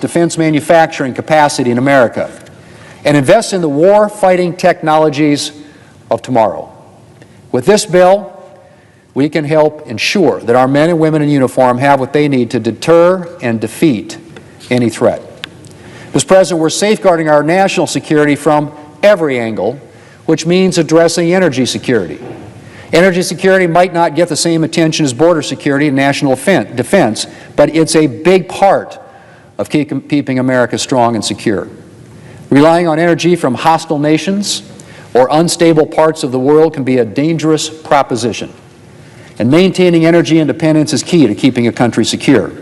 defense manufacturing capacity in America, and invest in the war-fighting technologies of tomorrow. With this bill, we can help ensure that our men and women in uniform have what they need to deter and defeat any threat. Mr. President, we're safeguarding our national security from every angle, which means addressing energy security. Energy security might not get the same attention as border security and national defense, but it's a big part of keeping America strong and secure. Relying on energy from hostile nations or unstable parts of the world can be a dangerous proposition. And maintaining energy independence is key to keeping a country secure.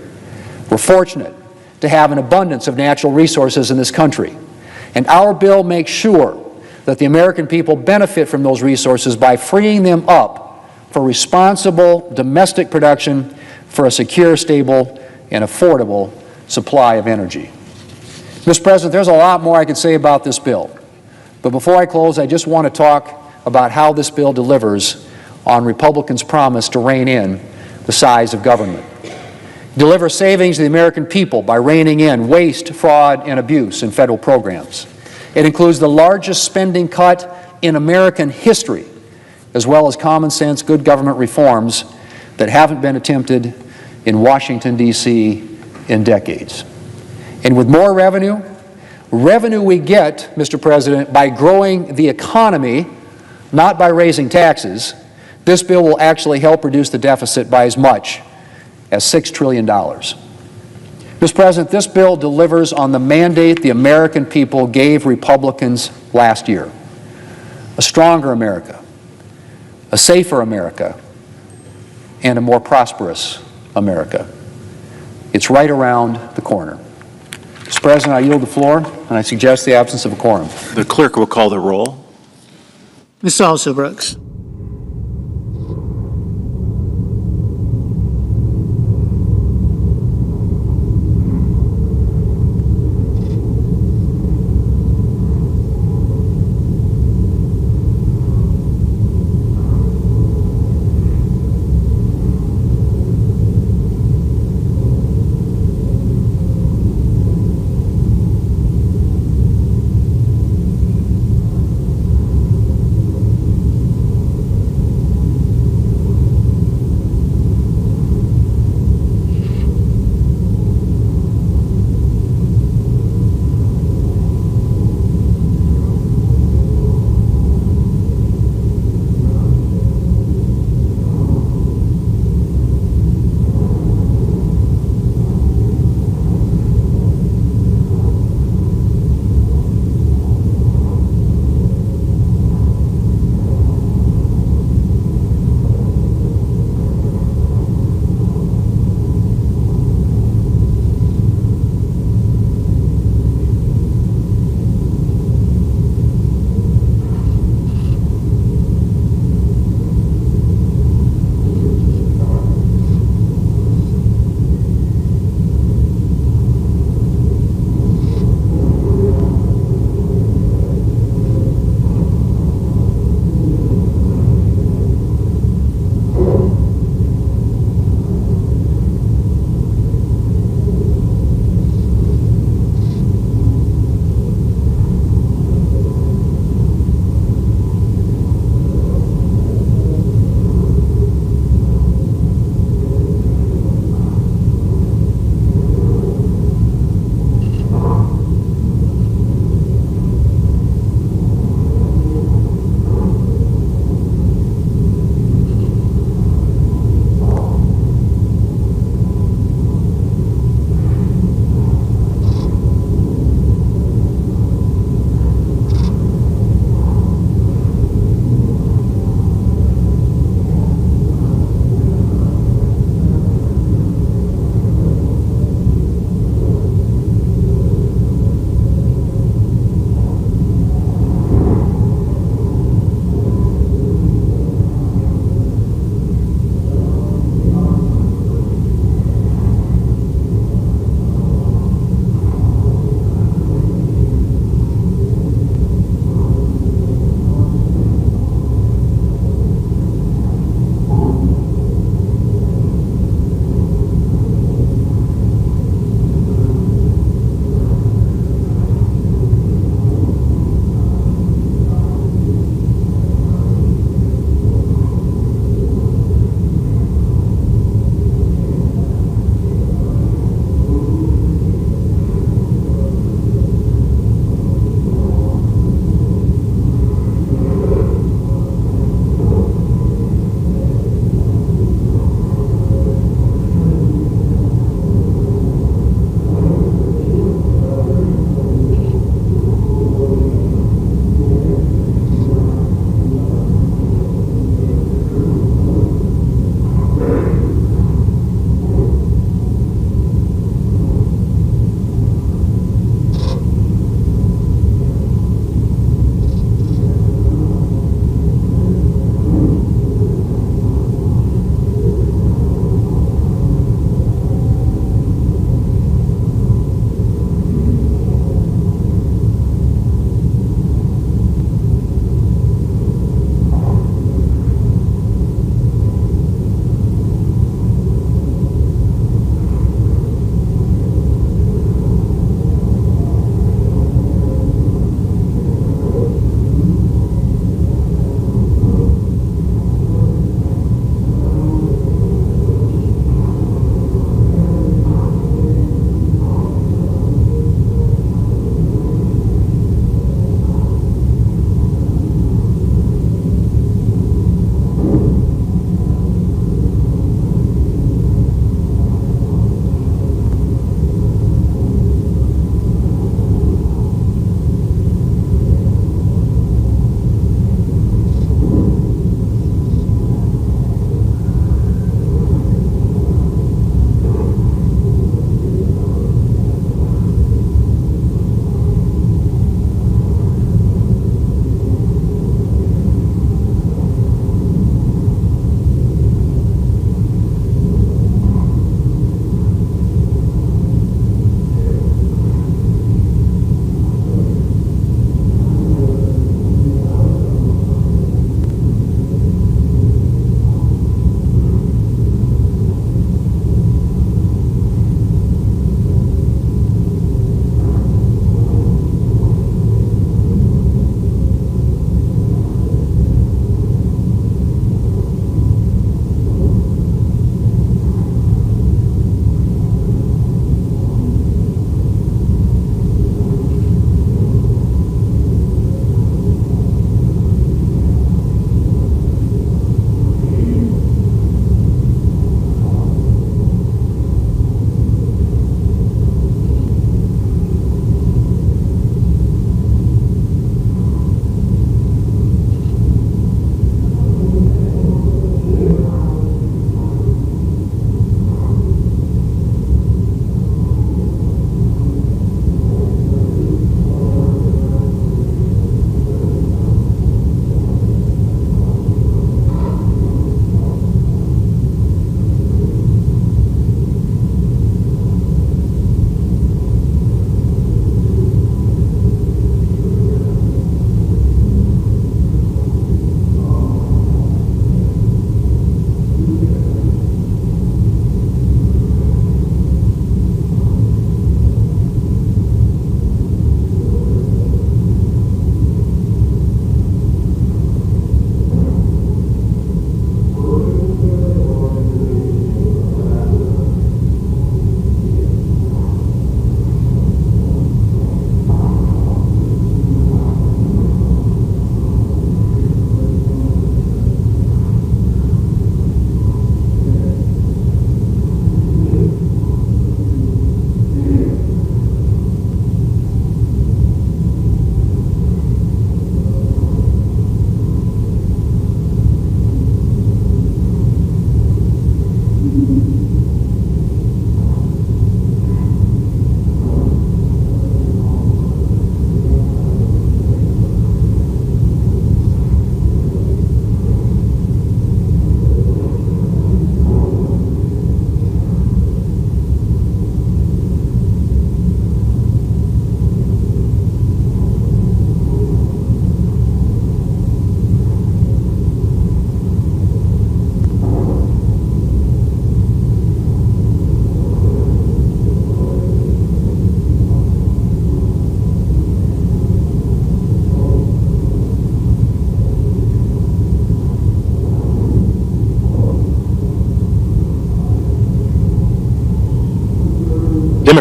We're fortunate to have an abundance of natural resources in this country, and our bill makes sure that the American people benefit from those resources by freeing them up for responsible domestic production for a secure, stable, and affordable supply of energy. Mr. President, there's a lot more I could say about this bill, but before I close, I just want to talk about how this bill delivers on Republicans' promise to rein in the size of government. Deliver savings to the American people by reining in waste, fraud, and abuse in federal programs. It includes the largest spending cut in American history, as well as common sense, good government reforms that haven't been attempted in Washington, D.C. in decades. And with more revenue we get, Mr. President, by growing the economy, not by raising taxes, this bill will actually help reduce the deficit by as much as $6 trillion. Mr. President, this bill delivers on the mandate the American people gave Republicans last year. A stronger America, a safer America, and a more prosperous America. It's right around the corner. Mr. President, I yield the floor, and I suggest the absence of a quorum. The clerk will call the roll. Mr. Alsobrooks.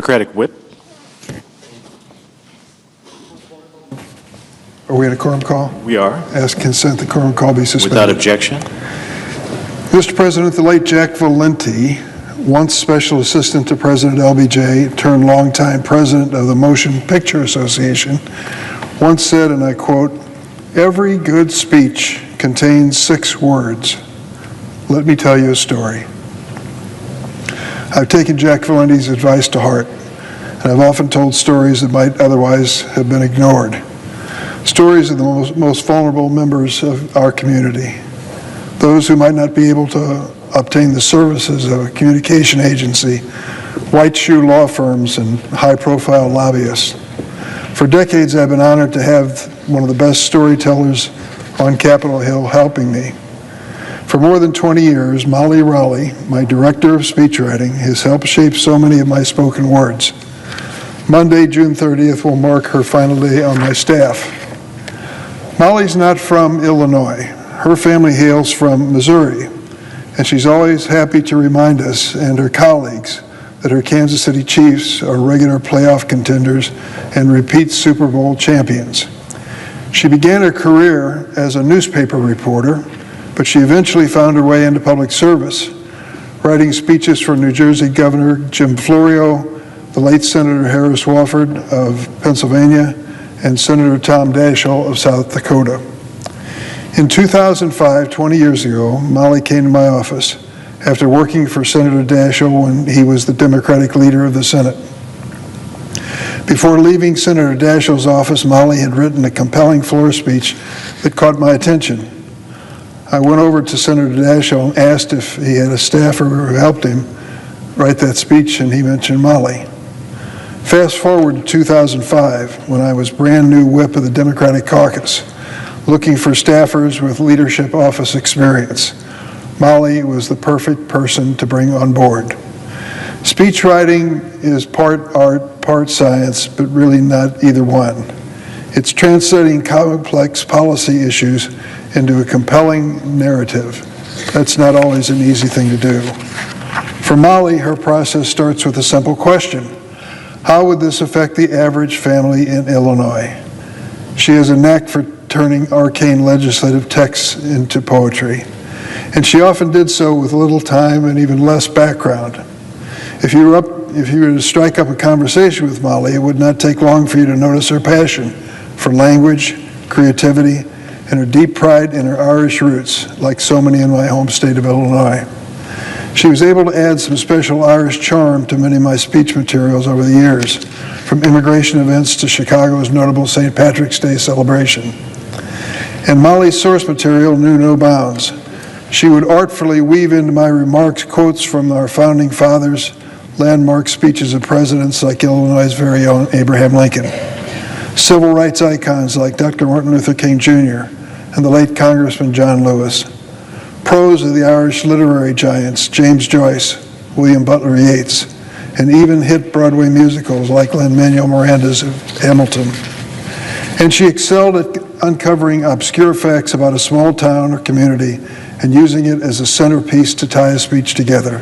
Democratic whip. Are we at a quorum call? We are. Ask consent the quorum call be suspended. Without objection. Mr. President, the late Jack Valenti, once Special Assistant to President LBJ, turned longtime President of the Motion Picture Association, once said, and I quote, "Every good speech contains 6 words. Let me tell you a story." I've taken Jack Valenti's advice to heart, and I've often told stories that might otherwise have been ignored. Stories of the most vulnerable members of our community, those who might not be able to obtain the services of a communication agency, white shoe law firms, and high-profile lobbyists. For decades, I've been honored to have one of the best storytellers on Capitol Hill helping me. For more than 20 years, Molly Rowley, my director of speechwriting, has helped shape so many of my spoken words. Monday, June 30th, will mark her final day on my staff. Molly's not from Illinois. Her family hails from Missouri, and she's always happy to remind us and her colleagues that her Kansas City Chiefs are regular playoff contenders and repeat Super Bowl champions. She began her career as a newspaper reporter, but she eventually found her way into public service, writing speeches for New Jersey Governor Jim Florio, the late Senator Harris Wofford of Pennsylvania, and Senator Tom Daschle of South Dakota. In 2005, 20 years ago, Molly came to my office after working for Senator Daschle when he was the Democratic leader of the Senate. Before leaving Senator Daschle's office, Molly had written a compelling floor speech that caught my attention. I went over to Senator Daschle and asked if he had a staffer who helped him write that speech, and he mentioned Molly. Fast forward to 2005, when I was brand new whip of the Democratic caucus, looking for staffers with leadership office experience. Molly was the perfect person to bring on board. Speech writing is part art, part science, but really not either one. It's translating complex policy issues into a compelling narrative. That's not always an easy thing to do. For Molly, her process starts with a simple question. How would this affect the average family in Illinois? She has a knack for turning arcane legislative texts into poetry, and she often did so with little time and even less background. If you were to strike up a conversation with Molly, it would not take long for you to notice her passion for language, creativity, and her deep pride in her Irish roots, like so many in my home state of Illinois. She was able to add some special Irish charm to many of my speech materials over the years, from immigration events to Chicago's notable St. Patrick's Day celebration. And Molly's source material knew no bounds. She would artfully weave into my remarks quotes from our founding fathers, landmark speeches of presidents like Illinois' very own Abraham Lincoln, civil rights icons like Dr. Martin Luther King Jr. and the late Congressman John Lewis, prose of the Irish literary giants James Joyce, William Butler Yeats, and even hit Broadway musicals like Lin-Manuel Miranda's Hamilton. And she excelled at uncovering obscure facts about a small town or community and using it as a centerpiece to tie a speech together.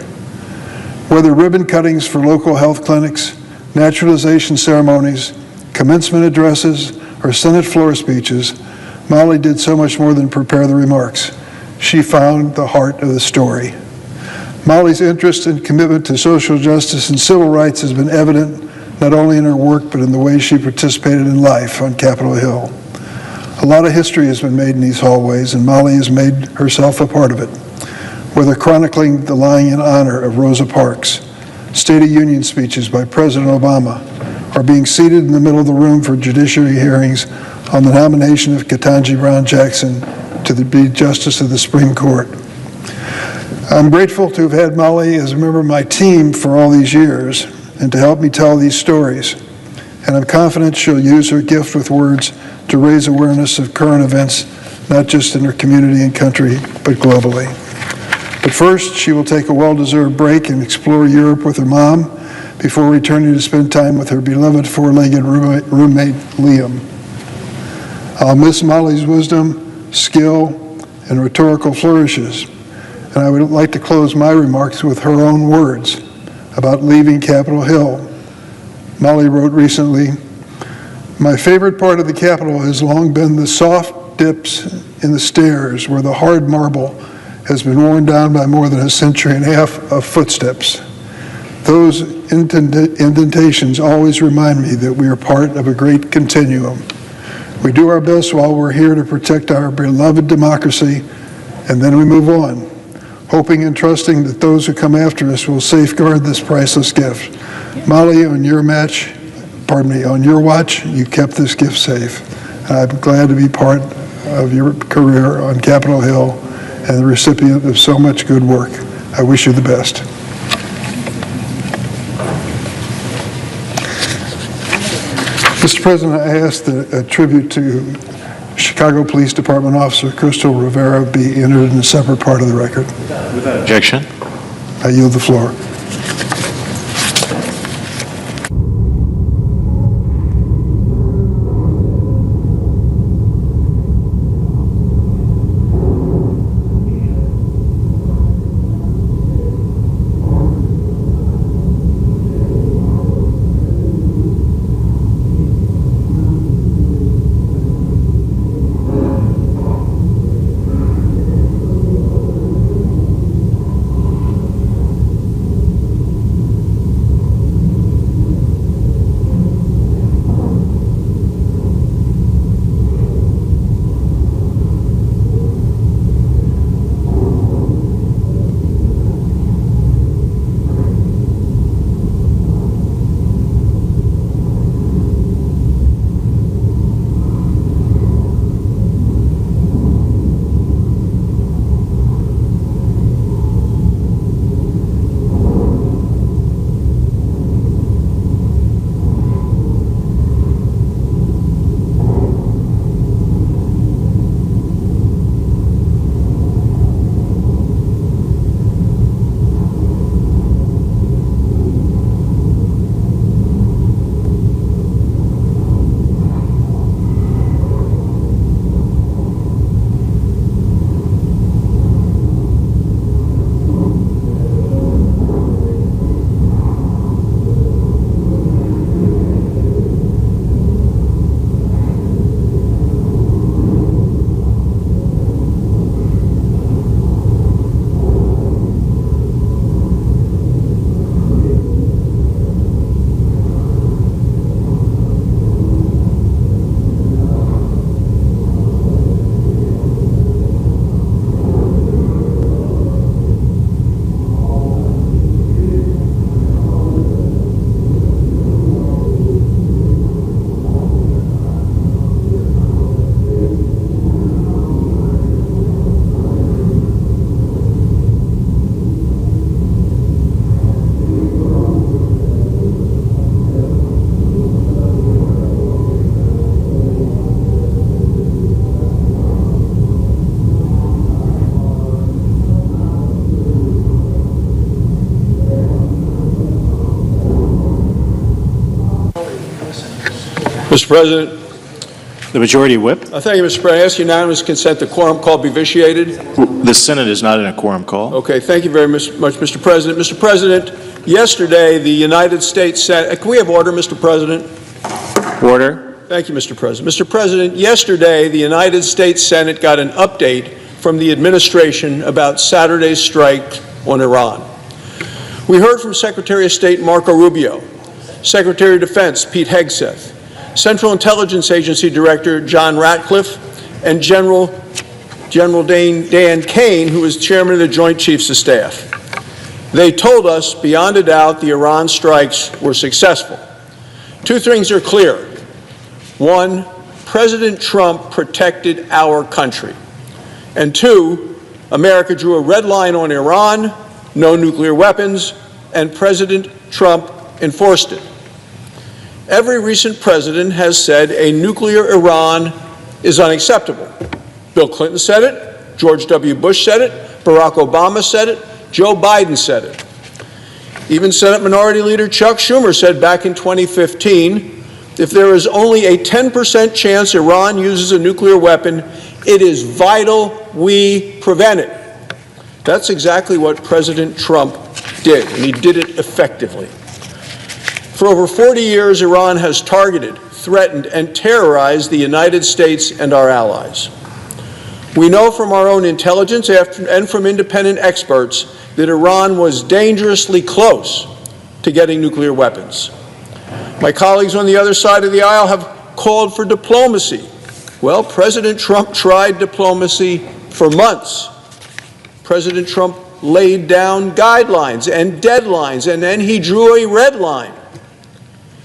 Whether ribbon cuttings for local health clinics, naturalization ceremonies, commencement addresses, or Senate floor speeches, Molly did so much more than prepare the remarks. She found the heart of the story. Molly's interest and commitment to social justice and civil rights has been evident not only in her work, but in the way she participated in life on Capitol Hill. A lot of history has been made in these hallways, and Molly has made herself a part of it, whether chronicling the lying in honor of Rosa Parks, State of Union speeches by President Obama, or being seated in the middle of the room for judiciary hearings on the nomination of Ketanji Brown Jackson to be Justice of the Supreme Court. I'm grateful to have had Molly as a member of my team for all these years and to help me tell these stories. And I'm confident she'll use her gift with words to raise awareness of current events, not just in her community and country, but globally. But first, she will take a well-deserved break and explore Europe with her mom before returning to spend time with her beloved four-legged roommate, Liam. I'll miss Molly's wisdom, skill, and rhetorical flourishes. And I would like to close my remarks with her own words about leaving Capitol Hill, Molly wrote recently, "My favorite part of the Capitol has long been the soft dips in the stairs where the hard marble has been worn down by more than a century and a half of footsteps. Those indentations always remind me that we are part of a great continuum. We do our best while we're here to protect our beloved democracy, and then we move on, hoping and trusting that those who come after us will safeguard this priceless gift. Molly, on your watch, you kept this gift safe. I'm glad to be part of your career on Capitol Hill and the recipient of so much good work. I wish you the best." Mr. President, I ask that a tribute to Chicago Police Department Officer Crystal Rivera be entered in a separate part of the record. Without objection. I yield the floor. Mr. President. The majority whip. Thank you, Mr. President. I ask unanimous consent the quorum call be vitiated. The Senate is not in a quorum call. Okay, thank you very much, Mr. President. Mr. President, yesterday the United States Senate, can we have order, Mr. President? Order. Thank you, Mr. President. Mr. President, yesterday the United States Senate got an update from the administration about Saturday's strike on Iran. We heard from Secretary of State Marco Rubio, Secretary of Defense Pete Hegseth, Central Intelligence Agency Director John Ratcliffe, and General Dan Kane, who is Chairman of the Joint Chiefs of Staff. They told us, beyond a doubt, the Iran strikes were successful. Two things are clear. One, President Trump protected our country. And two, America drew a red line on Iran, no nuclear weapons, and President Trump enforced it. Every recent president has said a nuclear Iran is unacceptable. Bill Clinton said it, George W. Bush said it, Barack Obama said it, Joe Biden said it. Even Senate Minority Leader Chuck Schumer said back in 2015, if there is only a 10% chance Iran uses a nuclear weapon, it is vital we prevent it. That's exactly what President Trump did, and he did it effectively. For over 40 years, Iran has targeted, threatened, and terrorized the United States and our allies. We know from our own intelligence and from independent experts that Iran was dangerously close to getting nuclear weapons. My colleagues on the other side of the aisle have called for diplomacy. Well, President Trump tried diplomacy for months. President Trump laid down guidelines and deadlines, and then he drew a red line.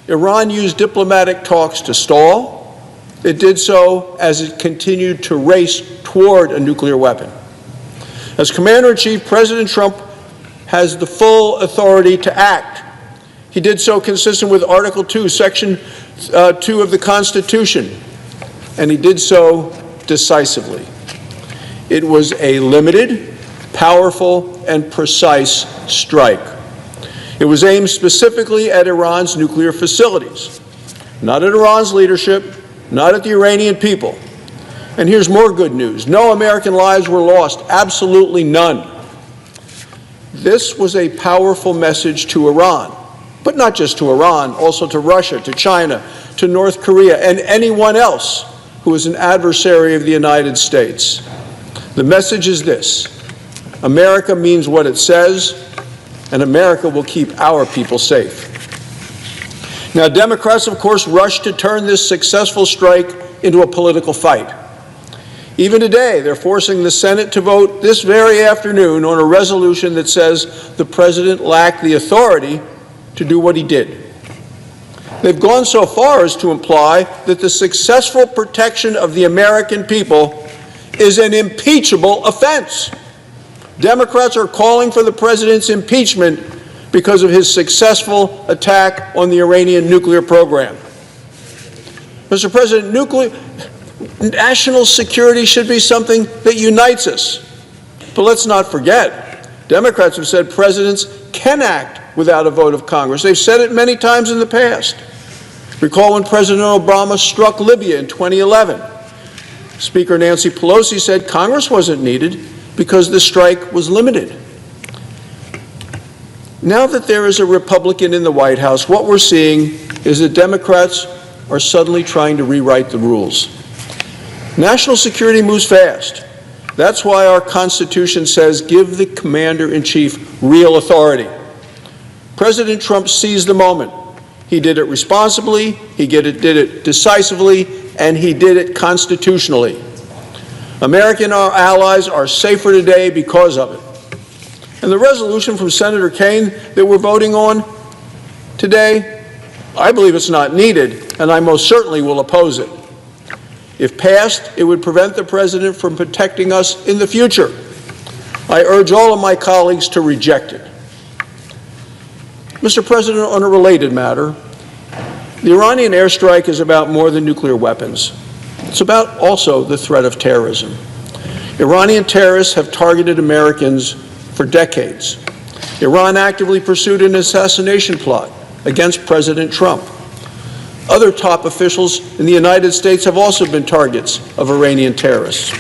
Iran used diplomatic talks to stall. It did so as it continued to race toward a nuclear weapon. As Commander-in-Chief, President Trump has the full authority to act. He did so consistent with Article 2, Section 2 of the Constitution, and he did so decisively. It was a limited, powerful, and precise strike. It was aimed specifically at Iran's nuclear facilities, not at Iran's leadership, not at the Iranian people. And here's more good news. No American lives were lost, absolutely none. This was a powerful message to Iran, but not just to Iran, also to Russia, to China, to North Korea, and anyone else who is an adversary of the United States. The message is this: America means what it says, and America will keep our people safe. Now, Democrats, of course, rushed to turn this successful strike into a political fight. Even today, they're forcing the Senate to vote this very afternoon on a resolution that says the president lacked the authority to do what he did. They've gone so far as to imply that the successful protection of the American people is an impeachable offense. Democrats are calling for the president's impeachment because of his successful attack on the Iranian nuclear program. Mr. President, national security should be something that unites us. But let's not forget, Democrats have said presidents can act without a vote of Congress. They've said it many times in the past. Recall when President Obama struck Libya in 2011. Speaker Nancy Pelosi said Congress wasn't needed because the strike was limited. Now that there is a Republican in the White House, what we're seeing is that Democrats are suddenly trying to rewrite the rules. National security moves fast. That's why our Constitution says give the commander-in-chief real authority. President Trump seized the moment. He did it responsibly, he did it decisively, and he did it constitutionally. America and our allies are safer today because of it. And the resolution from Senator Kaine that we're voting on today, I believe it's not needed, and I most certainly will oppose it. If passed, it would prevent the president from protecting us in the future. I urge all of my colleagues to reject it. Mr. President, on a related matter, the Iranian airstrike is about more than nuclear weapons. It's about also the threat of terrorism. Iranian terrorists have targeted Americans for decades. Iran actively pursued an assassination plot against President Trump. Other top officials in the United States have also been targets of Iranian terrorists.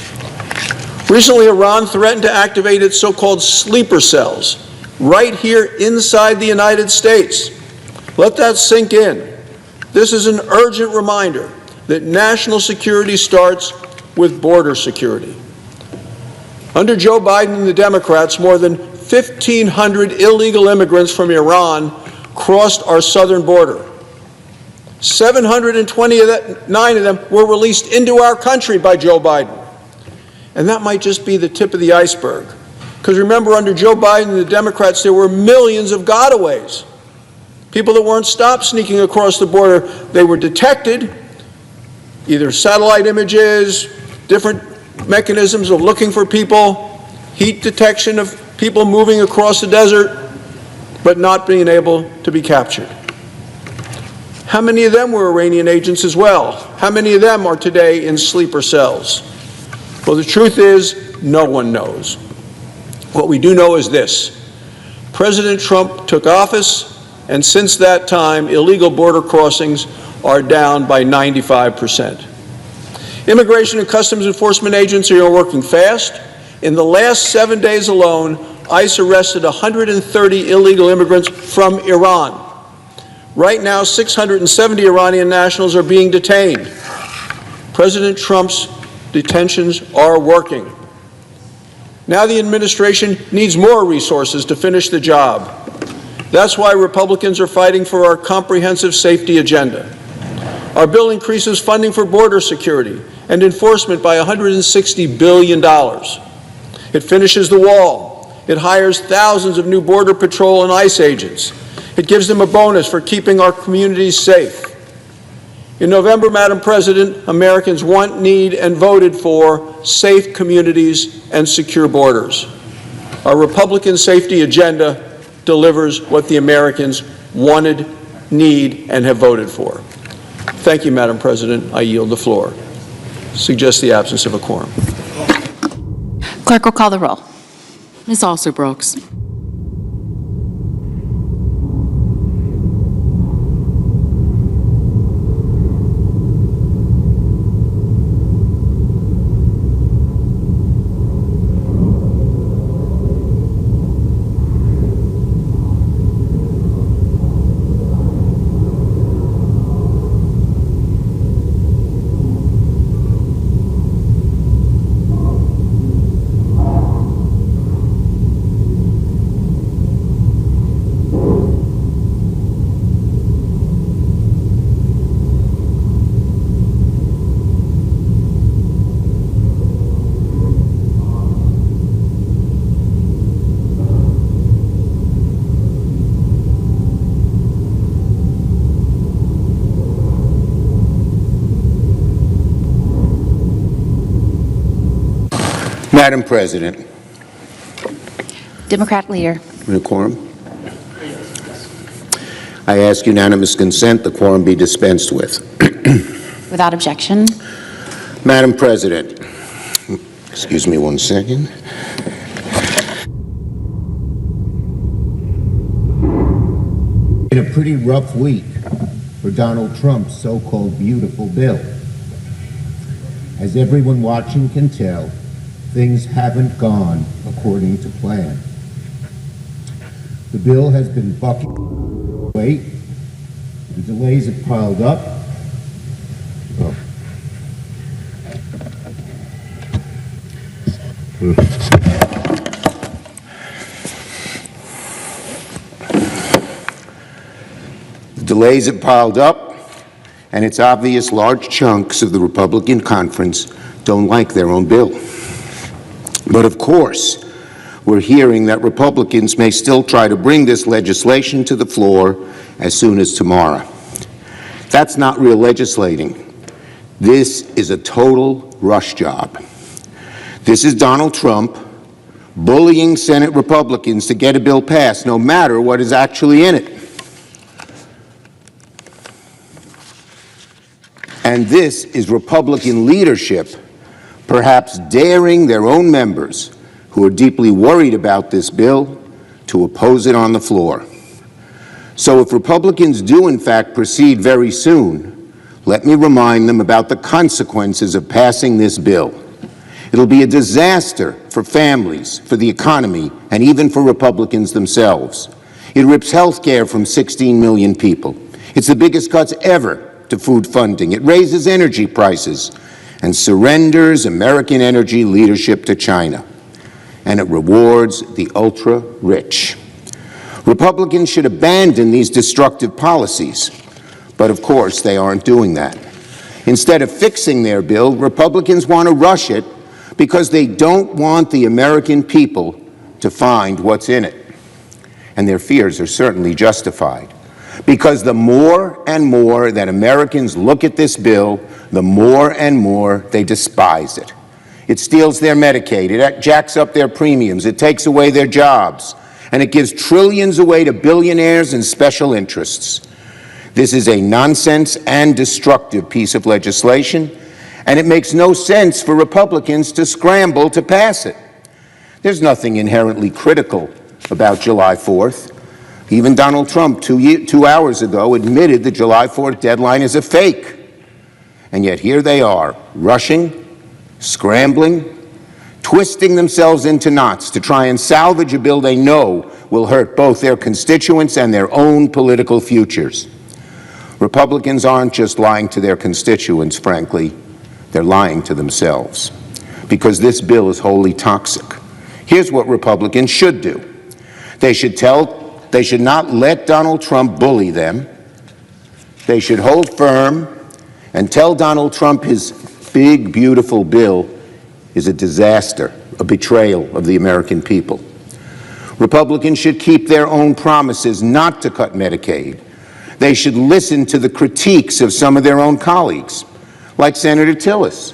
Recently, Iran threatened to activate its so-called sleeper cells right here inside the United States. Let that sink in. This is an urgent reminder that national security starts with border security. Under Joe Biden and the Democrats, more than 1,500 illegal immigrants from Iran crossed our southern border. 729 of them were released into our country by Joe Biden. And that might just be the tip of the iceberg. Because remember, under Joe Biden and the Democrats, there were millions of gotaways. People that weren't stopped sneaking across the border. They were detected, either satellite images, different mechanisms of looking for people, heat detection of people moving across the desert, but not being able to be captured. How many of them were Iranian agents as well? How many of them are today in sleeper cells? Well, the truth is, no one knows. What we do know is this: President Trump took office, and since that time, illegal border crossings are down by 95%. Immigration and Customs Enforcement agencies are working fast. In the last 7 days alone, ICE arrested 130 illegal immigrants from Iran. Right now, 670 Iranian nationals are being detained. President Trump's detentions are working. Now the administration needs more resources to finish the job. That's why Republicans are fighting for our comprehensive safety agenda. Our bill increases funding for border security and enforcement by $160 billion. It finishes the wall. It hires thousands of new Border Patrol and ICE agents. It gives them a bonus for keeping our communities safe. In November, Madam President, Americans want, need, and voted for safe communities and secure borders. Our Republican safety agenda delivers what the Americans wanted, need, and have voted for. Thank you, Madam President. I yield the floor. Suggest the absence of a quorum. Clerk will call the roll. Ms. Alsor-Brooks. Madam President. Democrat leader. The quorum. I ask unanimous consent the quorum be dispensed with. Without objection. Madam President, excuse me one second. Been a pretty rough week for Donald Trump's so-called beautiful bill. As everyone watching can tell, things haven't gone according to plan. The bill has been bucking. Wait, the delays have piled up. Oh. The delays have piled up, and it's obvious large chunks of the Republican conference don't like their own bill. But of course, we're hearing that Republicans may still try to bring this legislation to the floor as soon as tomorrow. That's not real legislating. This is a total rush job. This is Donald Trump bullying Senate Republicans to get a bill passed, no matter what is actually in it. And this is Republican leadership perhaps daring their own members who are deeply worried about this bill to oppose it on the floor. So if Republicans do in fact proceed very soon, let me remind them about the consequences of passing this bill. It'll be a disaster for families, for the economy, and even for Republicans themselves. It rips health care from 16 million people. It's the biggest cuts ever to food funding. It raises energy prices and surrenders American energy leadership to China. And it rewards the ultra-rich. Republicans should abandon these destructive policies, but of course they aren't doing that. Instead of fixing their bill, Republicans want to rush it because they don't want the American people to find what's in it. And their fears are certainly justified. Because the more and more that Americans look at this bill, the more and more they despise it. It steals their Medicaid, it jacks up their premiums, it takes away their jobs, and it gives trillions away to billionaires and special interests. This is a nonsense and destructive piece of legislation, and it makes no sense for Republicans to scramble to pass it. There's nothing inherently critical about July 4th. Even Donald Trump, 2 hours ago, admitted the July 4th deadline is a fake. And yet here they are, rushing, scrambling, twisting themselves into knots to try and salvage a bill they know will hurt both their constituents and their own political futures. Republicans aren't just lying to their constituents, frankly, they're lying to themselves, because this bill is wholly toxic. Here's what Republicans should do. They should not let Donald Trump bully them. They should hold firm and tell Donald Trump his big, beautiful bill is a disaster, a betrayal of the American people. Republicans should keep their own promises not to cut Medicaid. They should listen to the critiques of some of their own colleagues, like Senator Tillis,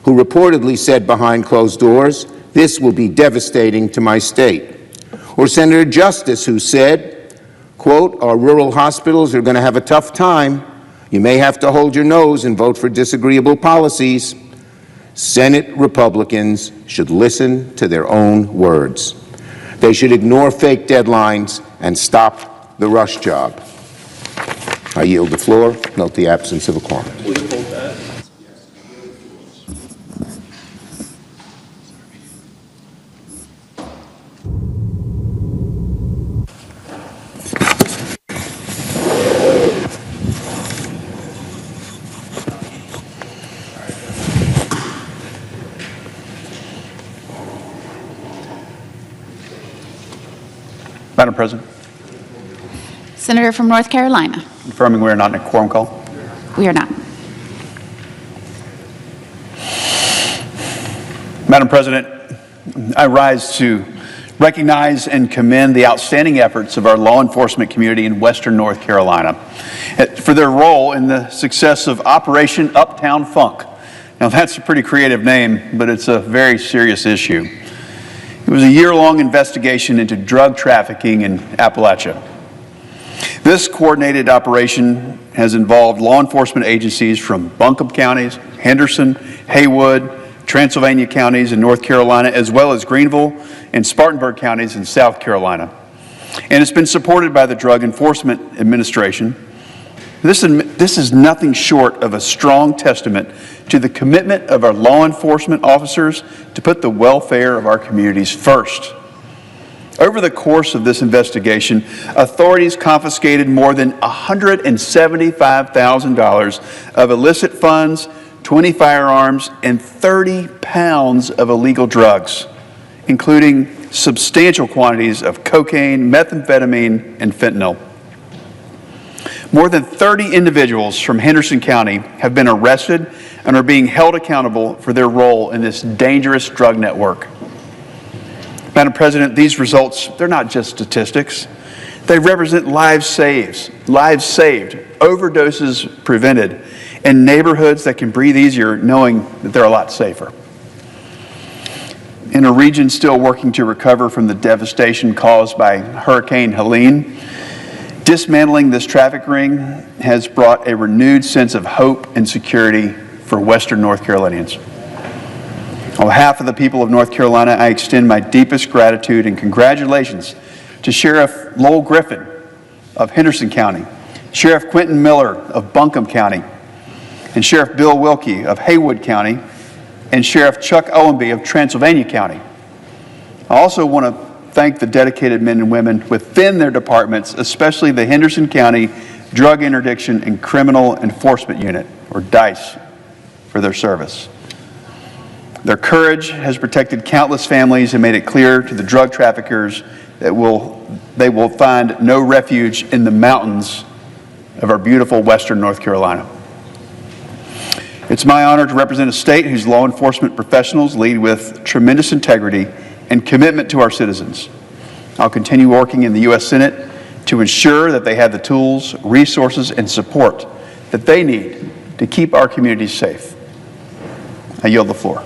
who reportedly said behind closed doors, "This will be devastating to my state." Or Senator Justice, who said, quote, "Our rural hospitals are going to have a tough time. You may have to hold your nose and vote for disagreeable policies." Senate Republicans should listen to their own words. They should ignore fake deadlines and stop the rush job. I yield the floor. Note the absence of a quorum. Madam President, Senator from North Carolina. confirming we are not in a quorum call. We are not. Madam President, I rise to recognize and commend the outstanding efforts of our law enforcement community in Western North Carolina for their role in the success of Operation Uptown Funk. Now, that's a pretty creative name, but it's a very serious issue. It was a year-long investigation into drug trafficking in Appalachia. This coordinated operation has involved law enforcement agencies from Buncombe counties, Henderson, Haywood, Transylvania counties in North Carolina, as well as Greenville and Spartanburg counties in South Carolina. And it's been supported by the Drug Enforcement Administration. This is nothing short of a strong testament to the commitment of our law enforcement officers to put the welfare of our communities first. Over the course of this investigation, authorities confiscated more than $175,000 of illicit funds, 20 firearms, and 30 pounds of illegal drugs, including substantial quantities of cocaine, methamphetamine, and fentanyl. More than 30 individuals from Henderson County have been arrested and are being held accountable for their role in this dangerous drug network. Madam President, these results, they're not just statistics. They represent lives saved, overdoses prevented, and neighborhoods that can breathe easier knowing that they're a lot safer. In a region still working to recover from the devastation caused by Hurricane Helene, dismantling this traffic ring has brought a renewed sense of hope and security for Western North Carolinians. On behalf of the people of North Carolina, I extend my deepest gratitude and congratulations to Sheriff Lowell Griffin of Henderson County, Sheriff Quentin Miller of Buncombe County, and Sheriff Bill Wilkie of Haywood County, and Sheriff Chuck Owenby of Transylvania County. I also want to thank the dedicated men and women within their departments, especially the Henderson County Drug Interdiction and Criminal Enforcement Unit, or DICE, for their service. Their courage has protected countless families and made it clear to the drug traffickers that they will find no refuge in the mountains of our beautiful Western North Carolina. It's my honor to represent a state whose law enforcement professionals lead with tremendous integrity and commitment to our citizens. I'll continue working in the U.S. Senate to ensure that they have the tools, resources, and support that they need to keep our communities safe. I yield the floor.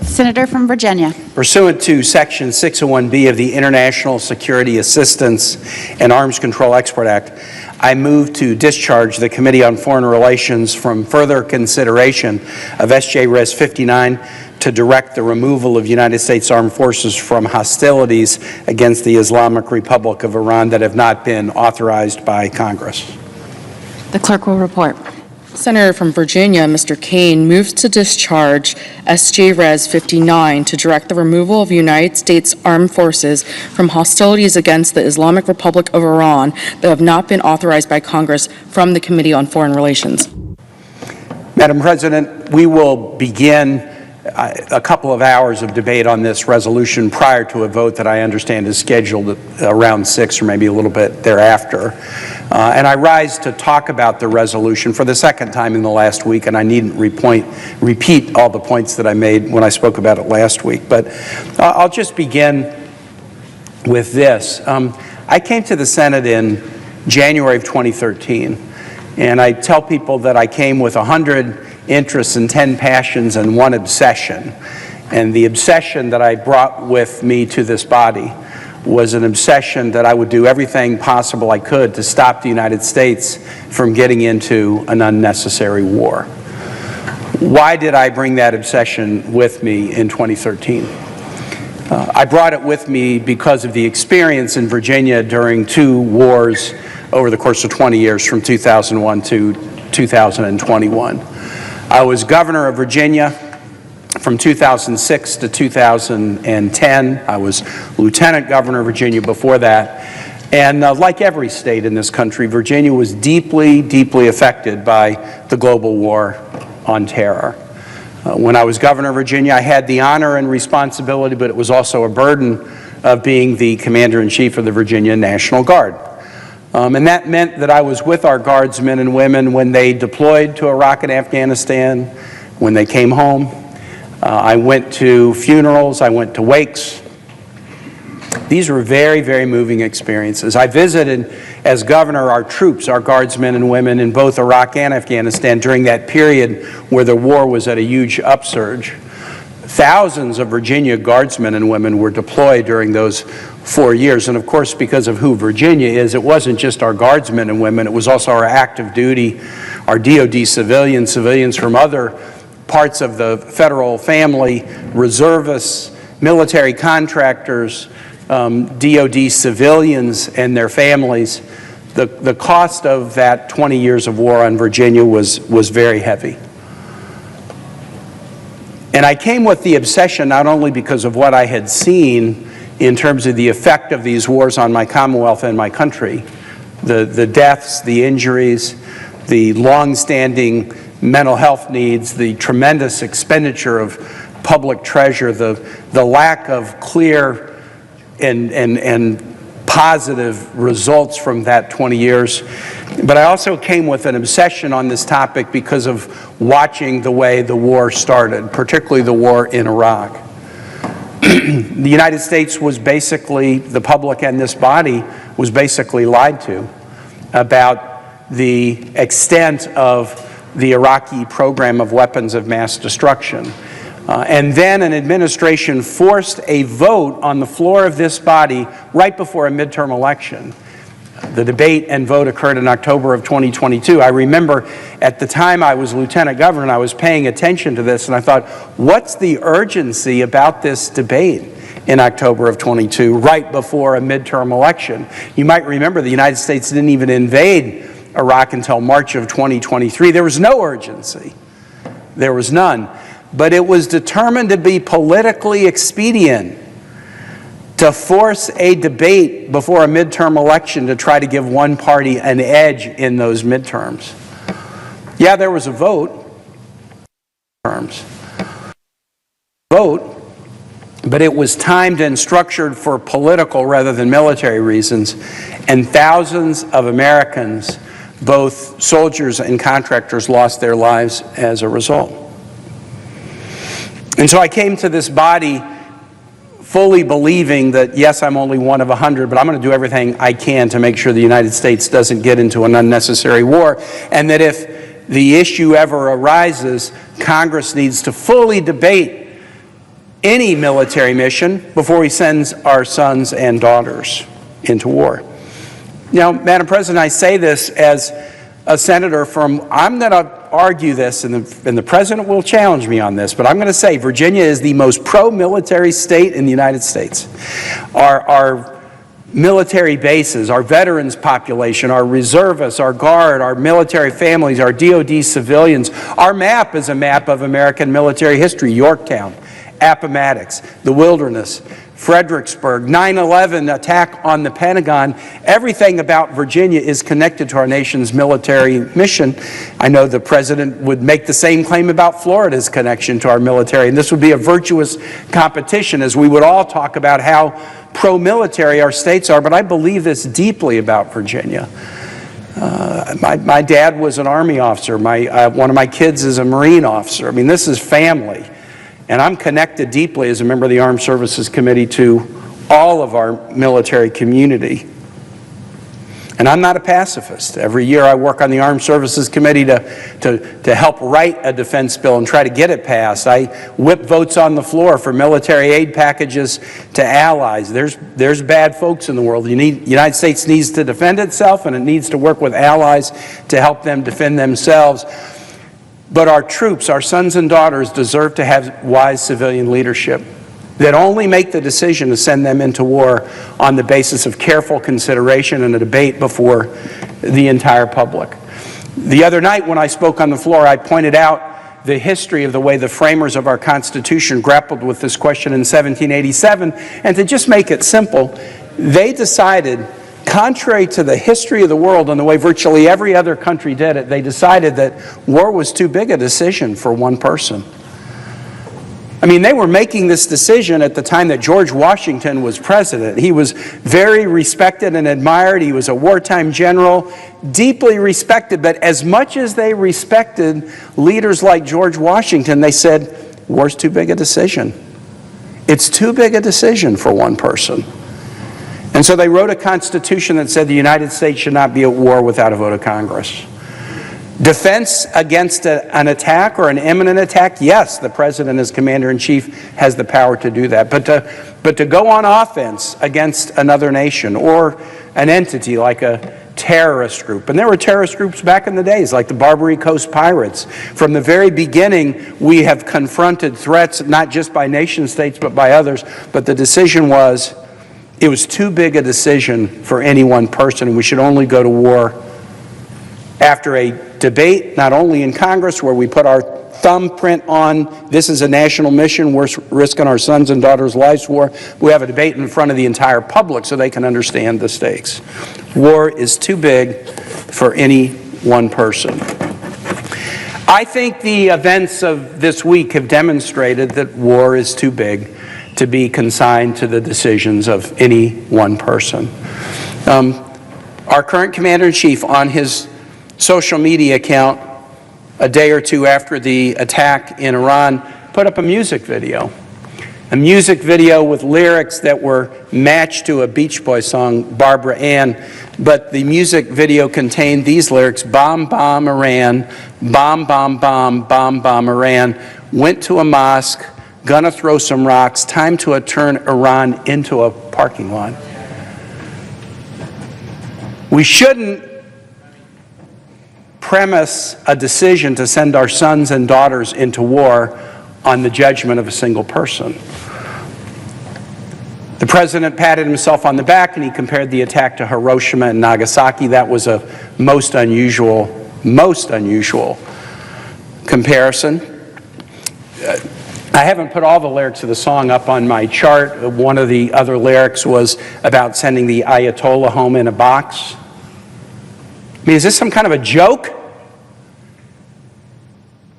Senator from Virginia. Pursuant to Section 601B of the International Security Assistance and Arms Control Export Act, I move to discharge the Committee on Foreign Relations from further consideration of SJ Res 59 to direct the removal of United States Armed Forces from hostilities against the Islamic Republic of Iran that have not been authorized by Congress. The clerk will report. Senator from Virginia, Mr. Kane, moves to discharge SJ Res 59 to direct the removal of United States Armed Forces from hostilities against the Islamic Republic of Iran that have not been authorized by Congress from the Committee on Foreign Relations. Madam President, we will begin a couple of hours of debate on this resolution prior to a vote that I understand is scheduled around 6 or maybe a little bit thereafter. And I rise to talk about the resolution for the second time in the last week, and I needn't repeat all the points that I made when I spoke about it last week. But I'll just begin with this. I came to the Senate in January of 2013, and I tell people that I came with 100 interests and 10 passions and 1 obsession. And the obsession that I brought with me to this body was an obsession that I would do everything possible I could to stop the United States from getting into an unnecessary war. Why did I bring that obsession with me in 2013? I brought it with me because of the experience in Virginia during 2 wars over the course of 20 years from 2001 to 2021. I was governor of Virginia from 2006 to 2010. I was lieutenant governor of Virginia before that. And like every state in this country, Virginia was deeply, deeply affected by the global war on terror. When I was governor of Virginia, I had the honor and responsibility, but it was also a burden of being the commander-in-chief of the Virginia National Guard. And that meant that I was with our guardsmen and women when they deployed to Iraq and Afghanistan, when they came home. I went to funerals, I went to wakes. These were very, very moving experiences. I visited, as governor, our troops, our guardsmen and women in both Iraq and Afghanistan during that period where the war was at a huge upsurge. Thousands of Virginia guardsmen and women were deployed during those 4 years. And of course, because of who Virginia is, it wasn't just our guardsmen and women, it was also our active duty, our DOD civilians from other parts of the federal family, reservists, military contractors, DOD civilians and their families. The cost of that 20 years of war on Virginia was very heavy. And I came with the obsession not only because of what I had seen in terms of the effect of these wars on my Commonwealth and my country, the deaths, the injuries, the long-standing mental health needs, the tremendous expenditure of public treasure, the lack of clear and positive results from that 20 years. But I also came with an obsession on this topic because of watching the way the war started, particularly the war in Iraq. The United States was basically, the public and this body was basically lied to about the extent of the Iraqi program of weapons of mass destruction. And then an administration forced a vote on the floor of this body right before a midterm election. The debate and vote occurred in October of 2022. I remember at the time I was lieutenant governor and I was paying attention to this, and I thought, what's the urgency about this debate in October of 22, right before a midterm election? You might remember the United States didn't even invade Iraq until March of 2023. There was no urgency. There was none. But it was determined to be politically expedient to force a debate before a midterm election to try to give one party an edge in those midterms. Yeah, there was a vote, but it was timed and structured for political rather than military reasons, and thousands of Americans, both soldiers and contractors, lost their lives as a result. And so I came to this body fully believing that, yes, I'm only one of 100, but I'm going to do everything I can to make sure the United States doesn't get into an unnecessary war, and that if the issue ever arises, Congress needs to fully debate any military mission before he sends our sons and daughters into war. Now, Madam President, I say this as a senator from, I'm going to argue this, and the President will challenge me on this, but I'm going to say Virginia is the most pro-military state in the United States. Our military bases, our veterans population, our reservists, our Guard, our military families, our DOD civilians. Our map is a map of American military history. Yorktown, Appomattox, the Wilderness, Fredericksburg, 9/11 attack on the Pentagon. Everything about Virginia is connected to our nation's military mission. I know the President would make the same claim about Florida's connection to our military, and this would be a virtuous competition as we would all talk about how pro-military our states are, but I believe this deeply about Virginia. My dad was an Army officer. One of my kids is a Marine officer. I mean, this is family. And I'm connected deeply as a member of the Armed Services Committee to all of our military community. And I'm not a pacifist. Every year I work on the Armed Services Committee to help write a defense bill and try to get it passed. I whip votes on the floor for military aid packages to allies. There's bad folks in the world. The United States needs to defend itself, and it needs to work with allies to help them defend themselves. But our troops, our sons and daughters, deserve to have wise civilian leadership that only make the decision to send them into war on the basis of careful consideration and a debate before the entire public. The other night when I spoke on the floor, I pointed out the history of the way the framers of our Constitution grappled with this question in 1787, and to just make it simple, they decided, contrary to the history of the world and the way virtually every other country did it, they decided that war was too big a decision for one person. I mean, they were making this decision at the time that George Washington was president. He was very respected and admired. He was a wartime general, deeply respected. But as much as they respected leaders like George Washington, they said, war's too big a decision. It's too big a decision for one person. And so they wrote a constitution that said the United States should not be at war without a vote of Congress. Defense against an attack or an imminent attack, yes, the President as Commander-in-Chief has the power to do that. But to go on offense against another nation or an entity like a terrorist group, and there were terrorist groups back in the days like the Barbary Coast Pirates. From the very beginning, we have confronted threats not just by nation states but by others, but the decision was, it was too big a decision for any one person, and we should only go to war after a debate, not only in Congress, where we put our thumbprint on, this is a national mission, we're risking our sons and daughters' lives for. We have a debate in front of the entire public so they can understand the stakes. War is too big for any one person. I think the events of this week have demonstrated that war is too big to be consigned to the decisions of any one person. Our current Commander-in-Chief, on his social media account a day or two after the attack in Iran, put up a music video with lyrics that were matched to a Beach Boys song, Barbara Ann, but the music video contained these lyrics: bomb, bomb, Iran, bomb, bomb, bomb, bomb, bomb, Iran, went to a mosque, gonna throw some rocks, time to turn Iran into a parking lot. We shouldn't premise a decision to send our sons and daughters into war on the judgment of a single person. The President patted himself on the back and he compared the attack to Hiroshima and Nagasaki. That was a most unusual comparison. I haven't put all the lyrics of the song up on my chart. One of the other lyrics was about sending the Ayatollah home in a box. I mean, is this some kind of a joke?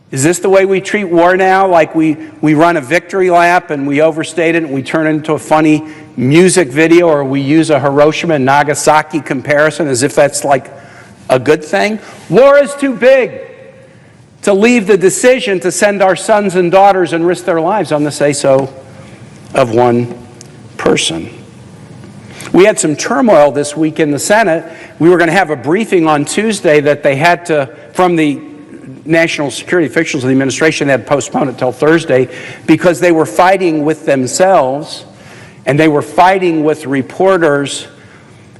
Is this the way we treat war now? Like we run a victory lap and we overstate it and we turn it into a funny music video, or we use a Hiroshima and Nagasaki comparison as if that's like a good thing? War is too big to leave the decision to send our sons and daughters and risk their lives on the say-so of one person. We had some turmoil this week in the Senate. We were going to have a briefing on Tuesday that they had to, from the national security officials of the administration, they had to postpone it till Thursday because they were fighting with themselves and they were fighting with reporters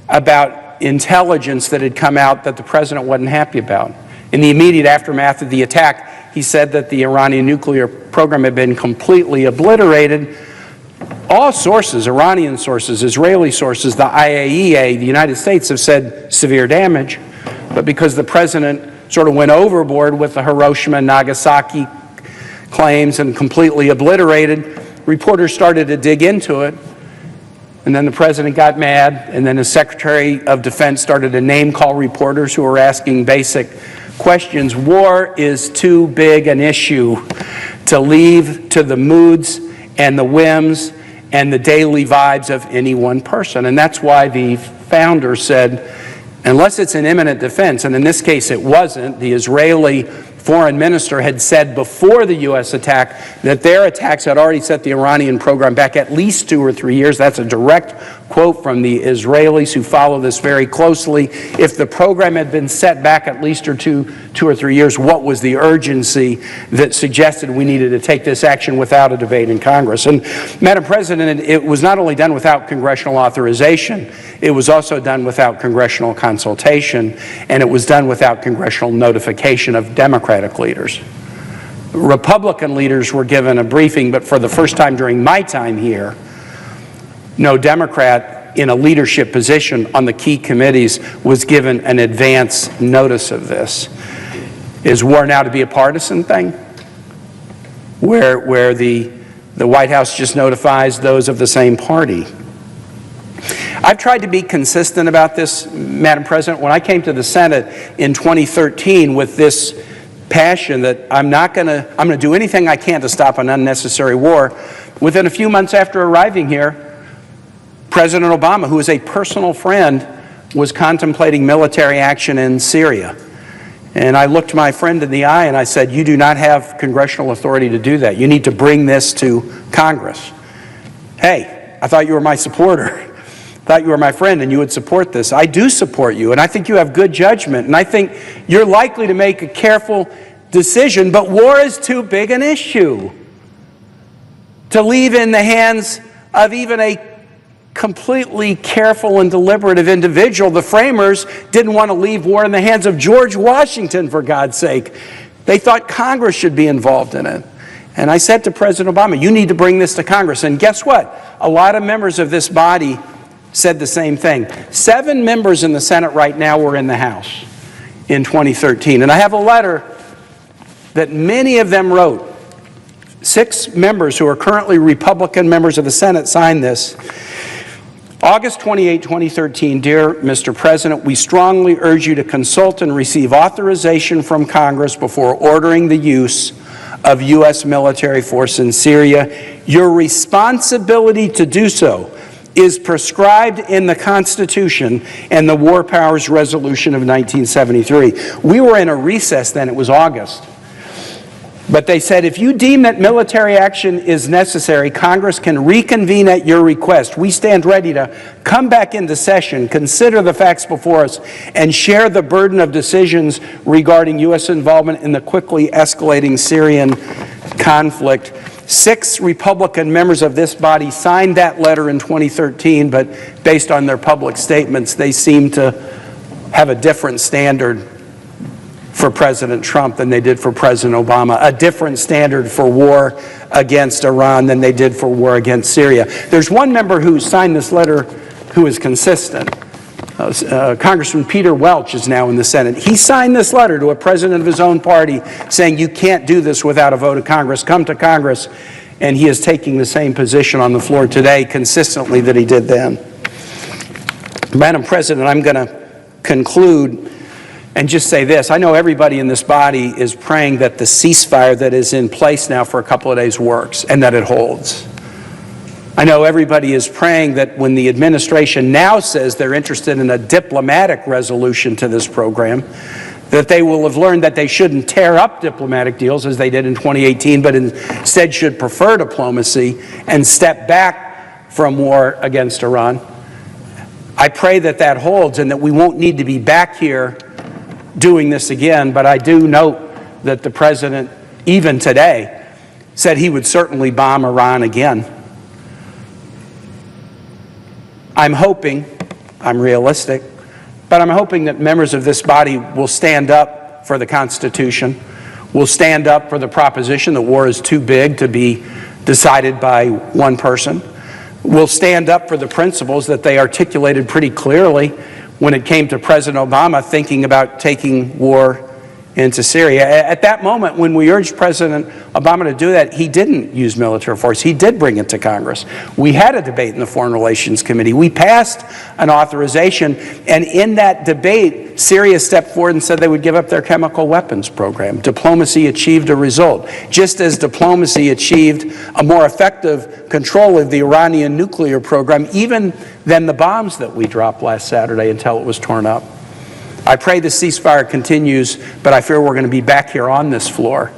about intelligence that had come out that the president wasn't happy about. In the immediate aftermath of the attack, he said that the Iranian nuclear program had been completely obliterated. All sources, Iranian sources, Israeli sources, the IAEA, the United States, have said severe damage. But because the president sort of went overboard with the Hiroshima and Nagasaki claims and completely obliterated, reporters started to dig into it. And then the president got mad, and then his Secretary of Defense started to name-call reporters who were asking basic questions. War is too big an issue to leave to the moods and the whims and the daily vibes of any one person. And that's why the founder said, unless it's an imminent defense, and in this case it wasn't, the Israeli foreign minister had said before the U.S. attack that their attacks had already set the Iranian program back at least 2 or 3 years. That's a direct quote from the Israelis who follow this very closely. If the program had been set back at least 2 or 3 years, what was the urgency that suggested we needed to take this action without a debate in Congress? And, Madam President, it was not only done without congressional authorization, it was also done without congressional consultation, and it was done without congressional notification of Democratic leaders. Republican leaders were given a briefing, but for the first time during my time here, no Democrat in a leadership position on the key committees was given an advance notice of this. Is war now to be a partisan thing? Where the White House just notifies those of the same party? I've tried to be consistent about this, Madam President. When I came to the Senate in 2013 with this passion that I'm going to do anything I can to stop an unnecessary war, within a few months after arriving here, President Obama, who is a personal friend, was contemplating military action in Syria. And I looked my friend in the eye and I said, you do not have congressional authority to do that. You need to bring this to Congress. Hey, I thought you were my supporter. I thought you were my friend and you would support this. I do support you, and I think you have good judgment, and I think you're likely to make a careful decision, but war is too big an issue to leave in the hands of even a completely careful and deliberative individual. The framers didn't want to leave war in the hands of George Washington, for God's sake. They thought Congress should be involved in it. And I said to President Obama, you need to bring this to Congress. And guess what? A lot of members of this body said the same thing. 7 members in the Senate right now were in the House in 2013. And I have a letter that many of them wrote. 6 members who are currently Republican members of the Senate signed this. August 28, 2013, dear Mr. President, we strongly urge you to consult and receive authorization from Congress before ordering the use of U.S. military force in Syria. Your responsibility to do so is prescribed in the Constitution and the War Powers Resolution of 1973. We were in a recess then, it was August. But they said, if you deem that military action is necessary, Congress can reconvene at your request. We stand ready to come back into session, consider the facts before us, and share the burden of decisions regarding U.S. involvement in the quickly escalating Syrian conflict. 6 Republican members of this body signed that letter in 2013, but based on their public statements, they seem to have a different standard for President Trump than they did for President Obama, a different standard for war against Iran than they did for war against Syria. There's one member who signed this letter who is consistent. Congressman Peter Welch is now in the Senate. He signed this letter to a president of his own party saying you can't do this without a vote of Congress. Come to Congress. And he is taking the same position on the floor today consistently that he did then. Madam President, I'm going to conclude and just say this. I know everybody in this body is praying that the ceasefire that is in place now for a couple of days works and that it holds. I know everybody is praying that when the administration now says they're interested in a diplomatic resolution to this program, that they will have learned that they shouldn't tear up diplomatic deals as they did in 2018, but instead should prefer diplomacy and step back from war against Iran. I pray that that holds and that we won't need to be back here doing this again, but I do note that the president, even today, said he would certainly bomb Iran again. I'm hoping, I'm realistic, but I'm hoping that members of this body will stand up for the Constitution, will stand up for the proposition that war is too big to be decided by one person, will stand up for the principles that they articulated pretty clearly when it came to President Obama thinking about taking war into Syria. At that moment, when we urged President Obama to do that, he didn't use military force. He did bring it to Congress. We had a debate in the Foreign Relations Committee. We passed an authorization, and in that debate, Syria stepped forward and said they would give up their chemical weapons program. Diplomacy achieved a result, just as diplomacy achieved a more effective control of the Iranian nuclear program, even than the bombs that we dropped last Saturday until it was torn up. I pray the ceasefire continues, but I fear we're going to be back here on this floor.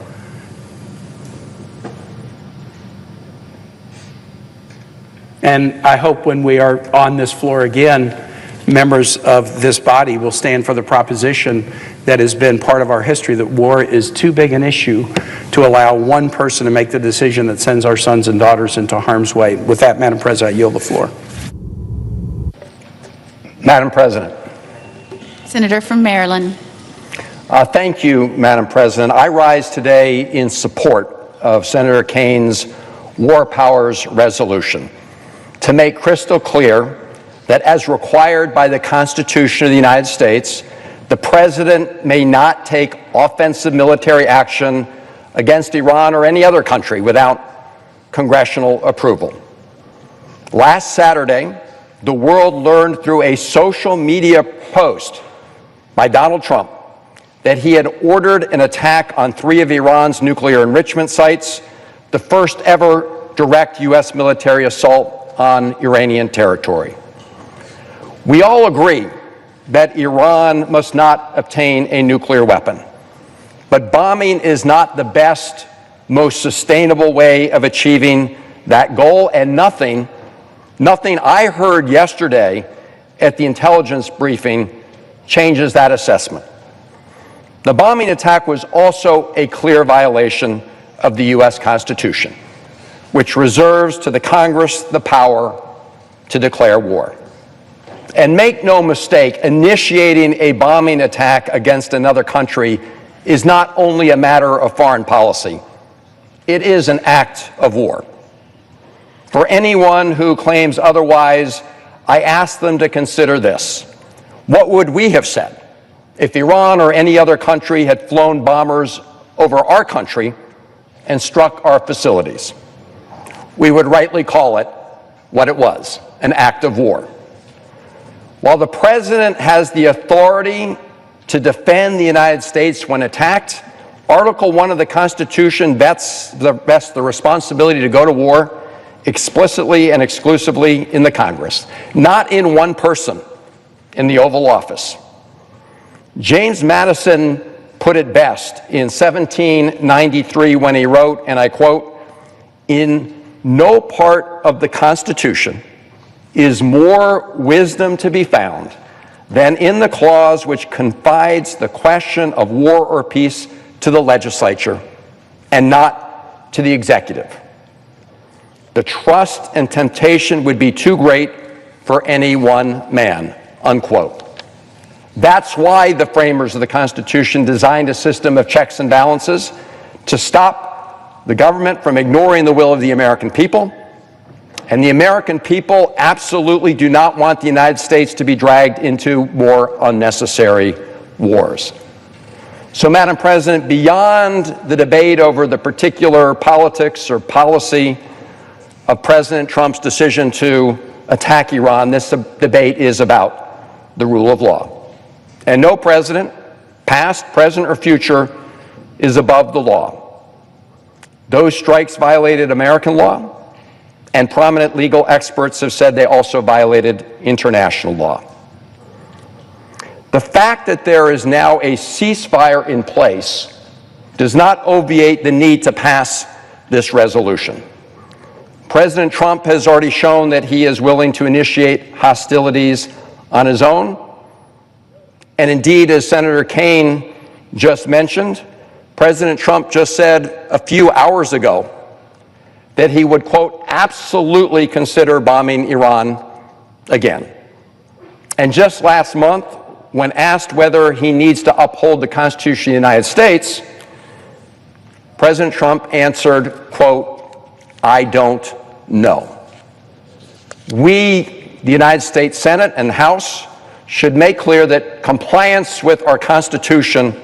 And I hope when we are on this floor again, members of this body will stand for the proposition that has been part of our history, that war is too big an issue to allow one person to make the decision that sends our sons and daughters into harm's way. With that, Madam President, I yield the floor. Madam President. Senator from Maryland. Thank you, Madam President. I rise today in support of Senator Kane's War Powers Resolution to make crystal clear that, as required by the Constitution of the United States, the President may not take offensive military action against Iran or any other country without congressional approval. Last Saturday, the world learned through a social media post by Donald Trump that he had ordered an attack on 3 of Iran's nuclear enrichment sites, the first ever direct U.S. military assault on Iranian territory. We all agree that Iran must not obtain a nuclear weapon, but bombing is not the best, most sustainable way of achieving that goal, and nothing I heard yesterday at the intelligence briefing changes that assessment. The bombing attack was also a clear violation of the U.S. Constitution, which reserves to the Congress the power to declare war. And make no mistake, initiating a bombing attack against another country is not only a matter of foreign policy, it is an act of war. For anyone who claims otherwise, I ask them to consider this. What would we have said if Iran or any other country had flown bombers over our country and struck our facilities? We would rightly call it what it was, an act of war. While the President has the authority to defend the United States when attacked, Article 1 of the Constitution vests the responsibility to go to war explicitly and exclusively in the Congress, not in one person in the Oval Office. James Madison put it best in 1793 when he wrote, and I quote, "In no part of the Constitution is more wisdom to be found than in the clause which confides the question of war or peace to the legislature and not to the executive. The trust and temptation would be too great for any one man," unquote. That's why the framers of the Constitution designed a system of checks and balances to stop the government from ignoring the will of the American people. And the American people absolutely do not want the United States to be dragged into more unnecessary wars. So, Madam President, beyond the debate over the particular politics or policy of President Trump's decision to attack Iran, this debate is about the rule of law. And no president, past, present, or future, is above the law. Those strikes violated American law, and prominent legal experts have said they also violated international law. The fact that there is now a ceasefire in place does not obviate the need to pass this resolution. President Trump has already shown that he is willing to initiate hostilities on his own. And indeed, as Senator Kane just mentioned, President Trump just said a few hours ago that he would, quote, absolutely consider bombing Iran again. And just last month, when asked whether he needs to uphold the Constitution of the United States, President Trump answered, quote, "I don't know." We, the United States Senate and House, should make clear that compliance with our Constitution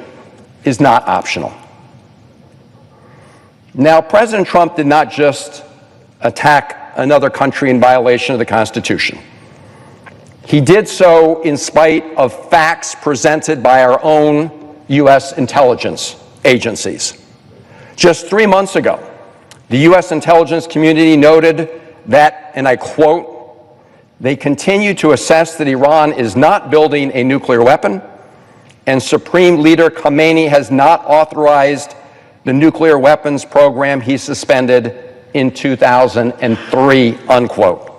is not optional. Now, President Trump did not just attack another country in violation of the Constitution. He did so in spite of facts presented by our own U.S. intelligence agencies. Just 3 months ago, the U.S. intelligence community noted that, and I quote, "They continue to assess that Iran is not building a nuclear weapon, and Supreme Leader Khamenei has not authorized the nuclear weapons program he suspended in 2003, unquote."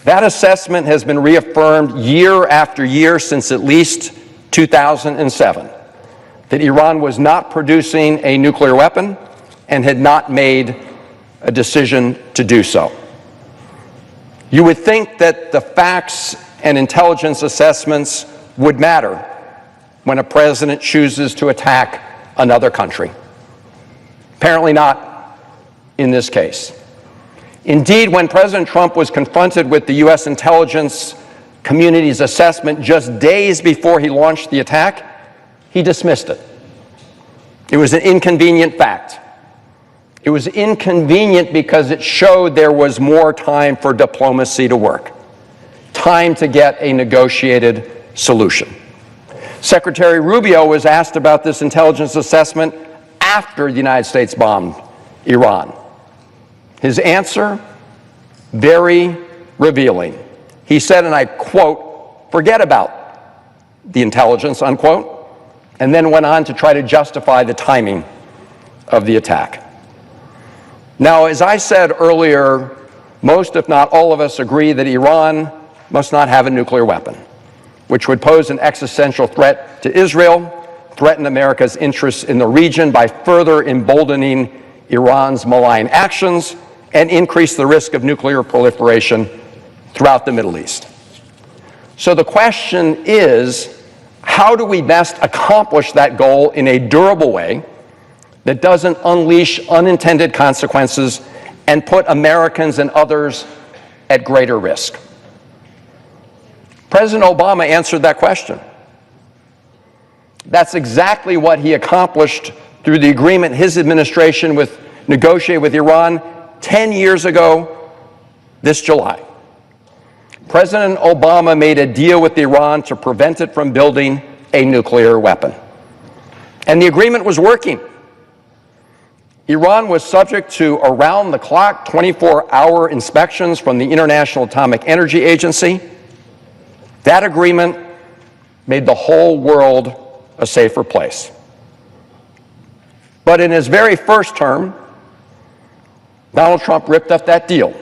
That assessment has been reaffirmed year after year since at least 2007, that Iran was not producing a nuclear weapon and had not made a decision to do so. You would think that the facts and intelligence assessments would matter when a president chooses to attack another country. Apparently not in this case. Indeed, when President Trump was confronted with the U.S. intelligence community's assessment just days before he launched the attack, he dismissed it. It was an inconvenient fact. It was inconvenient because it showed there was more time for diplomacy to work, time to get a negotiated solution. Secretary Rubio was asked about this intelligence assessment after the United States bombed Iran. His answer, very revealing. He said, and I quote, "Forget about the intelligence," unquote, and then went on to try to justify the timing of the attack. Now, as I said earlier, most, if not all of us, agree that Iran must not have a nuclear weapon, which would pose an existential threat to Israel, threaten America's interests in the region by further emboldening Iran's malign actions, and increase the risk of nuclear proliferation throughout the Middle East. So the question is, how do we best accomplish that goal in a durable way that doesn't unleash unintended consequences and put Americans and others at greater risk? President Obama answered that question. That's exactly what he accomplished through the agreement his administration negotiated with Iran 10 years ago this July. President Obama made a deal with Iran to prevent it from building a nuclear weapon. And the agreement was working. Iran was subject to around-the-clock, 24-hour inspections from the International Atomic Energy Agency. That agreement made the whole world a safer place. But in his very first term, Donald Trump ripped up that deal.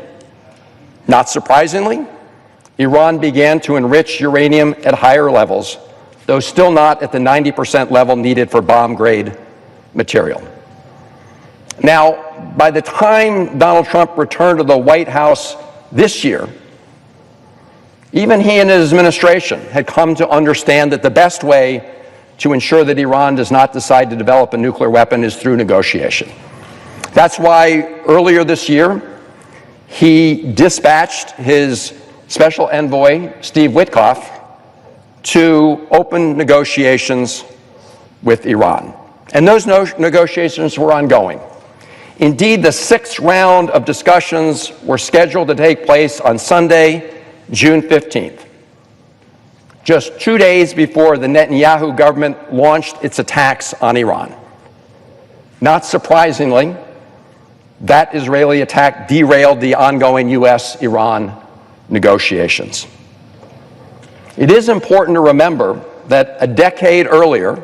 Not surprisingly, Iran began to enrich uranium at higher levels, though still not at the 90% level needed for bomb-grade material. Now, by the time Donald Trump returned to the White House this year, even he and his administration had come to understand that the best way to ensure that Iran does not decide to develop a nuclear weapon is through negotiation. That's why earlier this year, he dispatched his special envoy, Steve Witkoff, to open negotiations with Iran. And those negotiations were ongoing. Indeed, the sixth round of discussions were scheduled to take place on Sunday, June 15th, just 2 days before the Netanyahu government launched its attacks on Iran. Not surprisingly, that Israeli attack derailed the ongoing U.S.-Iran negotiations. It is important to remember that a decade earlier,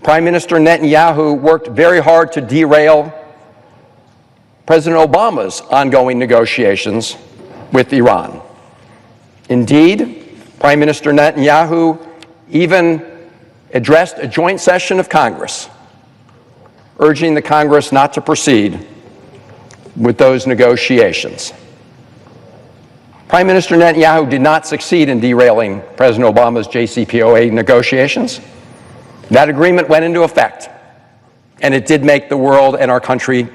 Prime Minister Netanyahu worked very hard to derail President Obama's ongoing negotiations with Iran. Indeed, Prime Minister Netanyahu even addressed a joint session of Congress, urging the Congress not to proceed with those negotiations. Prime Minister Netanyahu did not succeed in derailing President Obama's JCPOA negotiations. That agreement went into effect, and it did make the world and our country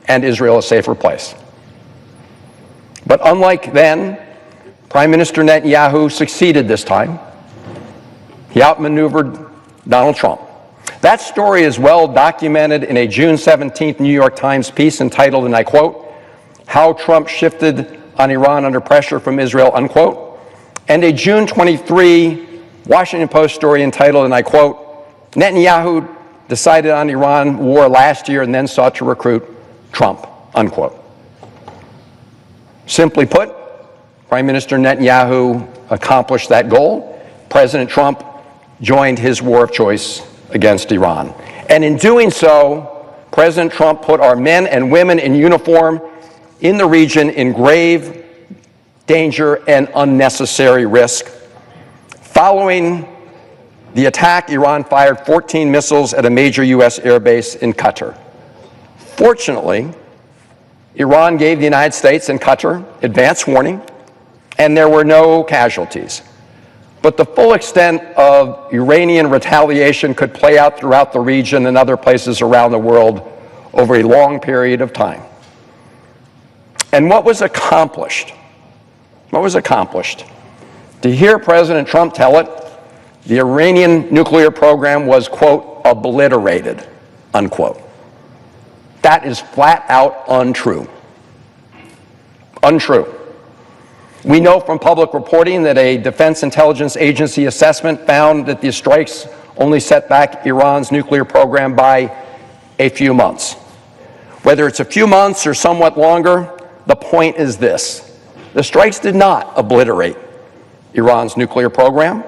and Israel a safer place. But unlike then, Prime Minister Netanyahu succeeded this time. He outmaneuvered Donald Trump. That story is well documented in a June 17th New York Times piece entitled, and I quote, "How Trump Shifted on Iran Under Pressure from Israel," unquote, and a June 23 Washington Post story entitled, and I quote, "Netanyahu decided on Iran war last year and then sought to recruit Trump," unquote. Simply put, Prime Minister Netanyahu accomplished that goal. President Trump joined his war of choice against Iran. And in doing so, President Trump put our men and women in uniform in the region in grave danger and unnecessary risk. Following the attack, Iran fired 14 missiles at a major U.S. airbase in Qatar. Fortunately, Iran gave the United States and Qatar advance warning, and there were no casualties. But the full extent of Iranian retaliation could play out throughout the region and other places around the world over a long period of time. And what was accomplished? What was accomplished? To hear President Trump tell it, the Iranian nuclear program was, quote, obliterated, unquote. That is flat out untrue. Untrue. We know from public reporting that a Defense Intelligence Agency assessment found that the strikes only set back Iran's nuclear program by a few months. Whether it's a few months or somewhat longer, the point is this: the strikes did not obliterate Iran's nuclear program.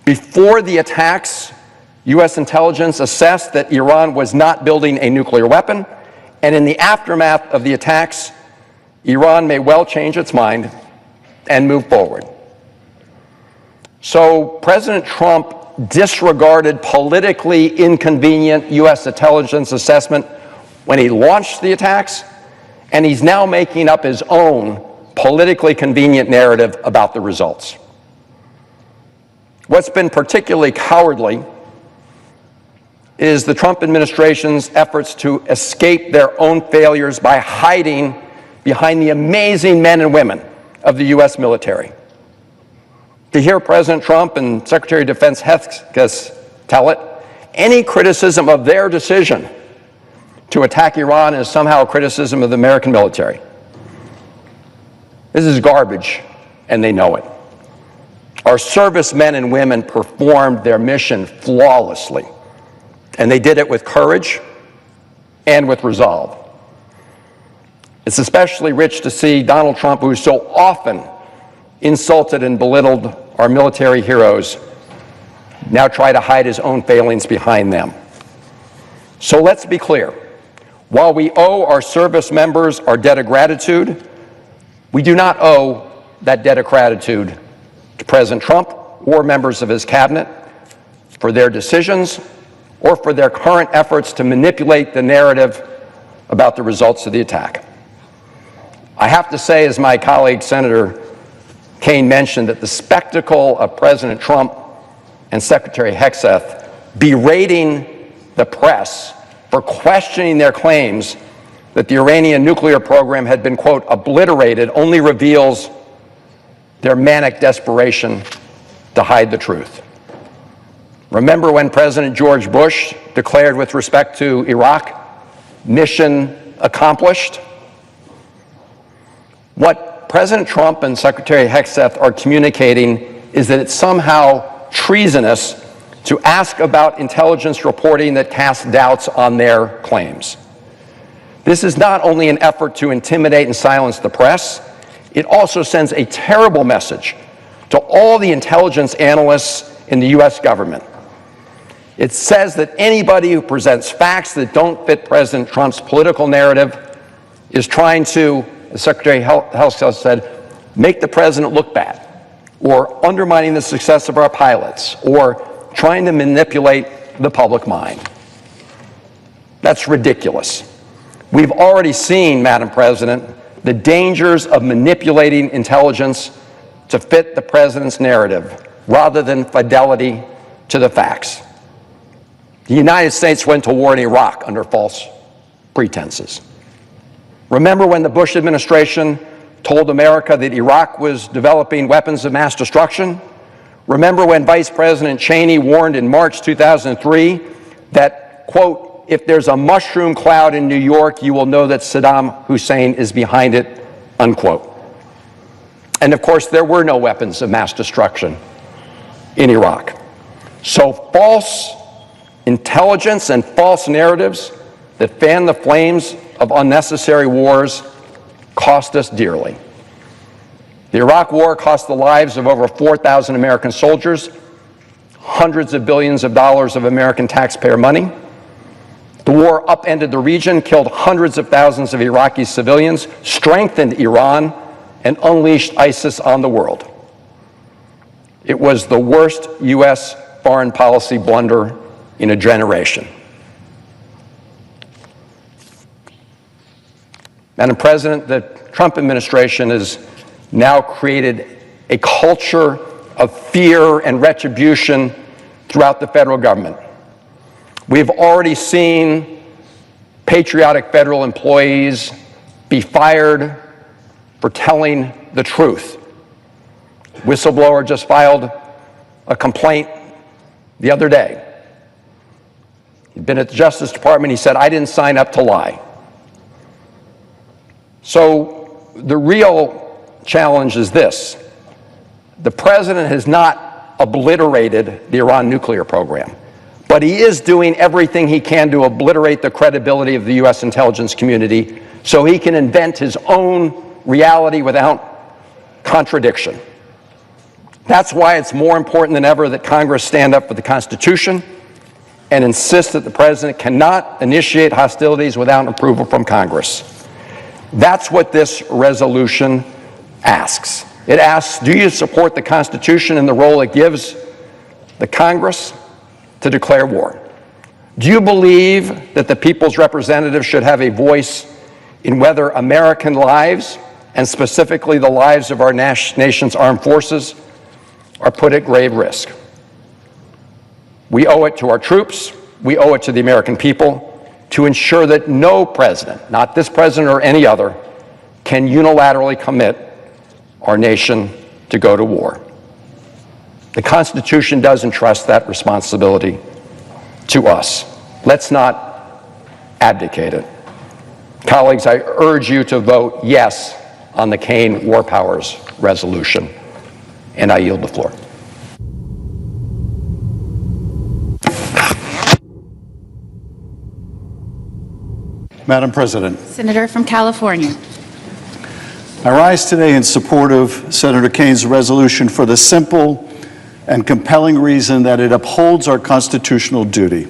Before the attacks, U.S. intelligence assessed that Iran was not building a nuclear weapon, and in the aftermath of the attacks, Iran may well change its mind and move forward. So President Trump disregarded politically inconvenient U.S. intelligence assessment when he launched the attacks, and he's now making up his own politically convenient narrative about the results. What's been particularly cowardly is the Trump administration's efforts to escape their own failures by hiding behind the amazing men and women of the U.S. military. To hear President Trump and Secretary of Defense Heskes tell it, any criticism of their decision to attack Iran is somehow a criticism of the American military. This is garbage, and they know it. Our servicemen and women performed their mission flawlessly, and they did it with courage and with resolve. It's especially rich to see Donald Trump, who so often insulted and belittled our military heroes, now try to hide his own failings behind them. So let's be clear. While we owe our service members our debt of gratitude, we do not owe that debt of gratitude to President Trump or members of his cabinet for their decisions or for their current efforts to manipulate the narrative about the results of the attack. I have to say, as my colleague Senator Kaine mentioned, that the spectacle of President Trump and Secretary Hesketh berating the press for questioning their claims that the Iranian nuclear program had been, quote, obliterated only reveals their manic desperation to hide the truth. Remember when President George Bush declared with respect to Iraq, mission accomplished? What President Trump and Secretary Hesketh are communicating is that it's somehow treasonous to ask about intelligence reporting that casts doubts on their claims. This is not only an effort to intimidate and silence the press, it also sends a terrible message to all the intelligence analysts in the U.S. government. It says that anybody who presents facts that don't fit President Trump's political narrative is trying to, as Secretary Hesketh said, make the president look bad, or undermining the success of our pilots, or trying to manipulate the public mind. That's ridiculous. We've already seen, Madam President, the dangers of manipulating intelligence to fit the president's narrative rather than fidelity to the facts. The United States went to war in Iraq under false pretenses. Remember when the Bush administration told America that Iraq was developing weapons of mass destruction? Remember when Vice President Cheney warned in March 2003 that, quote, if there's a mushroom cloud in New York, you will know that Saddam Hussein is behind it, unquote. And of course, there were no weapons of mass destruction in Iraq. So false intelligence and false narratives that fan the flames of unnecessary wars cost us dearly. The Iraq War cost the lives of over 4,000 American soldiers, hundreds of billions of dollars of American taxpayer money. The war upended the region, killed hundreds of thousands of Iraqi civilians, strengthened Iran, and unleashed ISIS on the world. It was the worst U.S. foreign policy blunder in a generation. Madam President, the Trump administration has now created a culture of fear and retribution throughout the federal government. We've already seen patriotic federal employees be fired for telling the truth. Whistleblower just filed a complaint the other day. He'd been at the Justice Department. He said, I didn't sign up to lie. So the real challenge is this. The president has not obliterated the Iran nuclear program, but he is doing everything he can to obliterate the credibility of the U.S. intelligence community so he can invent his own reality without contradiction. That's why it's more important than ever that Congress stand up for the Constitution and insist that the president cannot initiate hostilities without approval from Congress. That's what this resolution asks. It asks, do you support the Constitution and the role it gives the Congress to declare war? Do you believe that the people's representatives should have a voice in whether American lives, and specifically the lives of our nation's armed forces, are put at grave risk? We owe it to our troops, we owe it to the American people to ensure that no president, not this president or any other, can unilaterally commit our nation to go to war. The Constitution does entrust that responsibility to us. Let's not abdicate it. Colleagues, I urge you to vote yes on the Kane War Powers resolution, and I yield the floor. Madam President, Senator from California. I rise today in support of Senator Kane's resolution for the simple and compelling reason that it upholds our constitutional duty.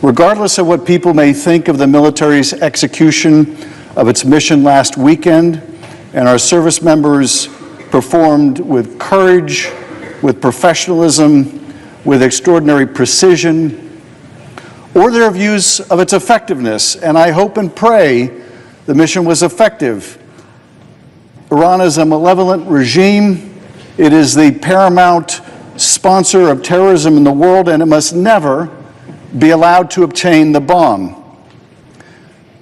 Regardless of what people may think of the military's execution of its mission last weekend, and our service members performed with courage, with professionalism, with extraordinary precision, or their views of its effectiveness, and I hope and pray the mission was effective. Iran is a malevolent regime. It is the paramount sponsor of terrorism in the world, and it must never be allowed to obtain the bomb.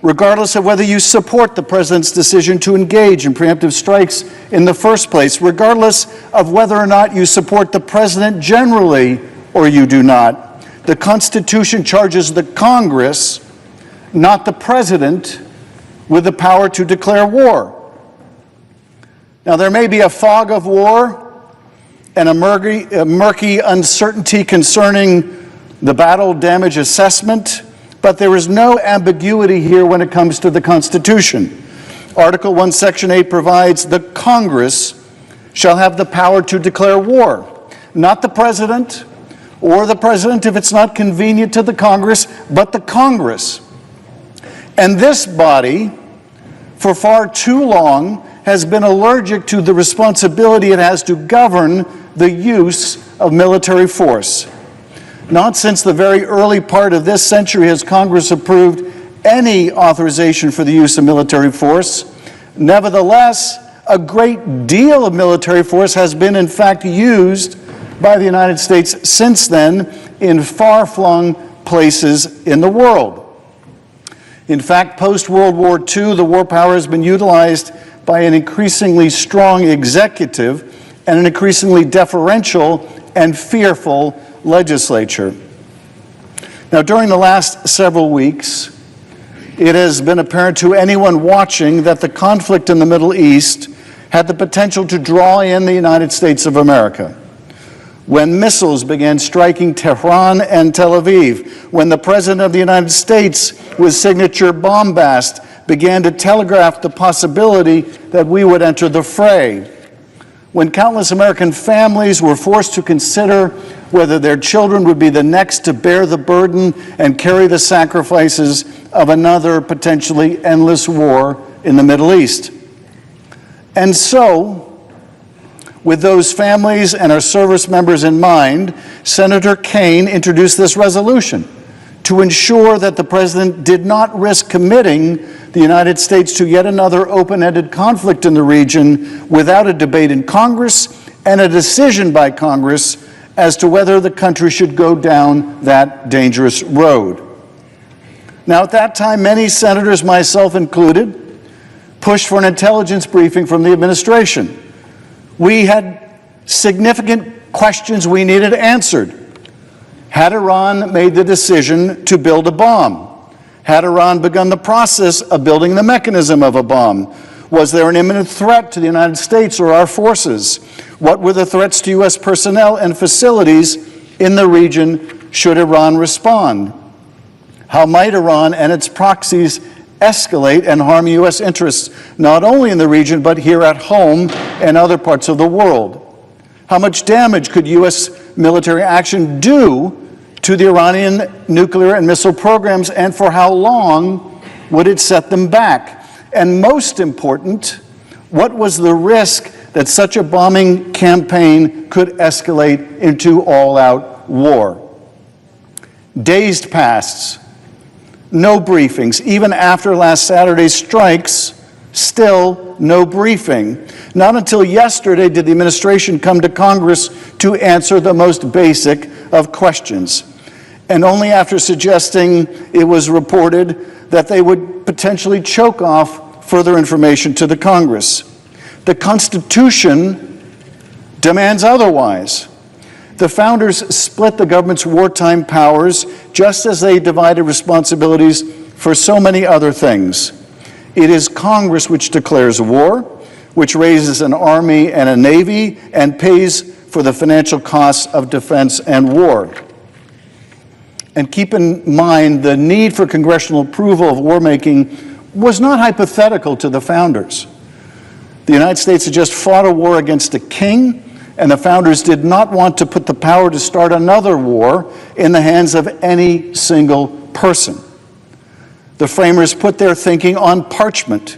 Regardless of whether you support the president's decision to engage in preemptive strikes in the first place, regardless of whether or not you support the president generally or you do not, the Constitution charges the Congress, not the president, with the power to declare war. Now, there may be a fog of war and a murky uncertainty concerning the battle damage assessment, but there is no ambiguity here when it comes to the Constitution. Article 1, Section 8 provides the Congress shall have the power to declare war, not the president, or the president if it's not convenient to the Congress, but the Congress. And this body, for far too long, has been allergic to the responsibility it has to govern the use of military force. Not since the very early part of this century has Congress approved any authorization for the use of military force. Nevertheless, a great deal of military force has been, in fact, used by the United States since then in far-flung places in the world. In fact, post-World War II, the war power has been utilized by an increasingly strong executive and an increasingly deferential and fearful legislature. Now, during the last several weeks, it has been apparent to anyone watching that the conflict in the Middle East had the potential to draw in the United States of America. When missiles began striking Tehran and Tel Aviv, when the President of the United States, with signature bombast, began to telegraph the possibility that we would enter the fray, when countless American families were forced to consider whether their children would be the next to bear the burden and carry the sacrifices of another potentially endless war in the Middle East. And so, with those families and our service members in mind, Senator Kaine introduced this resolution to ensure that the President did not risk committing the United States to yet another open-ended conflict in the region without a debate in Congress and a decision by Congress as to whether the country should go down that dangerous road. Now, at that time, many senators, myself included, pushed for an intelligence briefing from the administration. We had significant questions we needed answered. Had Iran made the decision to build a bomb? Had Iran begun the process of building the mechanism of a bomb? Was there an imminent threat to the United States or our forces? What were the threats to U.S. personnel and facilities in the region should Iran respond? How might Iran and its proxies escalate and harm U.S. interests, not only in the region, but here at home and other parts of the world? How much damage could U.S. military action do to the Iranian nuclear and missile programs, and for how long would it set them back? And most important, what was the risk that such a bombing campaign could escalate into all-out war? Days passed. No briefings. Even after last Saturday's strikes, still no briefing. Not until yesterday did the administration come to Congress to answer the most basic of questions. And only after suggesting, it was reported, that they would potentially choke off further information to the Congress. The Constitution demands otherwise. The founders split the government's wartime powers just as they divided responsibilities for so many other things. It is Congress which declares war, which raises an army and a navy, and pays for the financial costs of defense and war. And keep in mind, the need for congressional approval of war-making was not hypothetical to the founders. The United States had just fought a war against a king, and the founders did not want to put the power to start another war in the hands of any single person. The framers put their thinking on parchment.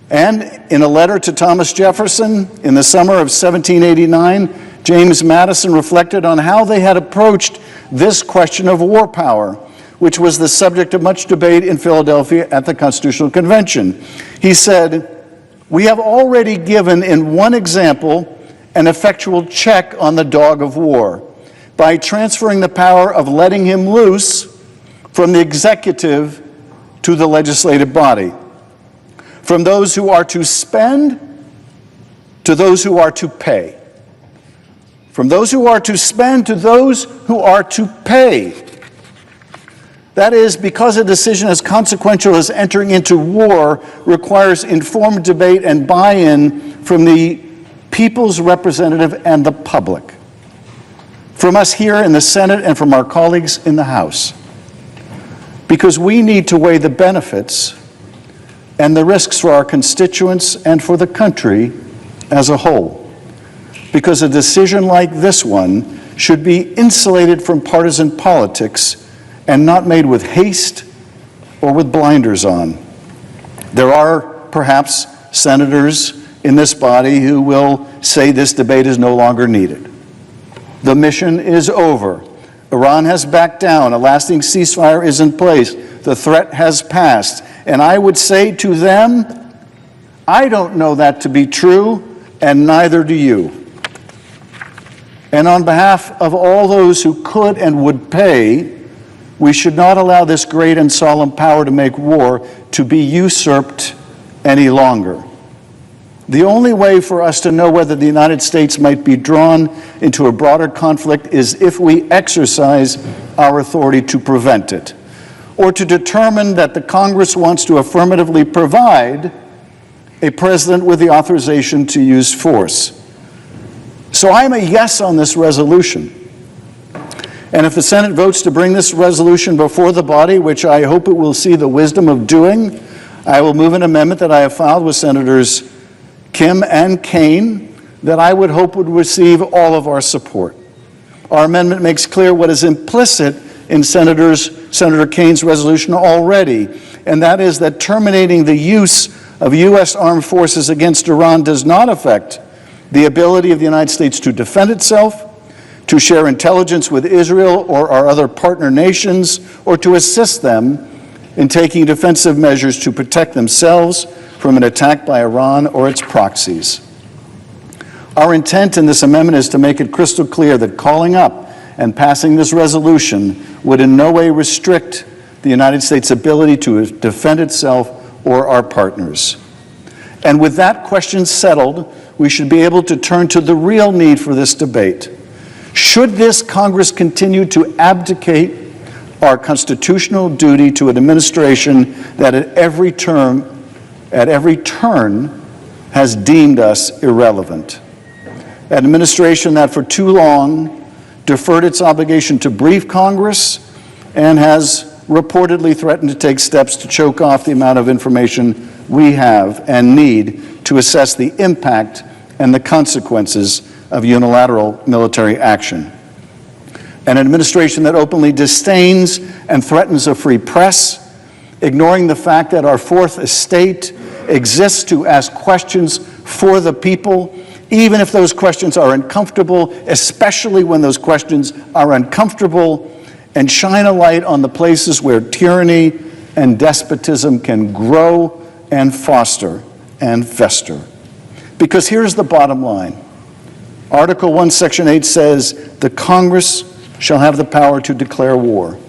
And in a letter to Thomas Jefferson in the summer of 1789, James Madison reflected on how they had approached this question of war power, which was the subject of much debate in Philadelphia at the Constitutional Convention. He said, "We have already given in one example an effectual check on the dog of war by transferring the power of letting him loose from the executive to the legislative body, from those who are to spend to those who are to pay. From those who are to spend to those who are to pay." That is, because a decision as consequential as entering into war requires informed debate and buy-in from the people's representative and the public, from us here in the Senate and from our colleagues in the House. Because we need to weigh the benefits and the risks for our constituents and for the country as a whole. Because a decision like this one should be insulated from partisan politics and not made with haste or with blinders on. There are perhaps senators in this body who will say this debate is no longer needed. The mission is over. Iran has backed down. A lasting ceasefire is in place. The threat has passed. And I would say to them, I don't know that to be true, and neither do you. And on behalf of all those who could and would pay, we should not allow this great and solemn power to make war to be usurped any longer. The only way for us to know whether the United States might be drawn into a broader conflict is if we exercise our authority to prevent it, or to determine that the Congress wants to affirmatively provide a president with the authorization to use force. So I'm a yes on this resolution. And if the Senate votes to bring this resolution before the body, which I hope it will see the wisdom of doing, I will move an amendment that I have filed with Senators Kim and Kaine that I would hope would receive all of our support. Our amendment makes clear what is implicit in Senator Kaine's resolution already, and that is that terminating the use of U.S. armed forces against Iran does not affect the ability of the United States to defend itself, to share intelligence with Israel or our other partner nations, or to assist them in taking defensive measures to protect themselves from an attack by Iran or its proxies. Our intent in this amendment is to make it crystal clear that calling up and passing this resolution would in no way restrict the United States' ability to defend itself or our partners. And with that question settled, we should be able to turn to the real need for this debate. Should this Congress continue to abdicate our constitutional duty to an administration that at every turn has deemed us irrelevant? An administration that for too long deferred its obligation to brief Congress and has reportedly threatened to take steps to choke off the amount of information we have and need to assess the impact and the consequences of unilateral military action. An administration that openly disdains and threatens a free press, ignoring the fact that our fourth estate exists to ask questions for the people, even if those questions are uncomfortable, especially when those questions are uncomfortable, and shine a light on the places where tyranny and despotism can grow and foster and fester. Because here's the bottom line. Article 1, Section 8 says, the Congress shall have the power to declare war.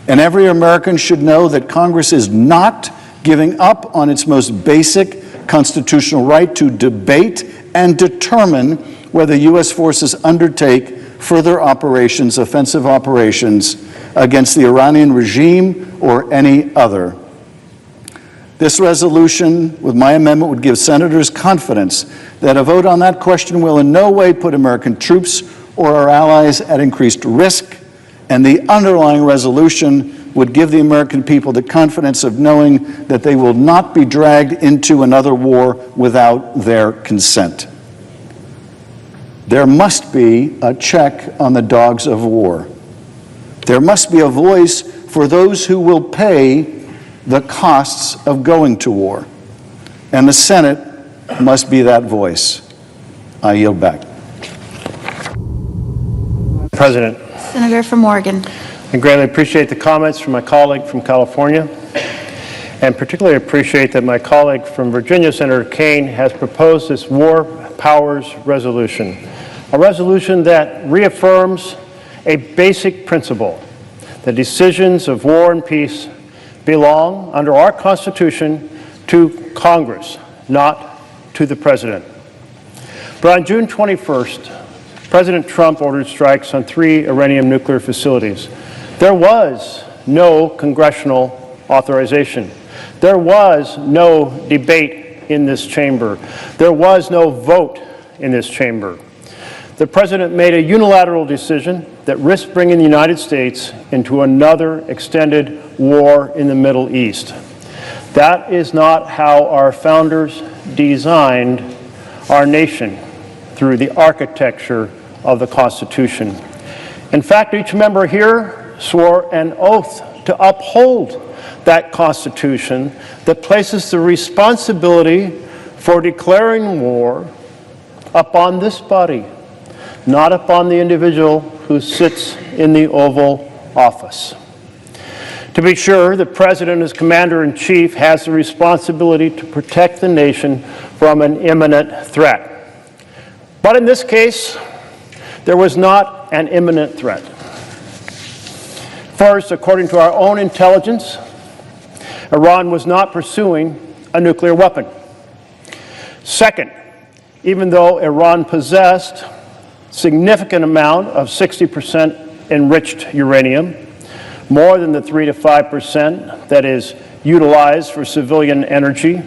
And every American should know that Congress is not giving up on its most basic constitutional right to debate and determine whether U.S. forces undertake further operations, offensive operations, against the Iranian regime or any other. This resolution, with my amendment, would give senators confidence that a vote on that question will in no way put American troops or our allies at increased risk, and the underlying resolution would give the American people the confidence of knowing that they will not be dragged into another war without their consent. There must be a check on the dogs of war. There must be a voice for those who will pay the costs of going to war. And the Senate must be that voice. I yield back. President, Senator from Oregon. I greatly appreciate the comments from my colleague from California, and particularly appreciate that my colleague from Virginia, Senator Kaine, has proposed this War Powers Resolution, a resolution that reaffirms a basic principle: that decisions of war and peace belong under our Constitution to Congress, not to the President. But on June 21st, President Trump ordered strikes on 3 Iranian nuclear facilities. There was no congressional authorization. There was no debate in this chamber. There was no vote in this chamber. The President made a unilateral decision that risked bringing the United States into another extended war in the Middle East. That is not how our founders designed our nation through the architecture of the Constitution. In fact, each member here swore an oath to uphold that Constitution that places the responsibility for declaring war upon this body, not upon the individual who sits in the Oval Office. To be sure, the President as Commander-in-Chief has the responsibility to protect the nation from an imminent threat. But in this case, there was not an imminent threat. First, according to our own intelligence, Iran was not pursuing a nuclear weapon. Second, even though Iran possessed significant amount of 60% enriched uranium, more than the 3 to 5% that is utilized for civilian energy,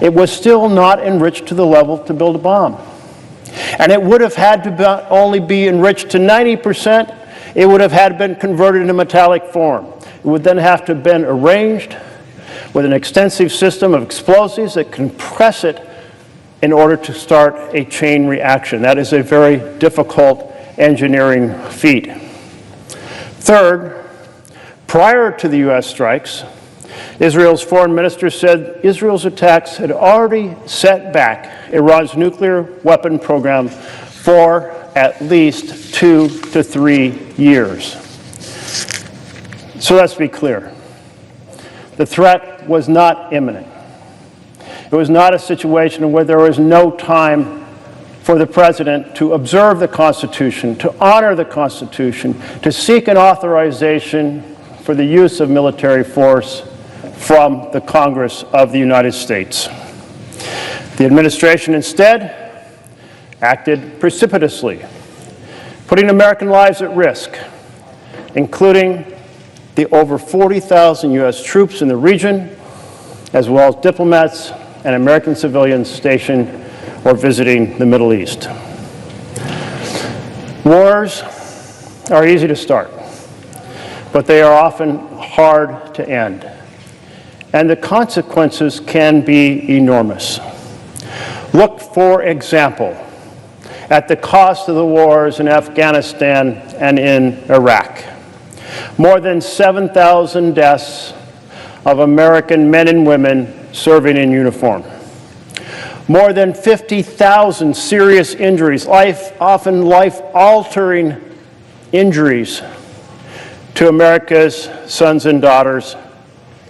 it was still not enriched to the level to build a bomb. And it would have had to not only be enriched to 90%, it would have had been converted into metallic form. It would then have to have been arranged with an extensive system of explosives that compress it in order to start a chain reaction. That is a very difficult engineering feat. Third, prior to the U.S. strikes, Israel's foreign minister said Israel's attacks had already set back Iran's nuclear weapon program for at least 2 to 3 years. So let's be clear. The threat was not imminent. It was not a situation where there was no time for the President to observe the Constitution, to honor the Constitution, to seek an authorization for the use of military force from the Congress of the United States. The administration instead acted precipitously, putting American lives at risk, including the over 40,000 U.S. troops in the region, as well as diplomats and American civilians stationed or visiting the Middle East. Wars are easy to start, but they are often hard to end, and the consequences can be enormous. Look, for example, at the cost of the wars in Afghanistan and in Iraq. More than 7,000 deaths of American men and women serving in uniform. More than 50,000 serious injuries, often life-altering injuries to America's sons and daughters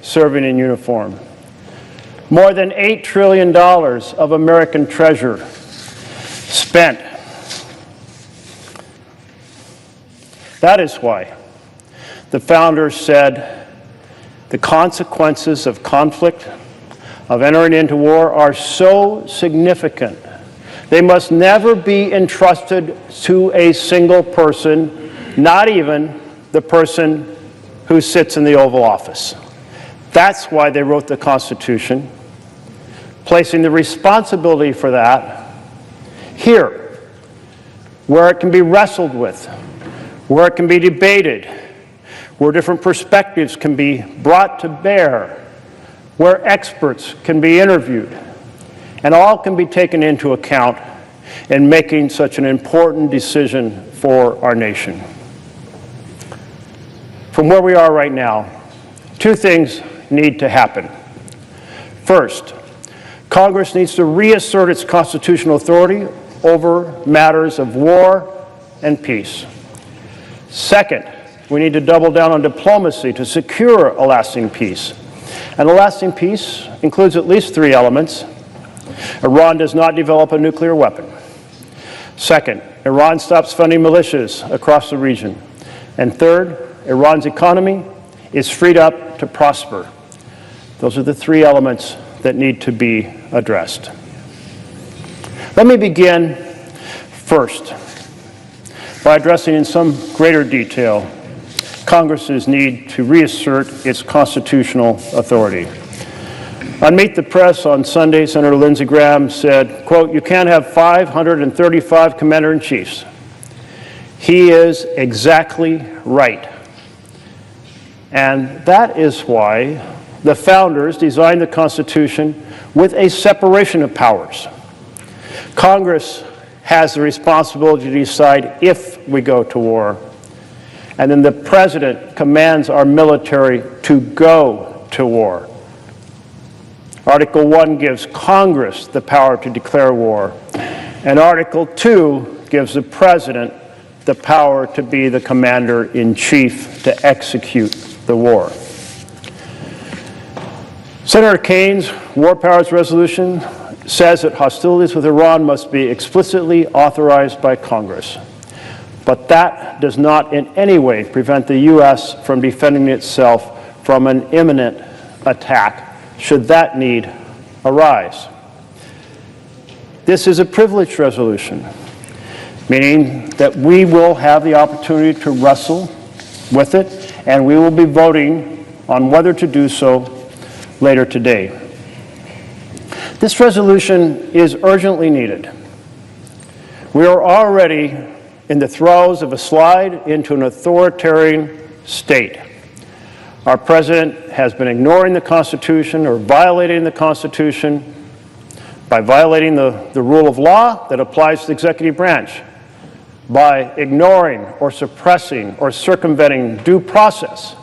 serving in uniform. More than $8 trillion of American treasure spent. That is why the founders said the consequences of conflict, of entering into war, are so significant. They must never be entrusted to a single person, not even the person who sits in the Oval Office. That's why they wrote the Constitution, placing the responsibility for that here, where it can be wrestled with, where it can be debated, where different perspectives can be brought to bear, where experts can be interviewed, and all can be taken into account in making such an important decision for our nation. From where we are right now, two things need to happen. First, Congress needs to reassert its constitutional authority over matters of war and peace. Second, we need to double down on diplomacy to secure a lasting peace. And a lasting peace includes at least 3 elements. Iran does not develop a nuclear weapon. Second, Iran stops funding militias across the region. And third, Iran's economy is freed up to prosper. Those are the 3 elements that need to be addressed. Let me begin first by addressing in some greater detail Congress's need to reassert its constitutional authority. On Meet the Press on Sunday, Senator Lindsey Graham said, quote, "You can't have 535 commander-in-chiefs." He is exactly right. And that is why the founders designed the Constitution with a separation of powers. Congress has the responsibility to decide if we go to war, and then the President commands our military to go to war. Article 1 gives Congress the power to declare war, and Article 2 gives the President the power to be the commander-in-chief to execute the war. Senator Kane's War Powers Resolution says that hostilities with Iran must be explicitly authorized by Congress. But that does not in any way prevent the U.S. from defending itself from an imminent attack, should that need arise. This is a privileged resolution, meaning that we will have the opportunity to wrestle with it, and we will be voting on whether to do so later today. This resolution is urgently needed. We are already in the throes of a slide into an authoritarian state. Our president has been ignoring the Constitution or violating the Constitution by violating the rule of law that applies to the executive branch, by ignoring or suppressing or circumventing due process,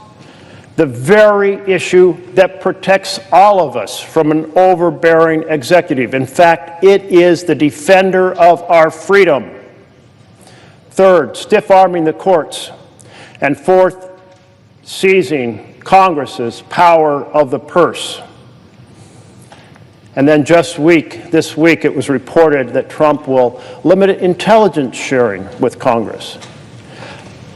the very issue that protects all of us from an overbearing executive. In fact, it is the defender of our freedom. Third, stiff-arming the courts. And fourth, seizing Congress's power of the purse. And then this week, it was reported that Trump will limit intelligence sharing with Congress.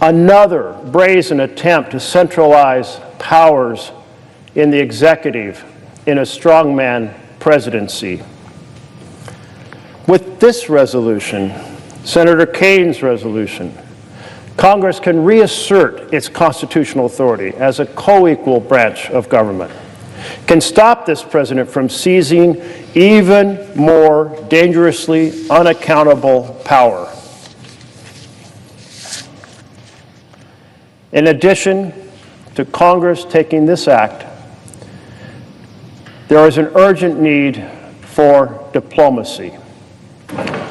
Another brazen attempt to centralize powers in the executive in a strongman presidency. With this resolution, Senator Kane's resolution, Congress can reassert its constitutional authority as a co-equal branch of government, can stop this president from seizing even more dangerously unaccountable power. In addition to Congress taking this act, there is an urgent need for diplomacy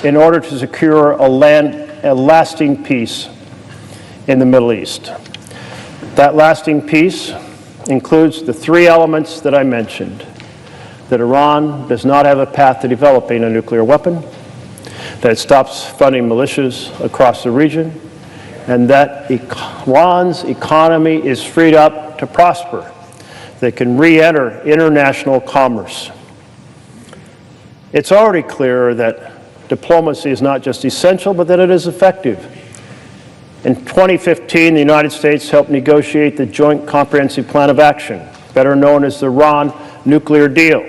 in order to secure a lasting peace in the Middle East. That lasting peace includes the three elements that I mentioned: that Iran does not have a path to developing a nuclear weapon, that it stops funding militias across the region, and that Iran's economy is freed up to prosper. They can re-enter international commerce. It's already clear that diplomacy is not just essential, but that it is effective. In 2015, the United States helped negotiate the Joint Comprehensive Plan of Action, better known as the Iran nuclear deal,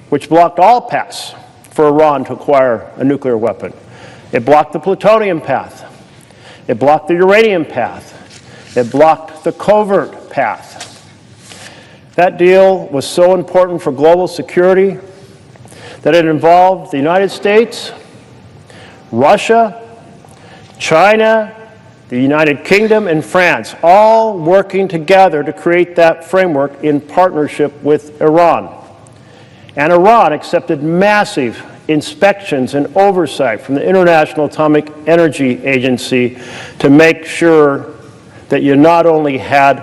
which blocked all paths for Iran to acquire a nuclear weapon. It blocked the plutonium path. It blocked the uranium path. It blocked the covert path. That deal was so important for global security that it involved the United States, Russia, China, the United Kingdom, and France, all working together to create that framework in partnership with Iran. And Iran accepted massive inspections and oversight from the International Atomic Energy Agency to make sure that you not only had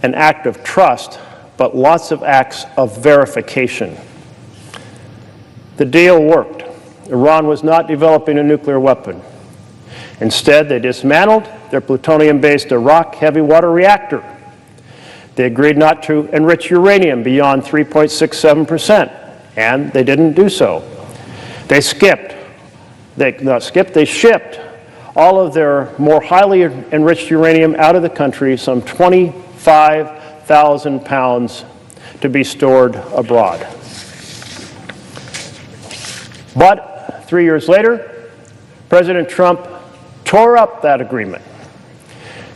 an act of trust, but lots of acts of verification. The deal worked. Iran was not developing a nuclear weapon. Instead, they dismantled their plutonium-based Iraq heavy water reactor. They agreed not to enrich uranium beyond 3.67%, and they didn't do so. They shipped all of their more highly enriched uranium out of the country, some 25,000 pounds, to be stored abroad. But 3 years later, President Trump tore up that agreement.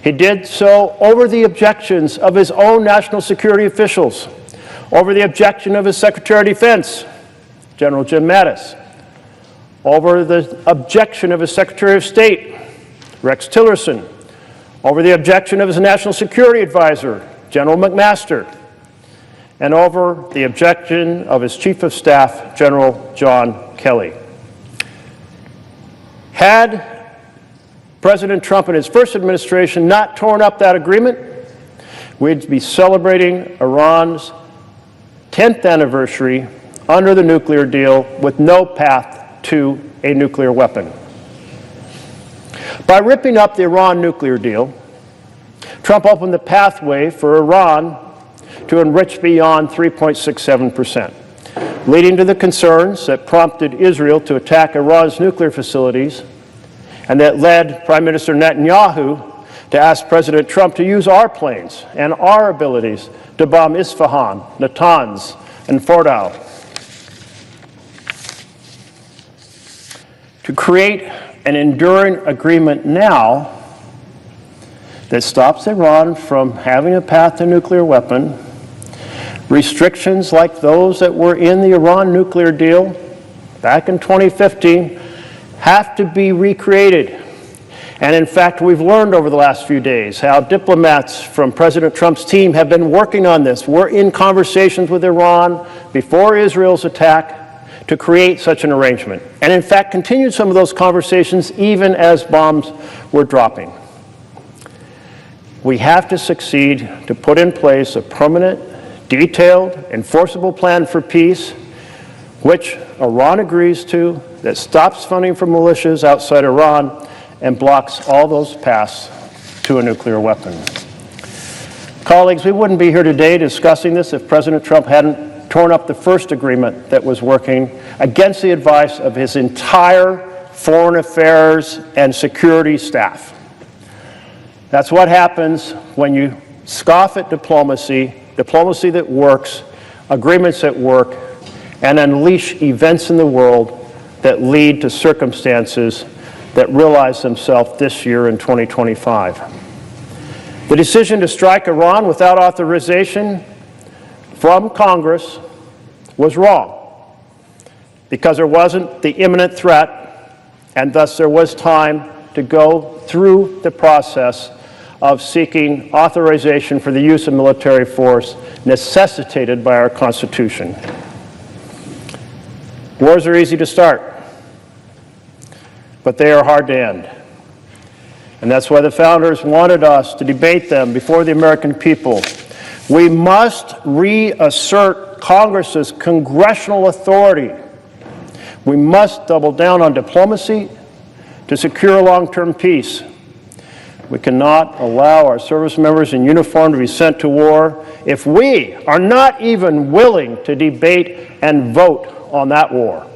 He did so over the objections of his own national security officials, over the objection of his Secretary of Defense, General Jim Mattis, over the objection of his Secretary of State, Rex Tillerson, over the objection of his National Security Advisor, General McMaster, and over the objection of his Chief of Staff, General John Kelly. Had President Trump and his first administration not torn up that agreement, we'd be celebrating Iran's 10th anniversary under the nuclear deal with no path to a nuclear weapon. By ripping up the Iran nuclear deal, Trump opened the pathway for Iran to enrich beyond 3.67%, leading to the concerns that prompted Israel to attack Iran's nuclear facilities and that led Prime Minister Netanyahu to ask President Trump to use our planes and our abilities to bomb Isfahan, Natanz, and Fordow. To create an enduring agreement now that stops Iran from having a path to nuclear weapon, restrictions like those that were in the Iran nuclear deal back in 2015 have to be recreated. And in fact, we've learned over the last few days how diplomats from President Trump's team have been working on this. We're in conversations with Iran before Israel's attack to create such an arrangement. And in fact, continued some of those conversations even as bombs were dropping. We have to succeed to put in place a permanent, detailed, enforceable plan for peace, which Iran agrees to, that stops funding for militias outside Iran and blocks all those paths to a nuclear weapon. Colleagues, we wouldn't be here today discussing this if President Trump hadn't torn up the first agreement that was working against the advice of his entire foreign affairs and security staff. That's what happens when you scoff at diplomacy, diplomacy that works, agreements that work, and unleash events in the world that lead to circumstances that realize themselves this year in 2025. The decision to strike Iran without authorization from Congress was wrong because there wasn't the imminent threat, and thus there was time to go through the process of seeking authorization for the use of military force necessitated by our Constitution. Wars are easy to start, but they are hard to end. And that's why the founders wanted us to debate them before the American people. We must reassert Congress's congressional authority. We must double down on diplomacy to secure long-term peace. We cannot allow our service members in uniform to be sent to war if we are not even willing to debate and vote on that war.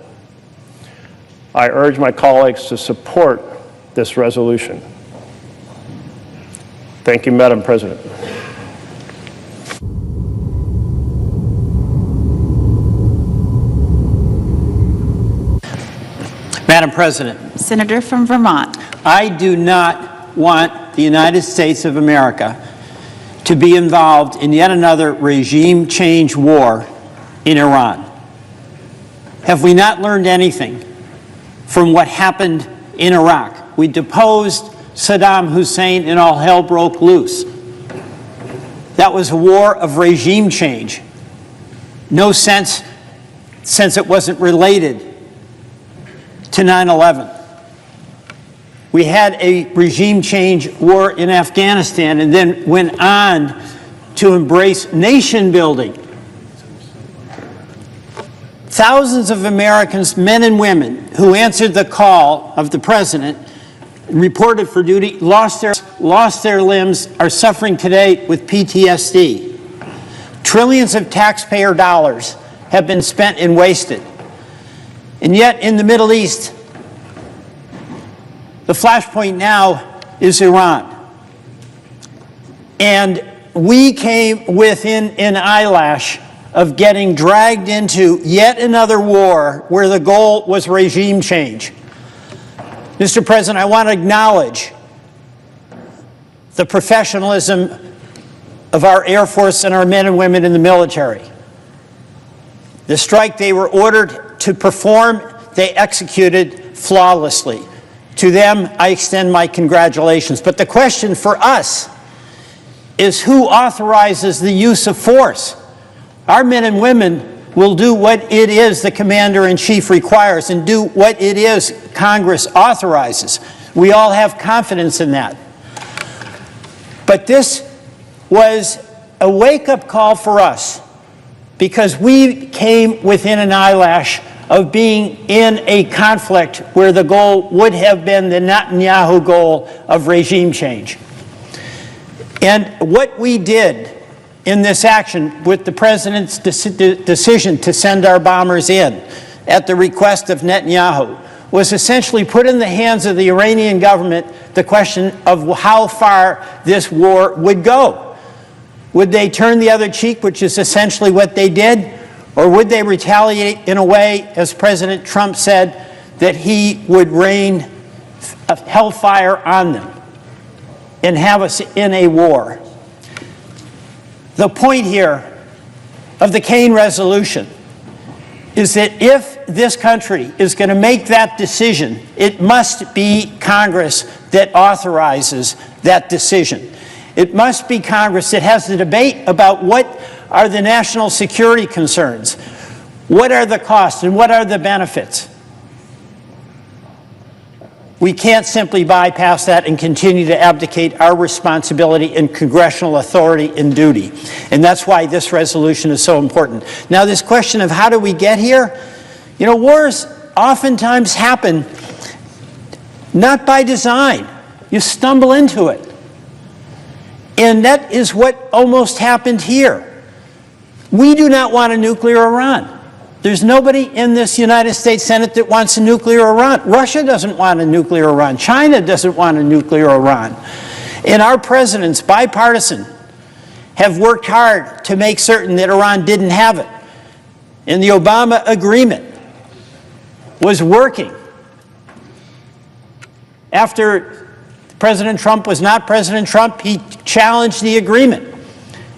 I urge my colleagues to support this resolution. Thank you, Madam President. Madam President, Senator from Vermont. I do not want the United States of America to be involved in yet another regime change war in Iran. Have we not learned anything from what happened in Iraq? We deposed Saddam Hussein and all hell broke loose. That was a war of regime change. No sense, since it wasn't related to 9/11. We had a regime change war in Afghanistan and then went on to embrace nation building. Thousands of Americans, men and women, who answered the call of the president, reported for duty, lost their limbs, are suffering today with PTSD. Trillions of taxpayer dollars have been spent and wasted. And yet in the Middle East, the flashpoint now is Iran. And we came within an eyelash of getting dragged into yet another war where the goal was regime change. Mr. President, I want to acknowledge the professionalism of our Air Force and our men and women in the military. The strike they were ordered to perform, they executed flawlessly. To them, I extend my congratulations. But the question for us is who authorizes the use of force? Our men and women will do what it is the Commander-in-Chief requires and do what it is Congress authorizes. We all have confidence in that. But this was a wake-up call for us because we came within an eyelash of being in a conflict where the goal would have been the Netanyahu goal of regime change. And what we did in this action with the president's decision to send our bombers in at the request of Netanyahu was essentially put in the hands of the Iranian government the question of how far this war would go. Would they turn the other cheek, which is essentially what they did, or would they retaliate in a way, as President Trump said, that he would rain hellfire on them and have us in a war? The point here of the Kane resolution is that if this country is going to make that decision, it must be Congress that authorizes that decision. It must be Congress that has the debate about what are the national security concerns, what are the costs, and what are the benefits. We can't simply bypass that and continue to abdicate our responsibility and congressional authority and duty. And that's why this resolution is so important. Now, this question of how do we get here? You know, wars oftentimes happen not by design. You stumble into it. And that is what almost happened here. We do not want a nuclear Iran. There's nobody in this United States Senate that wants a nuclear Iran. Russia doesn't want a nuclear Iran. China doesn't want a nuclear Iran. And our presidents, bipartisan, have worked hard to make certain that Iran didn't have it. And the Obama agreement was working. After President Trump was not President Trump, he challenged the agreement.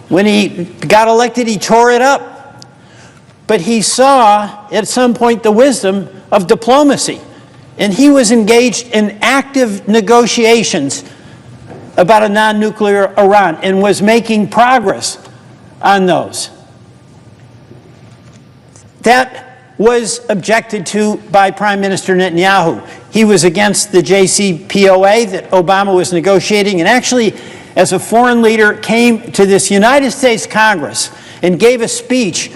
When he got elected, he tore it up. But he saw at some point the wisdom of diplomacy. And he was engaged in active negotiations about a non-nuclear Iran and was making progress on those. That was objected to by Prime Minister Netanyahu. He was against the JCPOA that Obama was negotiating, and actually, as a foreign leader, came to this United States Congress and gave a speech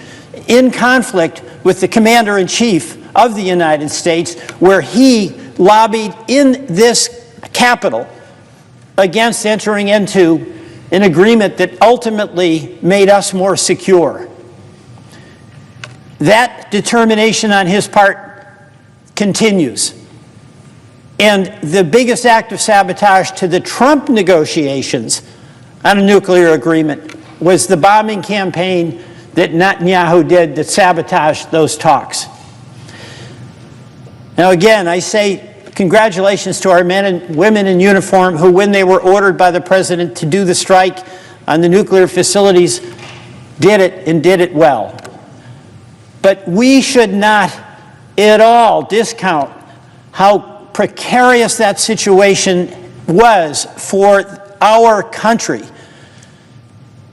in conflict with the Commander-in-Chief of the United States, where he lobbied in this Capitol against entering into an agreement that ultimately made us more secure. That determination on his part continues. And the biggest act of sabotage to the Trump negotiations on a nuclear agreement was the bombing campaign that Netanyahu did that sabotaged those talks. Now again, I say congratulations to our men and women in uniform who, when they were ordered by the president to do the strike on the nuclear facilities, did it and did it well. But we should not at all discount how precarious that situation was for our country.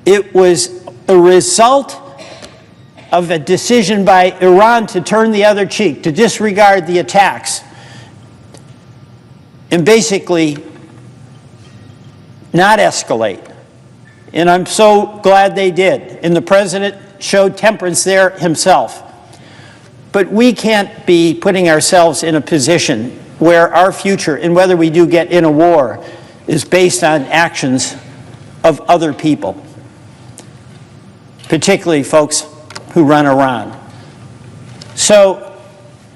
It was a result of a decision by Iran to turn the other cheek, to disregard the attacks, and basically not escalate. And I'm so glad they did. And the president showed temperance there himself. But we can't be putting ourselves in a position where our future, and whether we do get in a war, is based on actions of other people, particularly folks who run Iran. So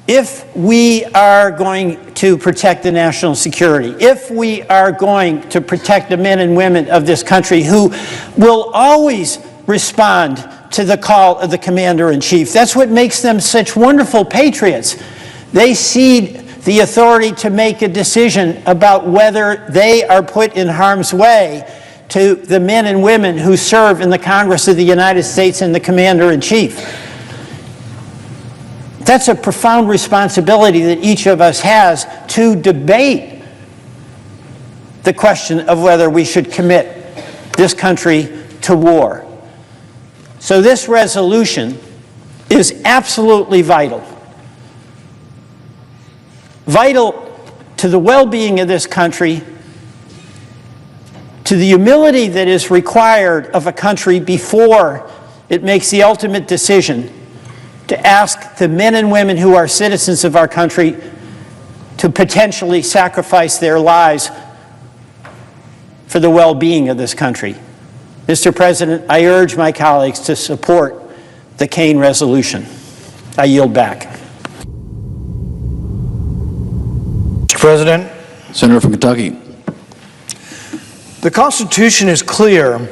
if we are going to protect the national security, if we are going to protect the men and women of this country who will always respond to the call of the Commander-in-Chief, that's what makes them such wonderful patriots. They cede the authority to make a decision about whether they are put in harm's way to the men and women who serve in the Congress of the United States and the Commander-in-Chief. That's a profound responsibility that each of us has to debate the question of whether we should commit this country to war. So this resolution is absolutely vital. Vital to the well-being of this country, to the humility that is required of a country before it makes the ultimate decision to ask the men and women who are citizens of our country to potentially sacrifice their lives for the well-being of this country. Mr. President, I urge my colleagues to support the Kane resolution. I yield back. Mr. President. Senator from Kentucky. The Constitution is clear.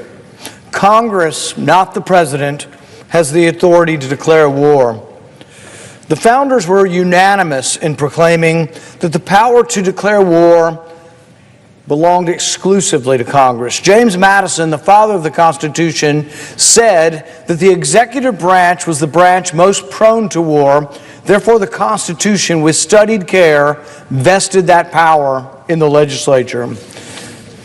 Congress, not the President, has the authority to declare war. The founders were unanimous in proclaiming that the power to declare war belonged exclusively to Congress. James Madison, the father of the Constitution, said that the executive branch was the branch most prone to war. Therefore, the Constitution, with studied care, vested that power in the legislature.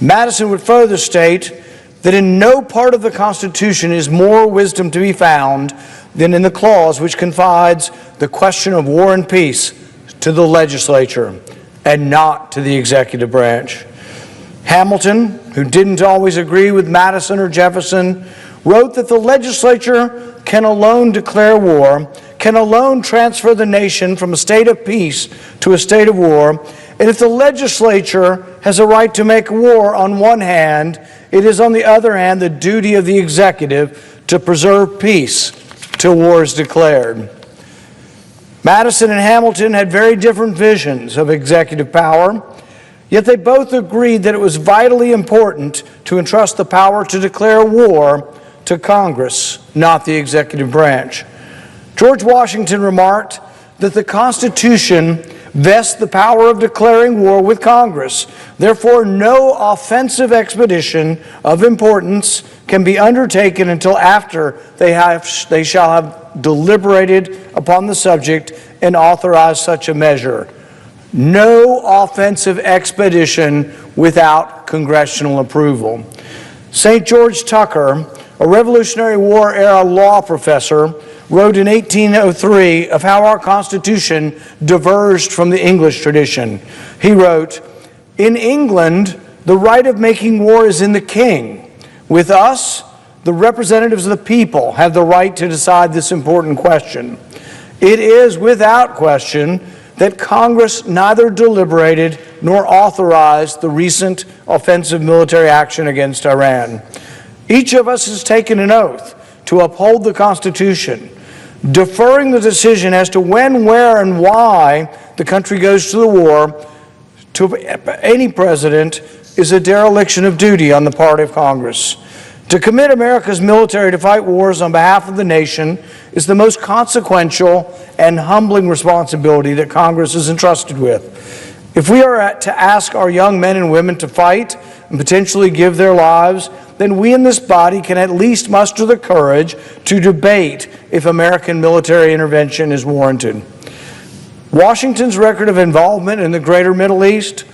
Madison would further state that in no part of the Constitution is more wisdom to be found than in the clause which confides the question of war and peace to the legislature and not to the executive branch. Hamilton, who didn't always agree with Madison or Jefferson, wrote that the legislature can alone declare war, can alone transfer the nation from a state of peace to a state of war, and if the legislature has a right to make war on one hand, it is on the other hand the duty of the executive to preserve peace till war is declared. Madison and Hamilton had very different visions of executive power, yet they both agreed that it was vitally important to entrust the power to declare war to Congress, not the executive branch. George Washington remarked that the Constitution vests the power of declaring war with Congress. Therefore, no offensive expedition of importance can be undertaken until after they shall have deliberated upon the subject and authorized such a measure. No offensive expedition without congressional approval. St. George Tucker, a Revolutionary War era law professor, wrote in 1803 of how our Constitution diverged from the English tradition. He wrote, "In England, the right of making war is in the king. With us, the representatives of the people have the right to decide this important question. It is without question that Congress neither deliberated nor authorized the recent offensive military action against Iran. Each of us has taken an oath to uphold the Constitution. Deferring the decision as to when, where, and why the country goes to the war to any president is a dereliction of duty on the part of Congress. To commit America's military to fight wars on behalf of the nation is the most consequential and humbling responsibility that Congress is entrusted with. If we are to ask our young men and women to fight and potentially give their lives, then we in this body can at least muster the courage to debate if American military intervention is warranted. Washington's record of involvement in the greater Middle East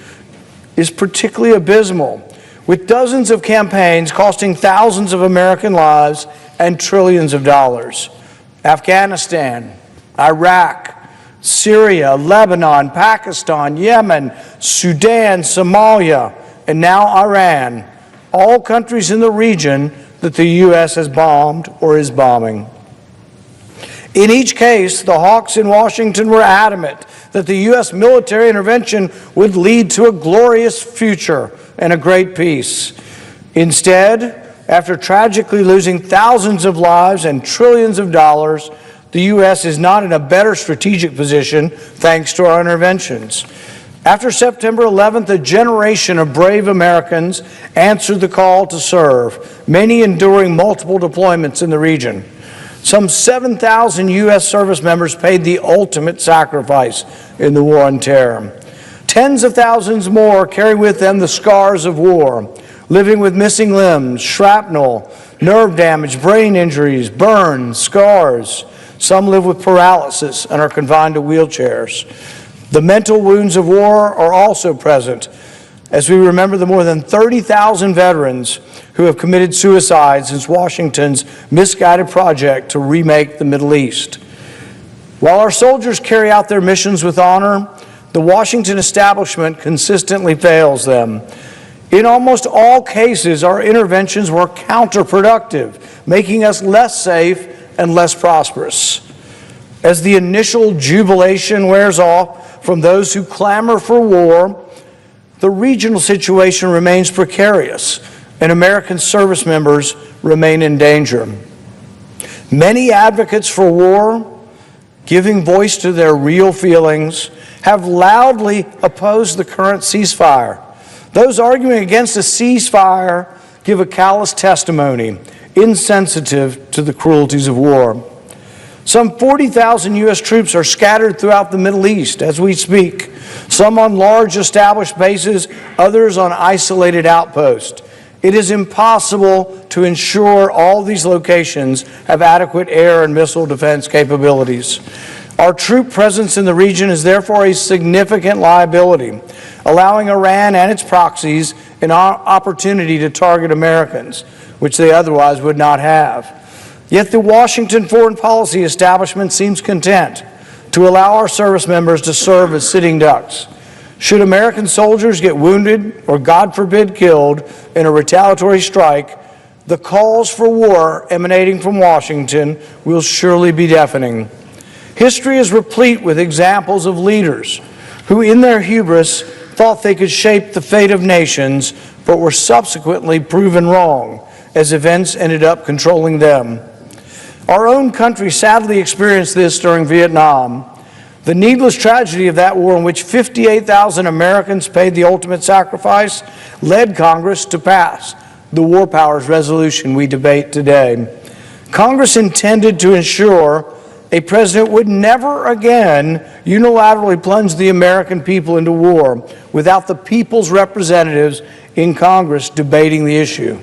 is particularly abysmal, with dozens of campaigns costing thousands of American lives and trillions of dollars. Afghanistan, Iraq, Syria, Lebanon, Pakistan, Yemen, Sudan, Somalia, and now Iran, all countries in the region that the U.S. has bombed or is bombing. In each case, the hawks in Washington were adamant that the U.S. military intervention would lead to a glorious future and a great peace. Instead, after tragically losing thousands of lives and trillions of dollars, the U.S. is not in a better strategic position thanks to our interventions. After September 11th, a generation of brave Americans answered the call to serve, many enduring multiple deployments in the region. Some 7,000 U.S. service members paid the ultimate sacrifice in the war on terror. Tens of thousands more carry with them the scars of war, living with missing limbs, shrapnel, nerve damage, brain injuries, burns, scars. Some live with paralysis and are confined to wheelchairs. The mental wounds of war are also present as we remember the more than 30,000 veterans who have committed suicide since Washington's misguided project to remake the Middle East. While our soldiers carry out their missions with honor, the Washington establishment consistently fails them. In almost all cases, our interventions were counterproductive, making us less safe and less prosperous. As the initial jubilation wears off from those who clamor for war, the regional situation remains precarious, and American service members remain in danger. Many advocates for war, giving voice to their real feelings, have loudly opposed the current ceasefire. Those arguing against a ceasefire give a callous testimony, insensitive to the cruelties of war. Some 40,000 U.S. troops are scattered throughout the Middle East as we speak, some on large established bases, others on isolated outposts. It is impossible to ensure all these locations have adequate air and missile defense capabilities. Our troop presence in the region is therefore a significant liability, allowing Iran and its proxies an opportunity to target Americans, which they otherwise would not have. Yet the Washington foreign policy establishment seems content to allow our service members to serve as sitting ducks. Should American soldiers get wounded or, God forbid, killed in a retaliatory strike, the calls for war emanating from Washington will surely be deafening. History is replete with examples of leaders who, in their hubris, thought they could shape the fate of nations, but were subsequently proven wrong as events ended up controlling them. Our own country sadly experienced this during Vietnam. The needless tragedy of that war, in which 58,000 Americans paid the ultimate sacrifice, led Congress to pass the War Powers Resolution we debate today. Congress intended to ensure a president would never again unilaterally plunge the American people into war without the people's representatives in Congress debating the issue.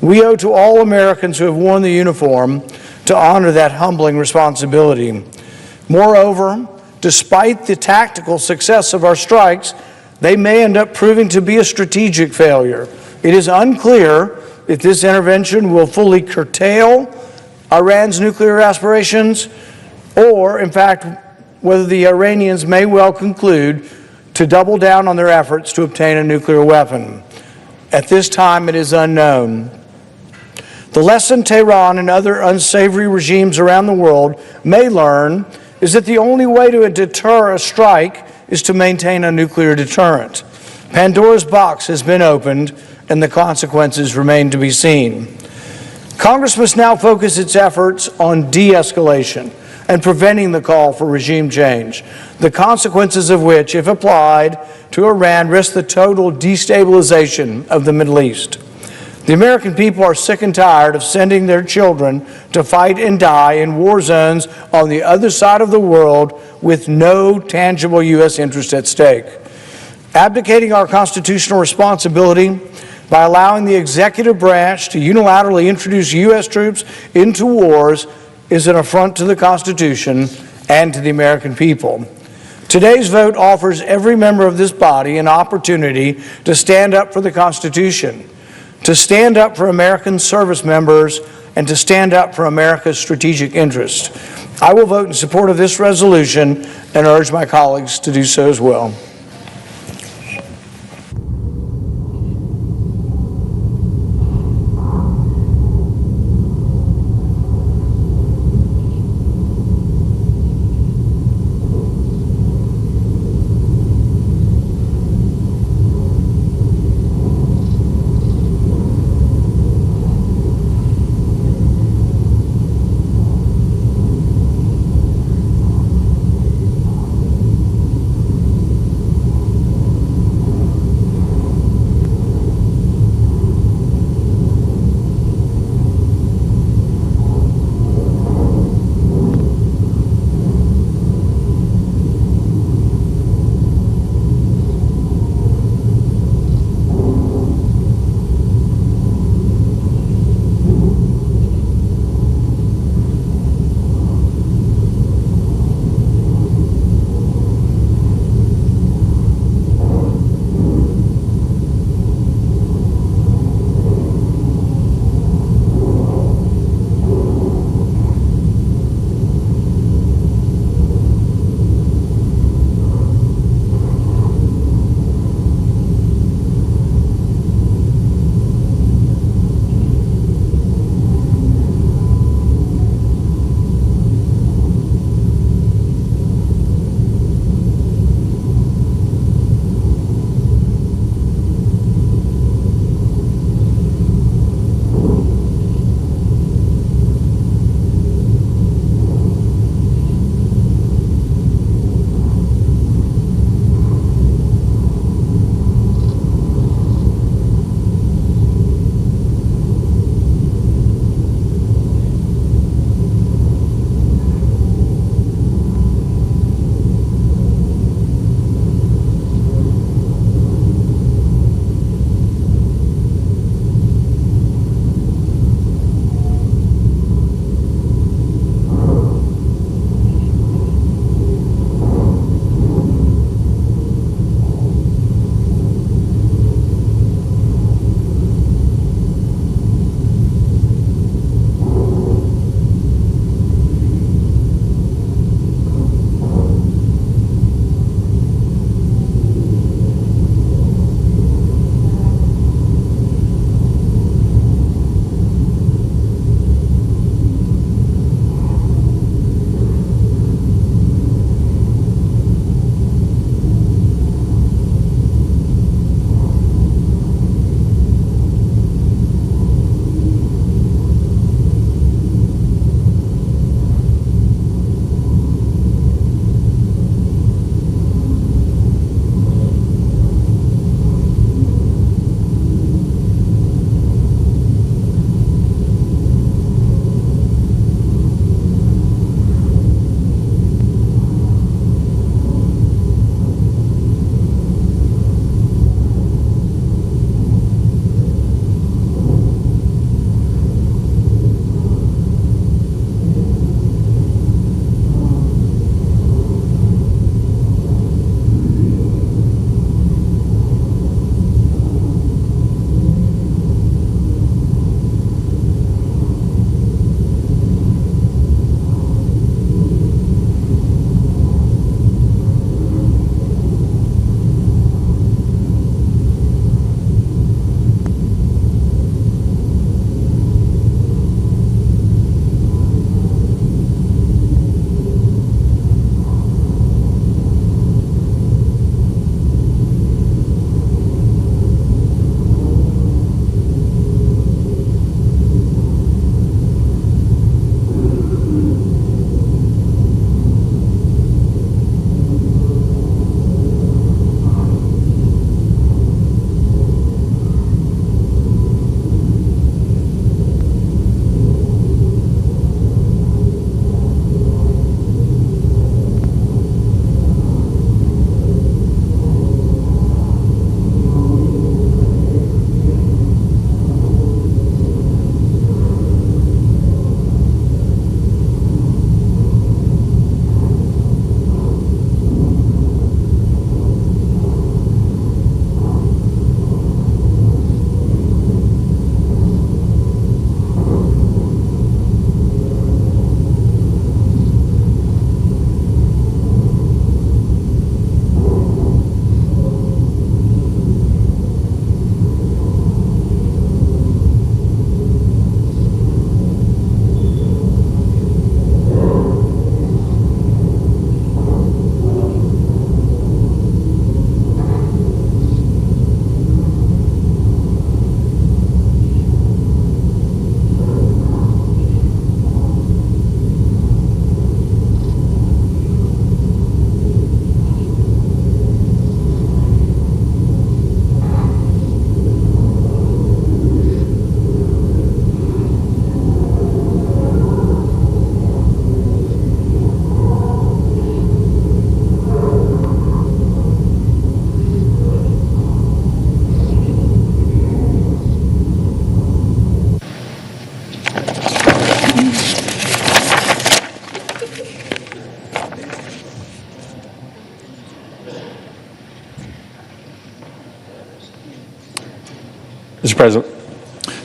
We owe to all Americans who have worn the uniform to honor that humbling responsibility. Moreover, despite the tactical success of our strikes, they may end up proving to be a strategic failure. It is unclear if this intervention will fully curtail Iran's nuclear aspirations, or, in fact, whether the Iranians may well conclude to double down on their efforts to obtain a nuclear weapon. At this time, it is unknown. The lesson Tehran and other unsavory regimes around the world may learn is that the only way to deter a strike is to maintain a nuclear deterrent. Pandora's box has been opened, and the consequences remain to be seen. Congress must now focus its efforts on de-escalation and preventing the call for regime change, the consequences of which, if applied to Iran, risk the total destabilization of the Middle East. The American people are sick and tired of sending their children to fight and die in war zones on the other side of the world with no tangible U.S. interest at stake. Abdicating our constitutional responsibility by allowing the executive branch to unilaterally introduce U.S. troops into wars is an affront to the Constitution and to the American people. Today's vote offers every member of this body an opportunity to stand up for the Constitution, to stand up for American service members, and to stand up for America's strategic interests. I will vote in support of this resolution and urge my colleagues to do so as well.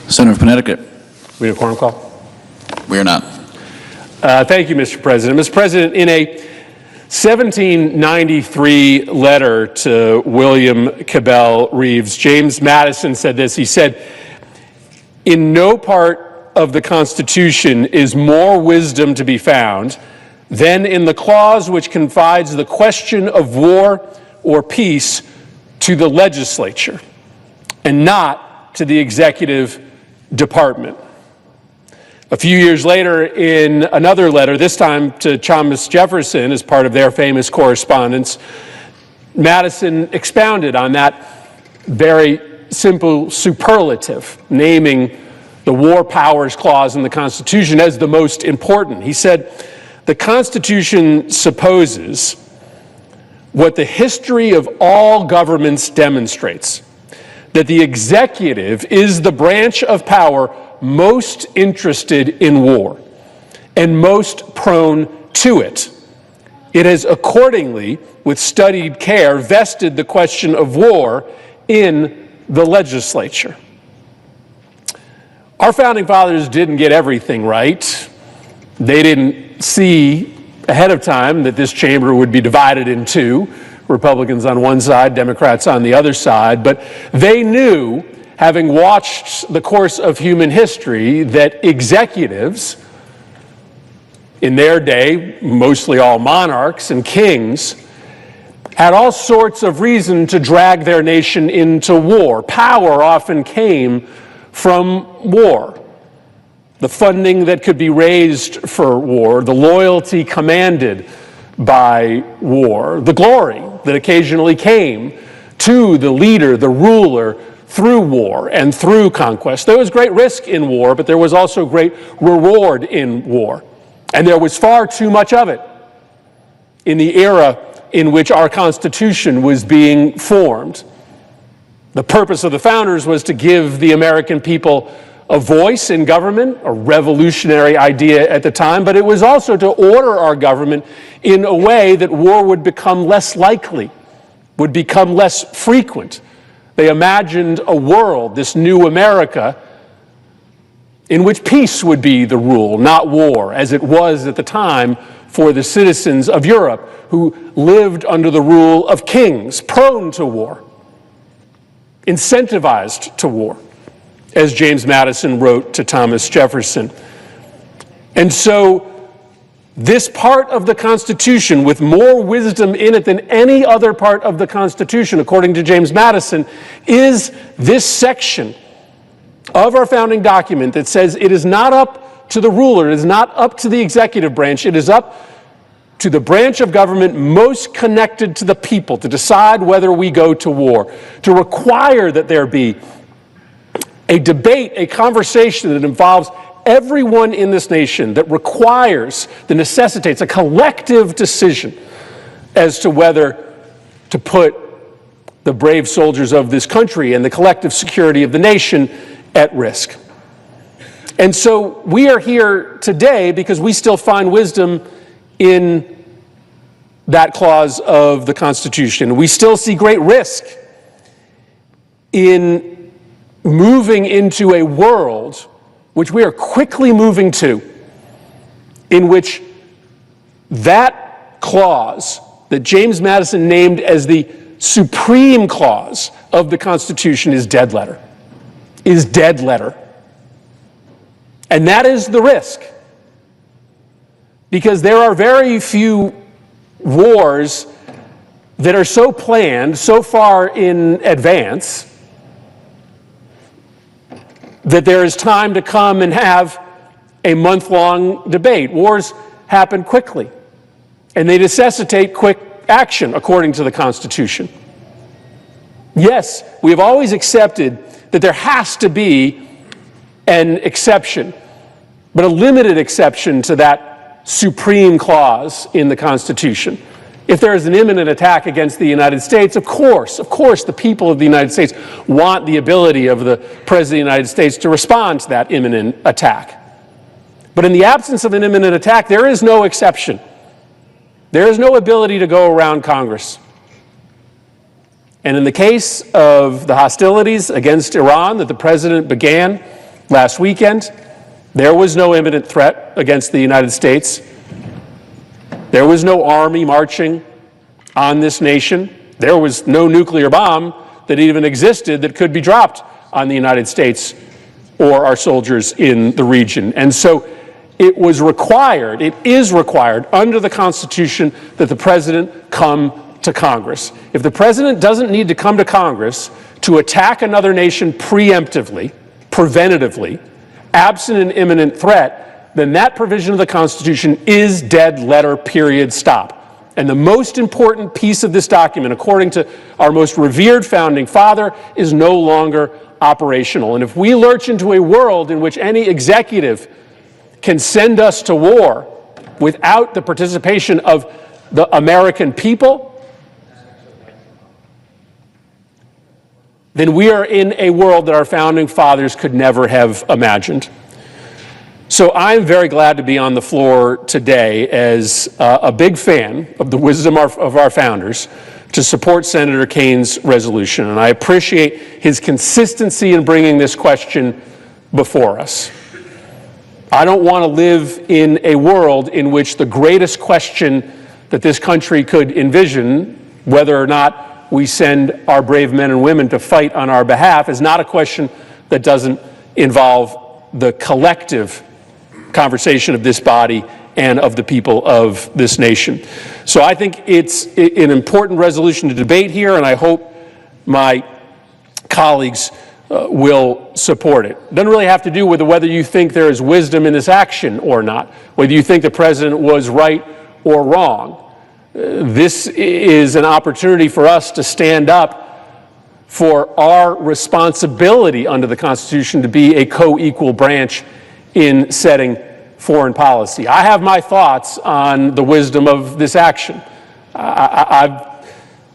Senator from Connecticut. We have a quorum call? We are not. Thank you, Mr. President. Mr. President, in a 1793 letter to William Cabell Reeves, James Madison said this. He said, "In no part of the Constitution is more wisdom to be found than in the clause which confides the question of war or peace to the legislature and not to the executive department." A few years later, in another letter, this time to Thomas Jefferson as part of their famous correspondence, Madison expounded on that very simple superlative, naming the War Powers Clause in the Constitution as the most important. He said, "The Constitution supposes what the history of all governments demonstrates, that the executive is the branch of power most interested in war and most prone to it. It has accordingly, with studied care, vested the question of war in the legislature." Our founding fathers didn't get everything right. They didn't see ahead of time that this chamber would be divided in two, Republicans on one side, Democrats on the other side, but they knew, having watched the course of human history, that executives, in their day, mostly all monarchs and kings, had all sorts of reason to drag their nation into war. Power often came from war. The funding that could be raised for war, the loyalty commanded by war, the glory that occasionally came to the leader, the ruler, through war and through conquest. There was great risk in war, but there was also great reward in war. And there was far too much of it in the era in which our Constitution was being formed. The purpose of the founders was to give the American people a voice in government, a revolutionary idea at the time, but it was also to order our government in a way that war would become less likely, would become less frequent. They imagined a world, this new America, in which peace would be the rule, not war, as it was at the time for the citizens of Europe who lived under the rule of kings, prone to war, incentivized to war, as James Madison wrote to Thomas Jefferson. And so this part of the Constitution, with more wisdom in it than any other part of the Constitution, according to James Madison, is this section of our founding document that says it is not up to the ruler, it is not up to the executive branch, it is up to the branch of government most connected to the people to decide whether we go to war, to require that there be a debate, a conversation that involves everyone in this nation, that requires, that necessitates a collective decision as to whether to put the brave soldiers of this country and the collective security of the nation at risk. And so we are here today because we still find wisdom in that clause of the Constitution. We still see great risk in moving into a world which we are quickly moving to, in which that clause that James Madison named as the supreme clause of the Constitution is dead letter, is dead letter. And that is the risk, because there are very few wars that are so planned, so far in advance, that there is time to come and have a month-long debate. Wars happen quickly, and they necessitate quick action according to the Constitution. Yes, we have always accepted that there has to be an exception, but a limited exception to that supreme clause in the Constitution. If there is an imminent attack against the United States, of course, the people of the United States want the ability of the President of the United States to respond to that imminent attack. But in the absence of an imminent attack, there is no exception. There is no ability to go around Congress. And in the case of the hostilities against Iran that the President began last weekend. There was no imminent threat against the United States. There was no army marching on this nation. There was no nuclear bomb that even existed that could be dropped on the United States or our soldiers in the region. And so it was required, it is required under the Constitution that the president come to Congress. If the president doesn't need to come to Congress to attack another nation preemptively, preventatively, absent an imminent threat, then that provision of the Constitution is dead letter, period, stop. And the most important piece of this document, according to our most revered founding father, is no longer operational. And if we lurch into a world in which any executive can send us to war without the participation of the American people, then we are in a world that our founding fathers could never have imagined. So I'm very glad to be on the floor today as a big fan of the wisdom of our founders to support Senator Kane's resolution. And I appreciate his consistency in bringing this question before us. I don't want to live in a world in which the greatest question that this country could envision, whether or not we send our brave men and women to fight on our behalf, is not a question that doesn't involve the collective conversation of this body and of the people of this nation. So I think it's an important resolution to debate here, and I hope my colleagues will support it. It doesn't really have to do with whether you think there is wisdom in this action or not, whether you think the president was right or wrong. This is an opportunity for us to stand up for our responsibility under the Constitution to be a co-equal branch in setting foreign policy. I have my thoughts on the wisdom of this action. I've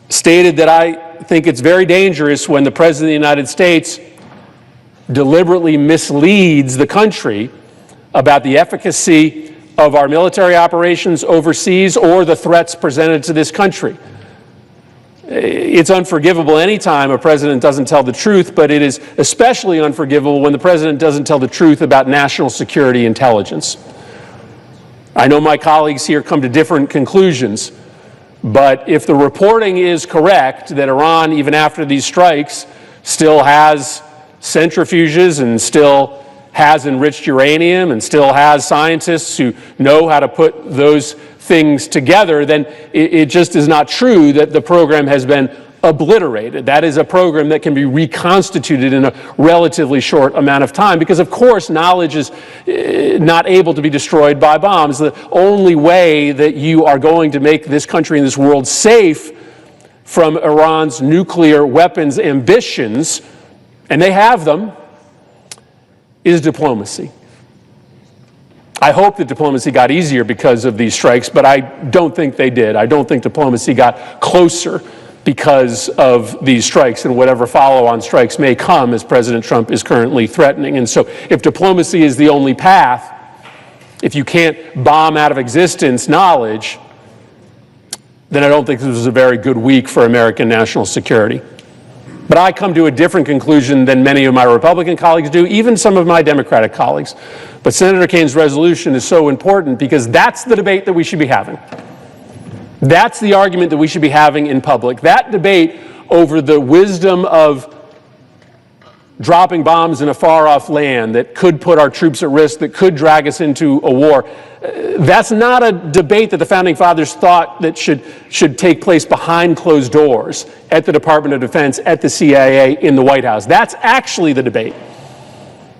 stated that I think it's very dangerous when the President of the United States deliberately misleads the country about the efficacy of our military operations overseas or the threats presented to this country. It's unforgivable anytime a president doesn't tell the truth, but it is especially unforgivable when the president doesn't tell the truth about national security intelligence. I know my colleagues here come to different conclusions, but if the reporting is correct that Iran, even after these strikes, still has centrifuges and still has enriched uranium and still has scientists who know how to put those things together, then it just is not true that the program has been obliterated. That is a program that can be reconstituted in a relatively short amount of time because, of course, knowledge is not able to be destroyed by bombs. The only way that you are going to make this country and this world safe from Iran's nuclear weapons ambitions, and they have them, is diplomacy. I hope that diplomacy got easier because of these strikes, but I don't think they did. I don't think diplomacy got closer because of these strikes and whatever follow-on strikes may come as President Trump is currently threatening. And so if diplomacy is the only path, if you can't bomb out of existence knowledge, then I don't think this was a very good week for American national security. But I come to a different conclusion than many of my Republican colleagues do, even some of my Democratic colleagues. But Senator Kane's resolution is so important because that's the debate that we should be having. That's the argument that we should be having in public. That debate over the wisdom of dropping bombs in a far-off land that could put our troops at risk, that could drag us into a war, that's not a debate that the Founding Fathers thought that should take place behind closed doors at the Department of Defense, at the CIA, in the White House. That's actually the debate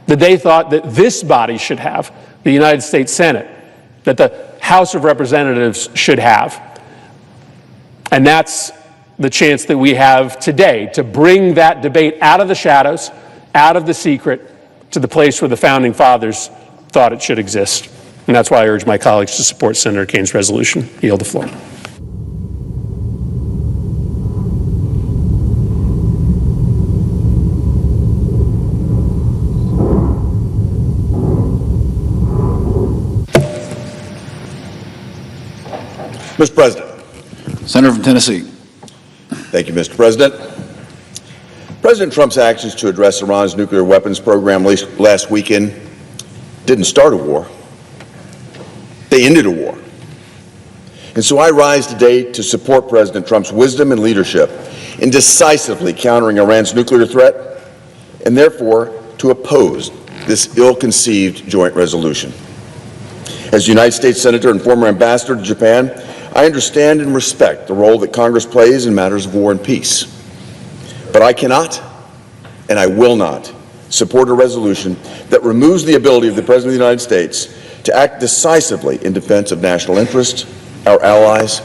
that they thought that this body should have, the United States Senate, that the House of Representatives should have. And that's the chance that we have today to bring that debate out of the shadows, out of the secret, to the place where the Founding Fathers thought it should exist. And that's why I urge my colleagues to support Senator Kane's resolution. I yield the floor. Mr. President. Senator from Tennessee. Thank you, Mr. President. President President Trump's actions to address Iran's nuclear weapons program last weekend didn't start a war. They ended a war. And so I rise today to support President Trump's wisdom and leadership in decisively countering Iran's nuclear threat, and therefore to oppose this ill-conceived joint resolution. As United States Senator and former ambassador to Japan, I understand and respect the role that Congress plays in matters of war and peace. But I cannot, and I will not, support a resolution that removes the ability of the President of the United States to act decisively in defense of national interest, our allies,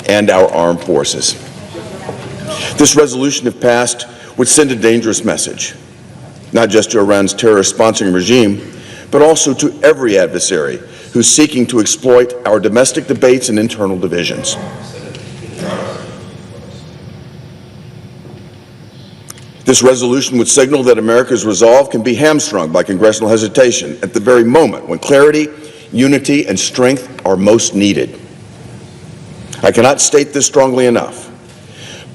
and our armed forces. This resolution, if passed, would send a dangerous message, not just to Iran's terrorist-sponsoring regime, but also to every adversary who's seeking to exploit our domestic debates and internal divisions. This resolution would signal that America's resolve can be hamstrung by congressional hesitation at the very moment when clarity, unity, and strength are most needed. I cannot state this strongly enough.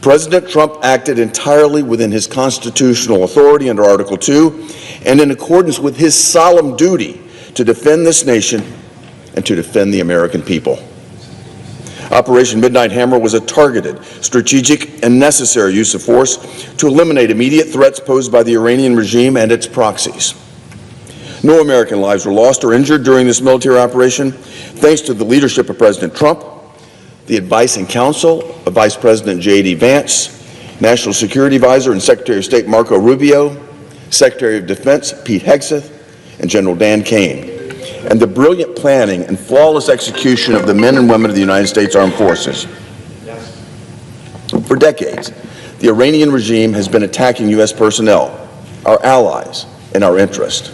President Trump acted entirely within his constitutional authority under Article 2 and in accordance with his solemn duty to defend this nation and to defend the American people. Operation Midnight Hammer was a targeted, strategic, and necessary use of force to eliminate immediate threats posed by the Iranian regime and its proxies. No American lives were lost or injured during this military operation, thanks to the leadership of President Trump, the advice and counsel of Vice President J.D. Vance, National Security Advisor and Secretary of State Marco Rubio, Secretary of Defense Pete Hegseth, and General Dan Kane, and the brilliant planning and flawless execution of the men and women of the United States Armed Forces. For decades, the Iranian regime has been attacking U.S. personnel, our allies, and our interest.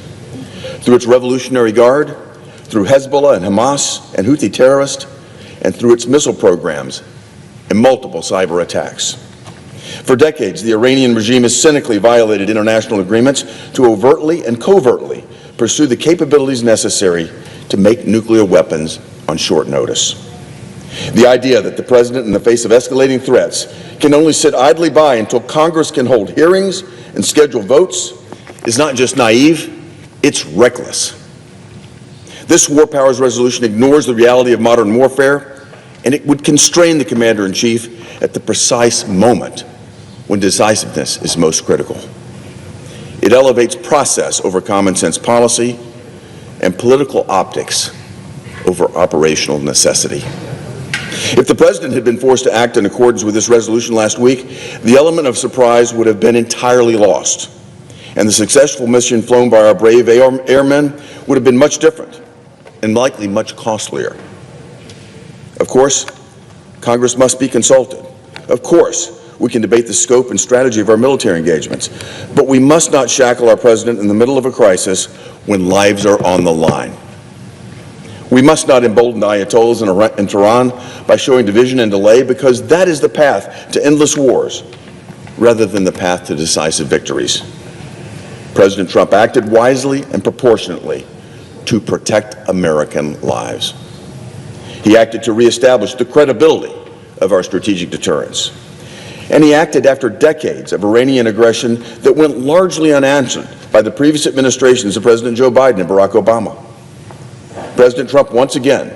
Through its Revolutionary Guard, through Hezbollah and Hamas and Houthi terrorists, and through its missile programs and multiple cyber attacks. For decades, the Iranian regime has cynically violated international agreements to overtly and covertly pursue the capabilities necessary to make nuclear weapons on short notice. The idea that the President, in the face of escalating threats, can only sit idly by until Congress can hold hearings and schedule votes is not just naive, it's reckless. This war powers resolution ignores the reality of modern warfare, and it would constrain the Commander-in-Chief at the precise moment when decisiveness is most critical. It elevates process over common sense policy and political optics over operational necessity. If the President had been forced to act in accordance with this resolution last week, the element of surprise would have been entirely lost, and the successful mission flown by our brave airmen would have been much different and likely much costlier. Of course, Congress must be consulted. Of course, we can debate the scope and strategy of our military engagements, but we must not shackle our President in the middle of a crisis when lives are on the line. We must not embolden the Ayatollahs in Tehran by showing division and delay, because that is the path to endless wars rather than the path to decisive victories. President Trump acted wisely and proportionately to protect American lives. He acted to reestablish the credibility of our strategic deterrence. And he acted after decades of Iranian aggression that went largely unanswered by the previous administrations of President Joe Biden and Barack Obama. President Trump once again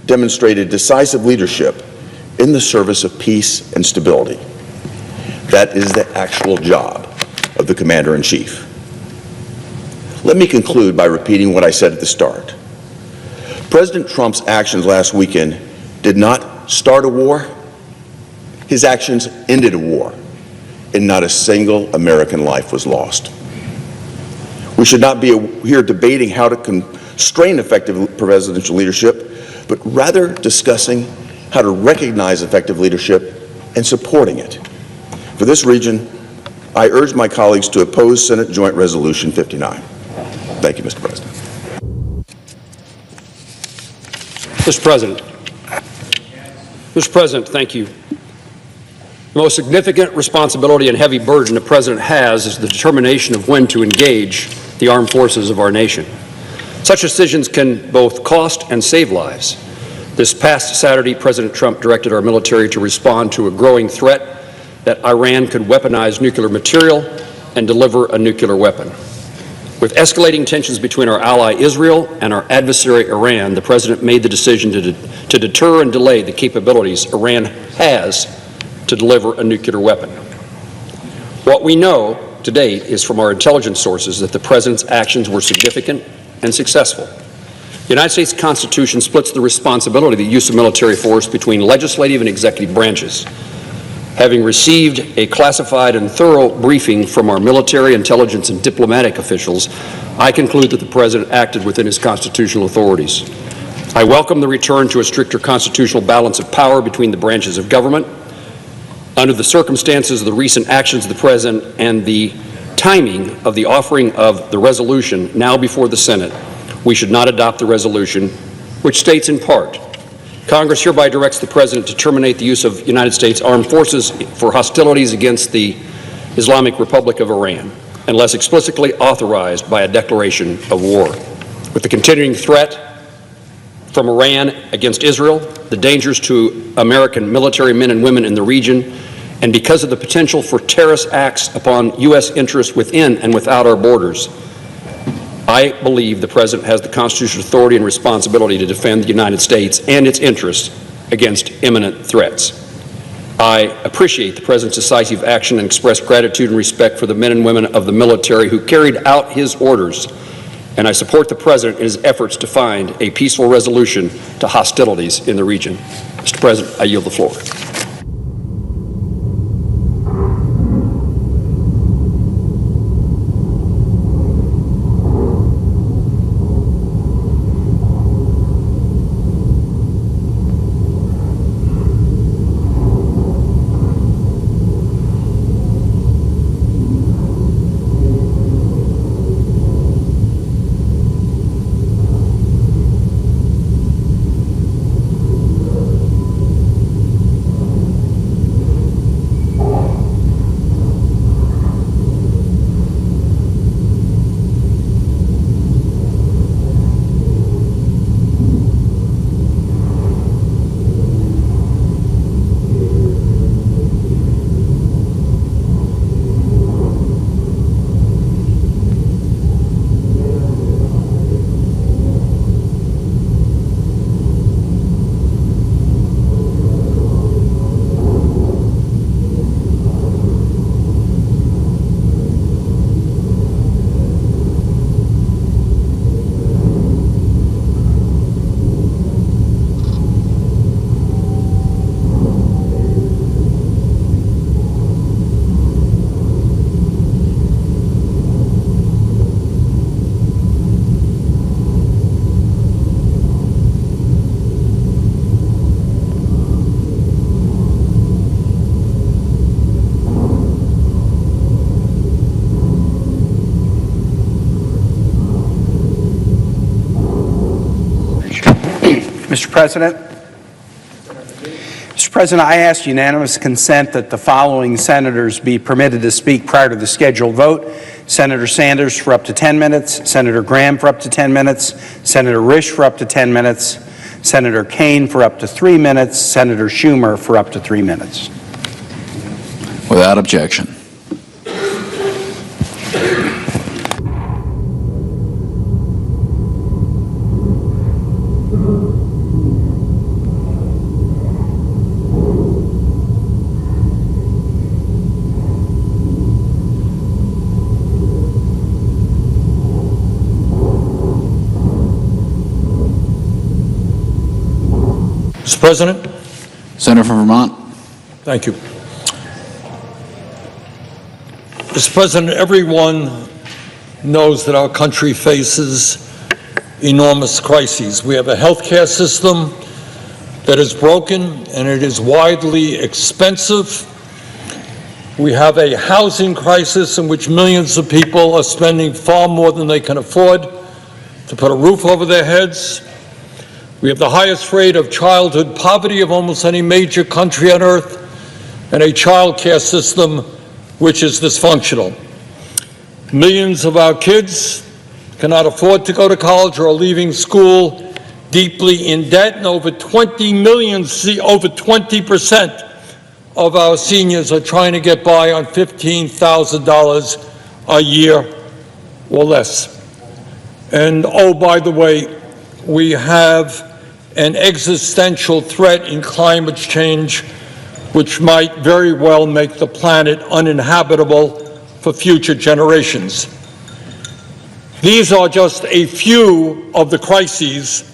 demonstrated decisive leadership in the service of peace and stability. That is the actual job of the Commander-in-Chief. Let me conclude by repeating what I said at the start. President Trump's actions last weekend did not start a war. His actions ended a war, and not a single American life was lost. We should not be here debating how to constrain effective presidential leadership, but rather discussing how to recognize effective leadership and supporting it. For this reason, I urge my colleagues to oppose Senate Joint Resolution 59. Thank you, Mr. President. Mr. President. Mr. President, thank you. The most significant responsibility and heavy burden the President has is the determination of when to engage the armed forces of our nation. Such decisions can both cost and save lives. This past Saturday, President Trump directed our military to respond to a growing threat that Iran could weaponize nuclear material and deliver a nuclear weapon. With escalating tensions between our ally Israel and our adversary Iran, the President made the decision to deter and delay the capabilities Iran has to deliver a nuclear weapon. What we know to date is from our intelligence sources that the President's actions were significant and successful. The United States Constitution splits the responsibility of the use of military force between legislative and executive branches. Having received a classified and thorough briefing from our military, intelligence, and diplomatic officials, I conclude that the President acted within his constitutional authorities. I welcome the return to a stricter constitutional balance of power between the branches of government. Under the circumstances of the recent actions of the President and the timing of the offering of the resolution now before the Senate, we should not adopt the resolution, which states in part, Congress hereby directs the President to terminate the use of United States armed forces for hostilities against the Islamic Republic of Iran, unless explicitly authorized by a declaration of war. With the continuing threat from Iran against Israel, the dangers to American military men and women in the region, and because of the potential for terrorist acts upon U.S. interests within and without our borders, I believe the President has the constitutional authority and responsibility to defend the United States and its interests against imminent threats. I appreciate the President's decisive action and express gratitude and respect for the men and women of the military who carried out his orders, and I support the President in his efforts to find a peaceful resolution to hostilities in the region. Mr. President, I yield the floor. Mr. President. Mr. President, I ask unanimous consent that the following senators be permitted to speak prior to the scheduled vote. Senator Sanders for up to 10 minutes, Senator Graham for up to 10 minutes, Senator Risch for up to 10 minutes, Senator Kaine for up to 3 minutes, Senator Schumer for up to 3 minutes. Without objection. Mr. President. Senator from Vermont. Thank you. Mr. President, everyone knows that our country faces enormous crises. We have a healthcare system that is broken and it is widely expensive. We have a housing crisis in which millions of people are spending far more than they can afford to put a roof over their heads. We have the highest rate of childhood poverty of almost any major country on earth, and a child care system which is dysfunctional. Millions of our kids cannot afford to go to college or are leaving school deeply in debt, and over 20% of our seniors are trying to get by on $15,000 a year or less. And oh, by the way, we have an existential threat in climate change, which might very well make the planet uninhabitable for future generations. These are just a few of the crises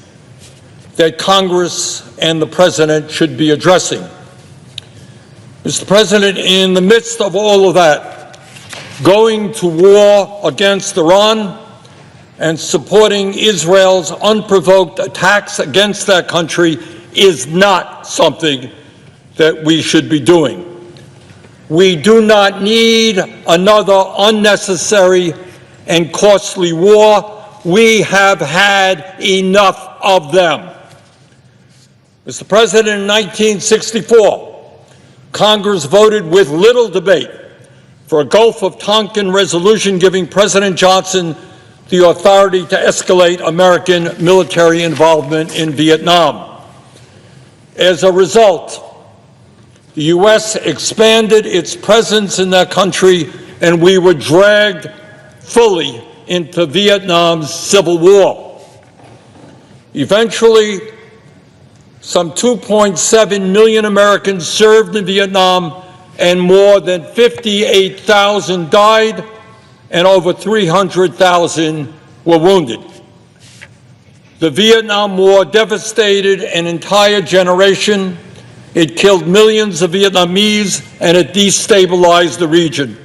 that Congress and the President should be addressing. Mr. President, in the midst of all of that, going to war against Iran and supporting Israel's unprovoked attacks against that country is not something that we should be doing. We do not need another unnecessary and costly war. We have had enough of them. Mr. President, in 1964, Congress voted with little debate for a Gulf of Tonkin resolution giving President Johnson the authority to escalate American military involvement in Vietnam. As a result, the U.S. expanded its presence in that country, and we were dragged fully into Vietnam's civil war. Eventually, some 2.7 million Americans served in Vietnam, and more than 58,000 died, and over 300,000 were wounded. The Vietnam War devastated an entire generation. It killed millions of Vietnamese, and it destabilized the region.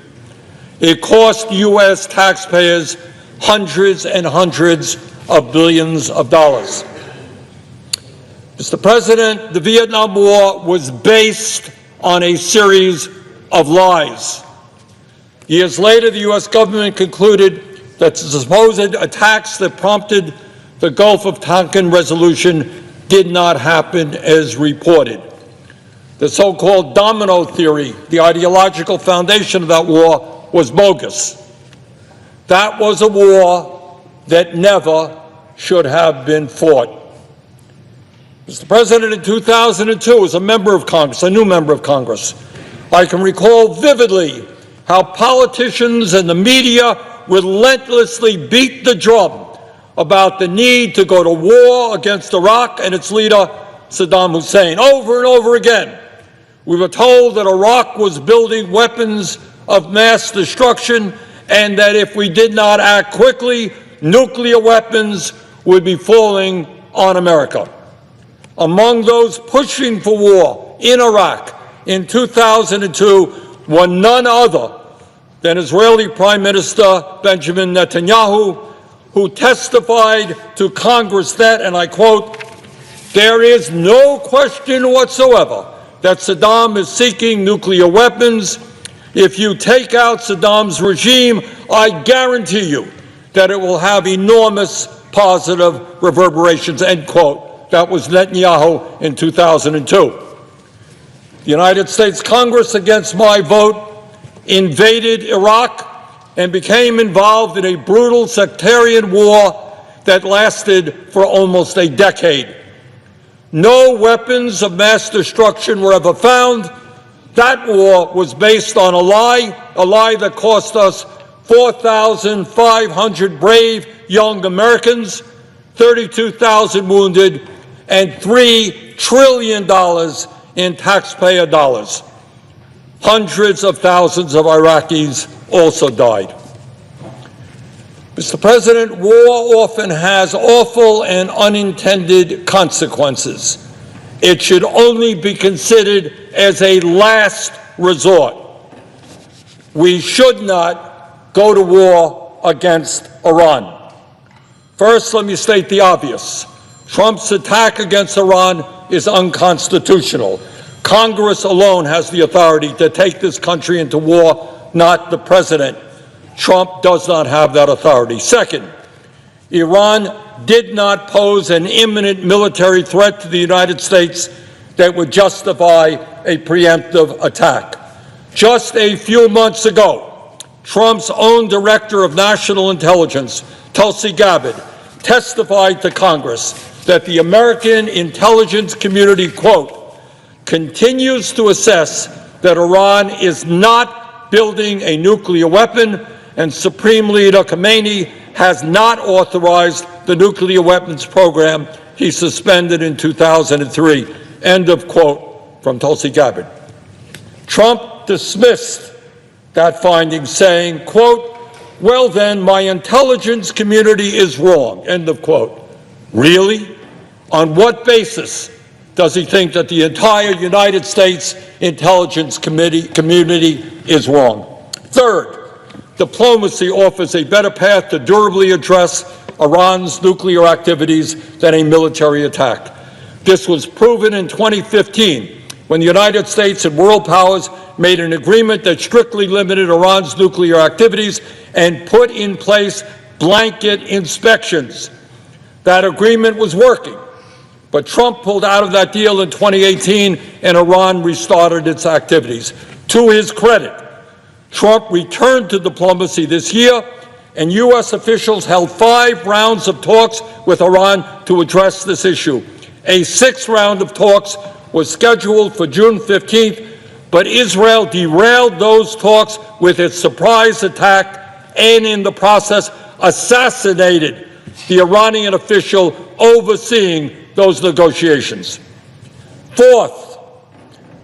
It cost U.S. taxpayers hundreds and hundreds of billions of dollars. Mr. President, the Vietnam War was based on a series of lies. Years later, the U.S. government concluded that the supposed attacks that prompted the Gulf of Tonkin resolution did not happen as reported. The so-called domino theory, the ideological foundation of that war, was bogus. That was a war that never should have been fought. Mr. President, in 2002, as a member of Congress, a new member of Congress, I can recall vividly how politicians and the media relentlessly beat the drum about the need to go to war against Iraq and its leader, Saddam Hussein. Over and over again, we were told that Iraq was building weapons of mass destruction and that if we did not act quickly, nuclear weapons would be falling on America. Among those pushing for war in Iraq in 2002 were none other than Israeli Prime Minister Benjamin Netanyahu, who testified to Congress that, and I quote, "There is no question whatsoever that Saddam is seeking nuclear weapons. If you take out Saddam's regime, I guarantee you that it will have enormous positive reverberations," end quote. That was Netanyahu in 2002. The United States Congress, against my vote, invaded Iraq and became involved in a brutal sectarian war that lasted for almost a decade. No weapons of mass destruction were ever found. That war was based on a lie that cost us 4,500 brave young Americans, 32,000 wounded, and $3 trillion in taxpayer dollars. Hundreds of thousands of Iraqis also died. Mr. President, war often has awful and unintended consequences. It should only be considered as a last resort. We should not go to war against Iran. First, let me state the obvious. Trump's attack against Iran is unconstitutional. Congress alone has the authority to take this country into war, not the president. Trump does not have that authority. Second, Iran did not pose an imminent military threat to the United States that would justify a preemptive attack. Just a few months ago, Trump's own Director of National Intelligence, Tulsi Gabbard, testified to Congress that the American intelligence community, quote, continues to assess that Iran is not building a nuclear weapon and Supreme Leader Khomeini has not authorized the nuclear weapons program he suspended in 2003. End of quote from Tulsi Gabbard. Trump dismissed that finding, saying, quote, "Well then, my intelligence community is wrong," end of quote. Really? On what basis does he think that the entire United States intelligence community is wrong? Third, diplomacy offers a better path to durably address Iran's nuclear activities than a military attack. This was proven in 2015 when the United States and world powers made an agreement that strictly limited Iran's nuclear activities and put in place blanket inspections. That agreement was working, but Trump pulled out of that deal in 2018 and Iran restarted its activities. To his credit, Trump returned to diplomacy this year, and U.S. officials held 5 rounds of talks with Iran to address this issue. A 6th round of talks was scheduled for June 15th, but Israel derailed those talks with its surprise attack and in the process assassinated the Iranian official overseeing those negotiations. Fourth,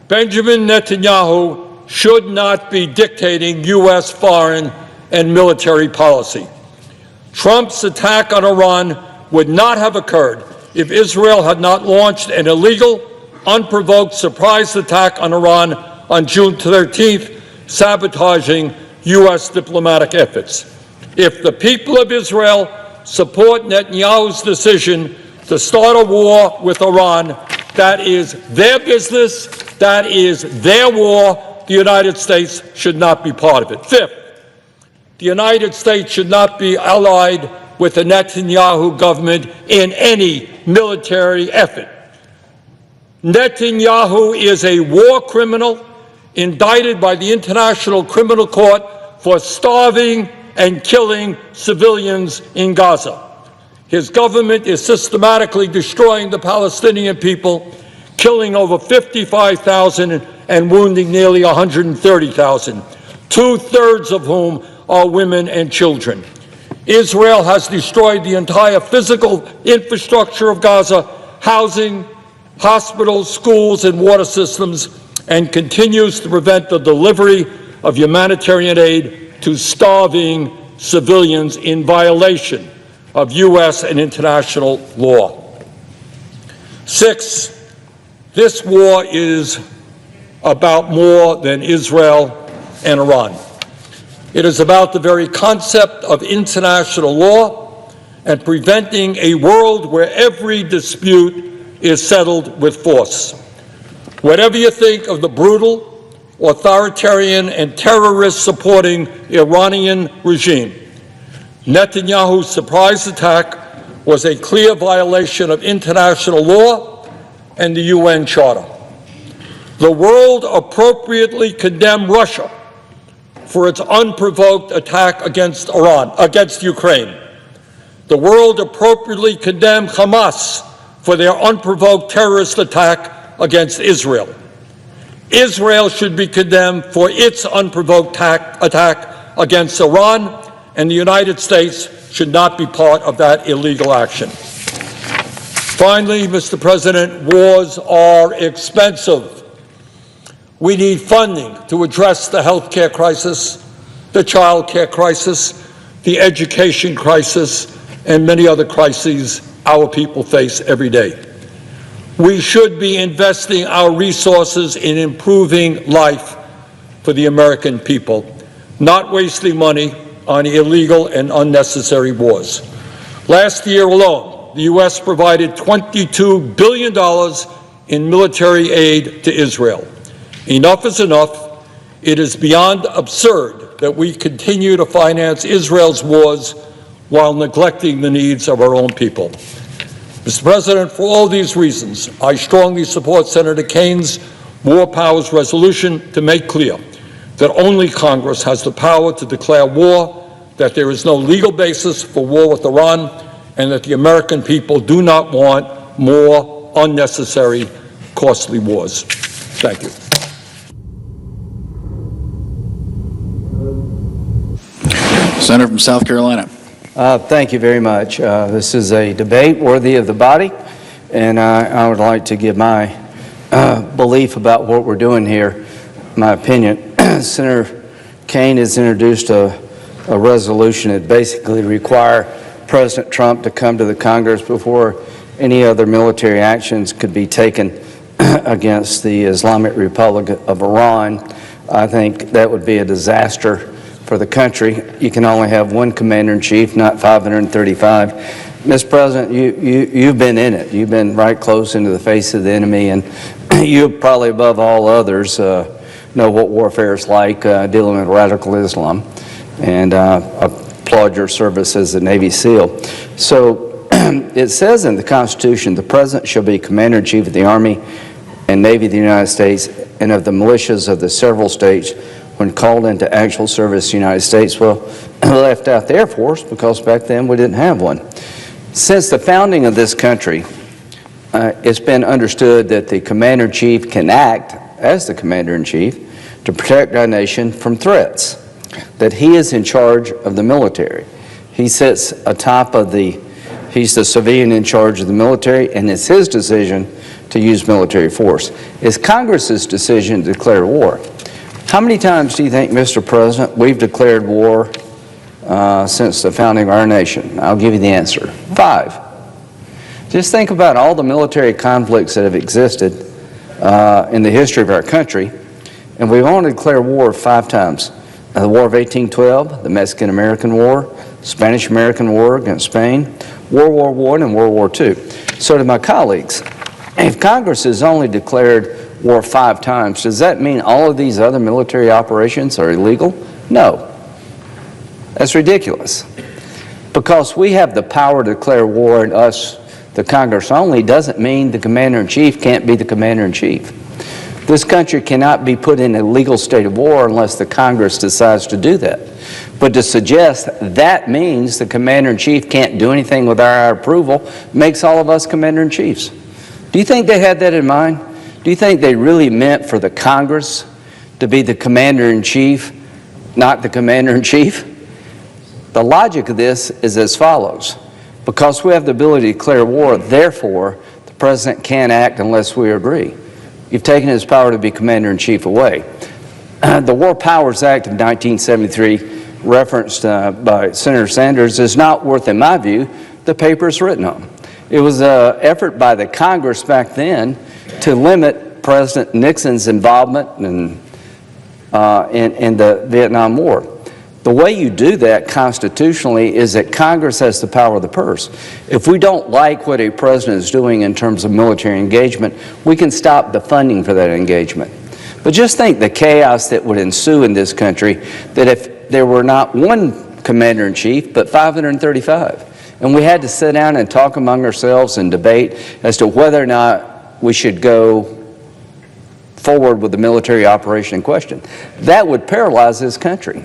Benjamin Netanyahu should not be dictating U.S. foreign and military policy. Trump's attack on Iran would not have occurred if Israel had not launched an illegal, unprovoked surprise attack on Iran on June 13th, sabotaging U.S. diplomatic efforts. If the people of Israel support Netanyahu's decision to start a war with Iran, that is their business, that is their war. The United States should not be part of it. Fifth, the United States should not be allied with the Netanyahu government in any military effort. Netanyahu is a war criminal indicted by the International Criminal Court for starving and killing civilians in Gaza. His government is systematically destroying the Palestinian people, killing over 55,000 and wounding nearly 130,000, 2/3 of whom are women and children. Israel has destroyed the entire physical infrastructure of Gaza, housing, hospitals, schools, and water systems, and continues to prevent the delivery of humanitarian aid to starving civilians in violation of U.S. and international law. 6, this war is about more than Israel and Iran. It is about the very concept of international law and preventing a world where every dispute is settled with force. Whatever you think of the brutal, authoritarian, and terrorist-supporting Iranian regime, Netanyahu's surprise attack was a clear violation of international law and the UN Charter. The world appropriately condemned Russia for its unprovoked attack against Ukraine. The world appropriately condemned Hamas for their unprovoked terrorist attack against Israel. Israel should be condemned for its unprovoked attack against Iran, and the United States should not be part of that illegal action. Finally, Mr. President, wars are expensive. We need funding to address the health care crisis, the child care crisis, the education crisis, and many other crises our people face every day. We should be investing our resources in improving life for the American people, not wasting money on illegal and unnecessary wars. Last year alone, the U.S. provided $22 billion in military aid to Israel. Enough is enough. It is beyond absurd that we continue to finance Israel's wars while neglecting the needs of our own people. Mr. President, for all these reasons, I strongly support Senator Kane's War Powers resolution to make clear that only Congress has the power to declare war, that there is no legal basis for war with Iran, and that the American people do not want more unnecessary, costly wars. Thank you. Senator from South Carolina. Thank you very much. This is a debate worthy of the body, and I would like to give my belief about what we're doing here, my opinion. Senator Kaine has introduced a resolution that basically require President Trump to come to the Congress before any other military actions could be taken against the Islamic Republic of Iran. I think that would be a disaster for the country. You can only have one commander-in-chief, not 535. Mr. President, you've been in it. You've been right close into the face of the enemy, and you probably above all others know what warfare is like dealing with radical Islam, and applaud your service as a Navy SEAL. So it says in the Constitution, the President shall be Commander-in-Chief of the Army and Navy of the United States and of the militias of the several states when called into actual service in the United States. Well, we left out the Air Force because back then we didn't have one. Since the founding of this country, it's been understood that the Commander-in-Chief can act as the Commander-in-Chief to protect our nation from threats, that he is in charge of the military. He sits atop of he's the civilian in charge of the military, and it's his decision to use military force. It's Congress's decision to declare war. How many times do you think, Mr. President, we've declared war since the founding of our nation? I'll give you the answer. 5. Just think about all the military conflicts that have existed in the history of our country, and we've only declared war 5 times. The War of 1812, the Mexican-American War, Spanish-American War against Spain, World War I, and World War II. So to my colleagues, if Congress has only declared war 5 times, does that mean all of these other military operations are illegal? No. That's ridiculous. Because we have the power to declare war, and us, the Congress only, doesn't mean the Commander-in-Chief can't be the Commander-in-Chief. This country cannot be put in a legal state of war unless the Congress decides to do that. But to suggest that means the Commander-in-Chief can't do anything without our approval makes all of us Commander-in-Chiefs. Do you think they had that in mind? Do you think they really meant for the Congress to be the Commander-in-Chief, not the Commander-in-Chief? The logic of this is as follows. Because we have the ability to declare war, therefore, the President can't act unless we agree. You've taken his power to be Commander-in-Chief away. The War Powers Act of 1973, referenced by Senator Sanders, is not worth, in my view, the paper it's written on. It was an effort by the Congress back then to limit President Nixon's involvement in the Vietnam War. The way you do that constitutionally is that Congress has the power of the purse. If we don't like what a president is doing in terms of military engagement, we can stop the funding for that engagement. But just think the chaos that would ensue in this country, that if there were not one commander-in-chief, but 535, and we had to sit down and talk among ourselves and debate as to whether or not we should go forward with the military operation in question, that would paralyze this country.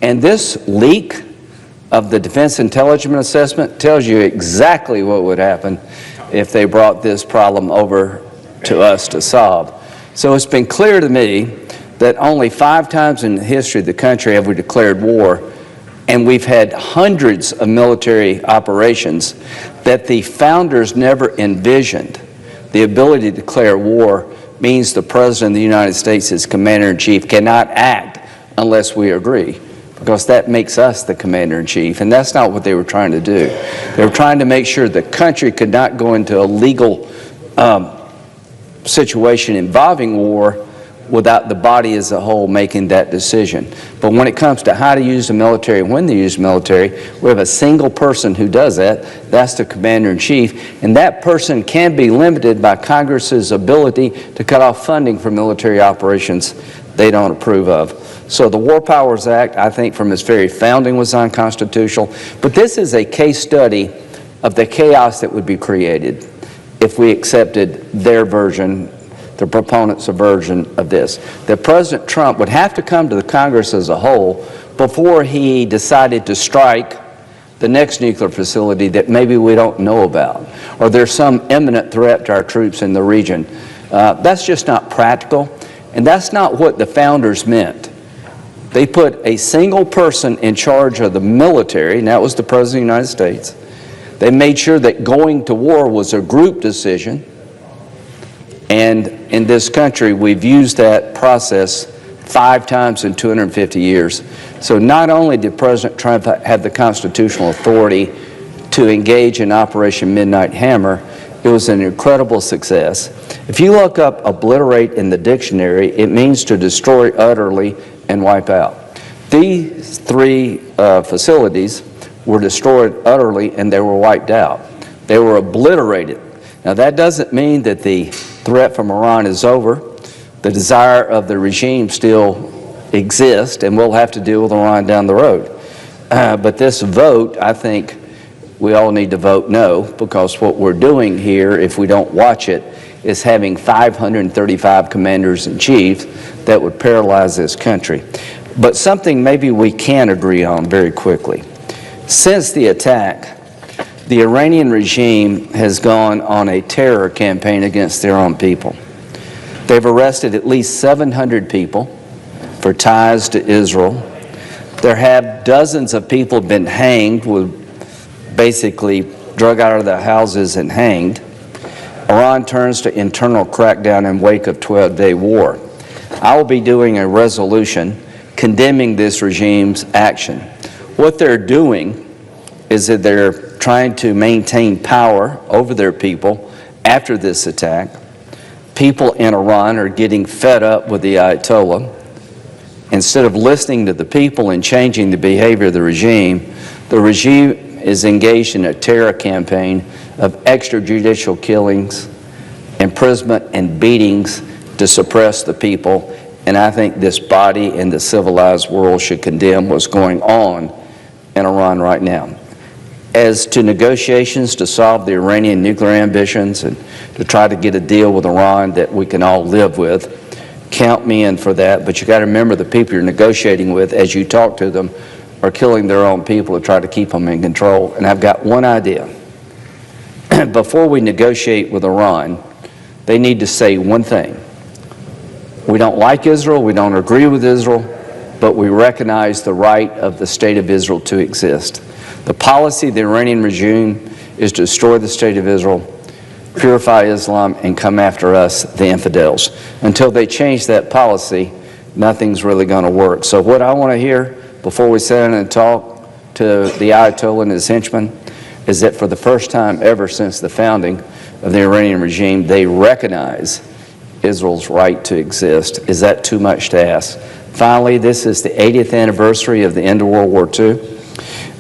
And this leak of the Defense Intelligence Assessment tells you exactly what would happen if they brought this problem over to us to solve. So it's been clear to me that only 5 times in the history of the country have we declared war, and we've had hundreds of military operations that the founders never envisioned. The ability to declare war means the President of the United States as Commander-in-Chief cannot act unless we agree, because that makes us the Commander-in-Chief, and that's not what they were trying to do. They were trying to make sure the country could not go into a legal situation involving war without the body as a whole making that decision. But when it comes to how to use the military and when to use the military, we have a single person who does that. That's the Commander-in-Chief, and that person can be limited by Congress's ability to cut off funding for military operations they don't approve of. So the War Powers Act, I think from its very founding, was unconstitutional, but this is a case study of the chaos that would be created if we accepted their version, the proponents' version of this. That President Trump would have to come to the Congress as a whole before he decided to strike the next nuclear facility that maybe we don't know about, or there's some imminent threat to our troops in the region. That's just not practical, and that's not what the founders meant. They put a single person in charge of the military, and that was the President of the United States. They made sure that going to war was a group decision. And in this country, we've used that process 5 times in 250 years. So not only did President Trump have the constitutional authority to engage in Operation Midnight Hammer, it was an incredible success. If you look up obliterate in the dictionary, it means to destroy utterly and wipe out. These 3 facilities were destroyed utterly and they were wiped out. They were obliterated. Now that doesn't mean that the threat from Iran is over. The desire of the regime still exists, and we'll have to deal with Iran down the road. But this vote, I think we all need to vote no, because what we're doing here, if we don't watch it, is having 535 commanders-in-chief that would paralyze this country. But something maybe we can agree on very quickly. Since the attack, the Iranian regime has gone on a terror campaign against their own people. They've arrested at least 700 people for ties to Israel. There have dozens of people been hanged, basically drug out of their houses and hanged. Iran turns to internal crackdown in wake of 12-day war. I will be doing a resolution condemning this regime's action. What they're doing is that they're trying to maintain power over their people after this attack. People in Iran are getting fed up with the Ayatollah. Instead of listening to the people and changing the behavior of the regime is engaged in a terror campaign of extrajudicial killings, imprisonment, and beatings to suppress the people. And I think this body and the civilized world should condemn what's going on in Iran right now. As to negotiations to solve the Iranian nuclear ambitions and to try to get a deal with Iran that we can all live with, count me in for that. But you got to remember, the people you're negotiating with, as you talk to them, are killing their own people to try to keep them in control. And I've got one idea. Before we negotiate with Iran, they need to say one thing. We don't like Israel, we don't agree with Israel, but we recognize the right of the state of Israel to exist. The policy of the Iranian regime is to destroy the state of Israel, purify Islam, and come after us, the infidels. Until they change that policy, nothing's really going to work. So what I want to hear before we sit down and talk to the Ayatollah and his henchmen is that for the first time ever since the founding of the Iranian regime, they recognize Israel's right to exist. Is that too much to ask? Finally, this is the 80th anniversary of the end of World War II.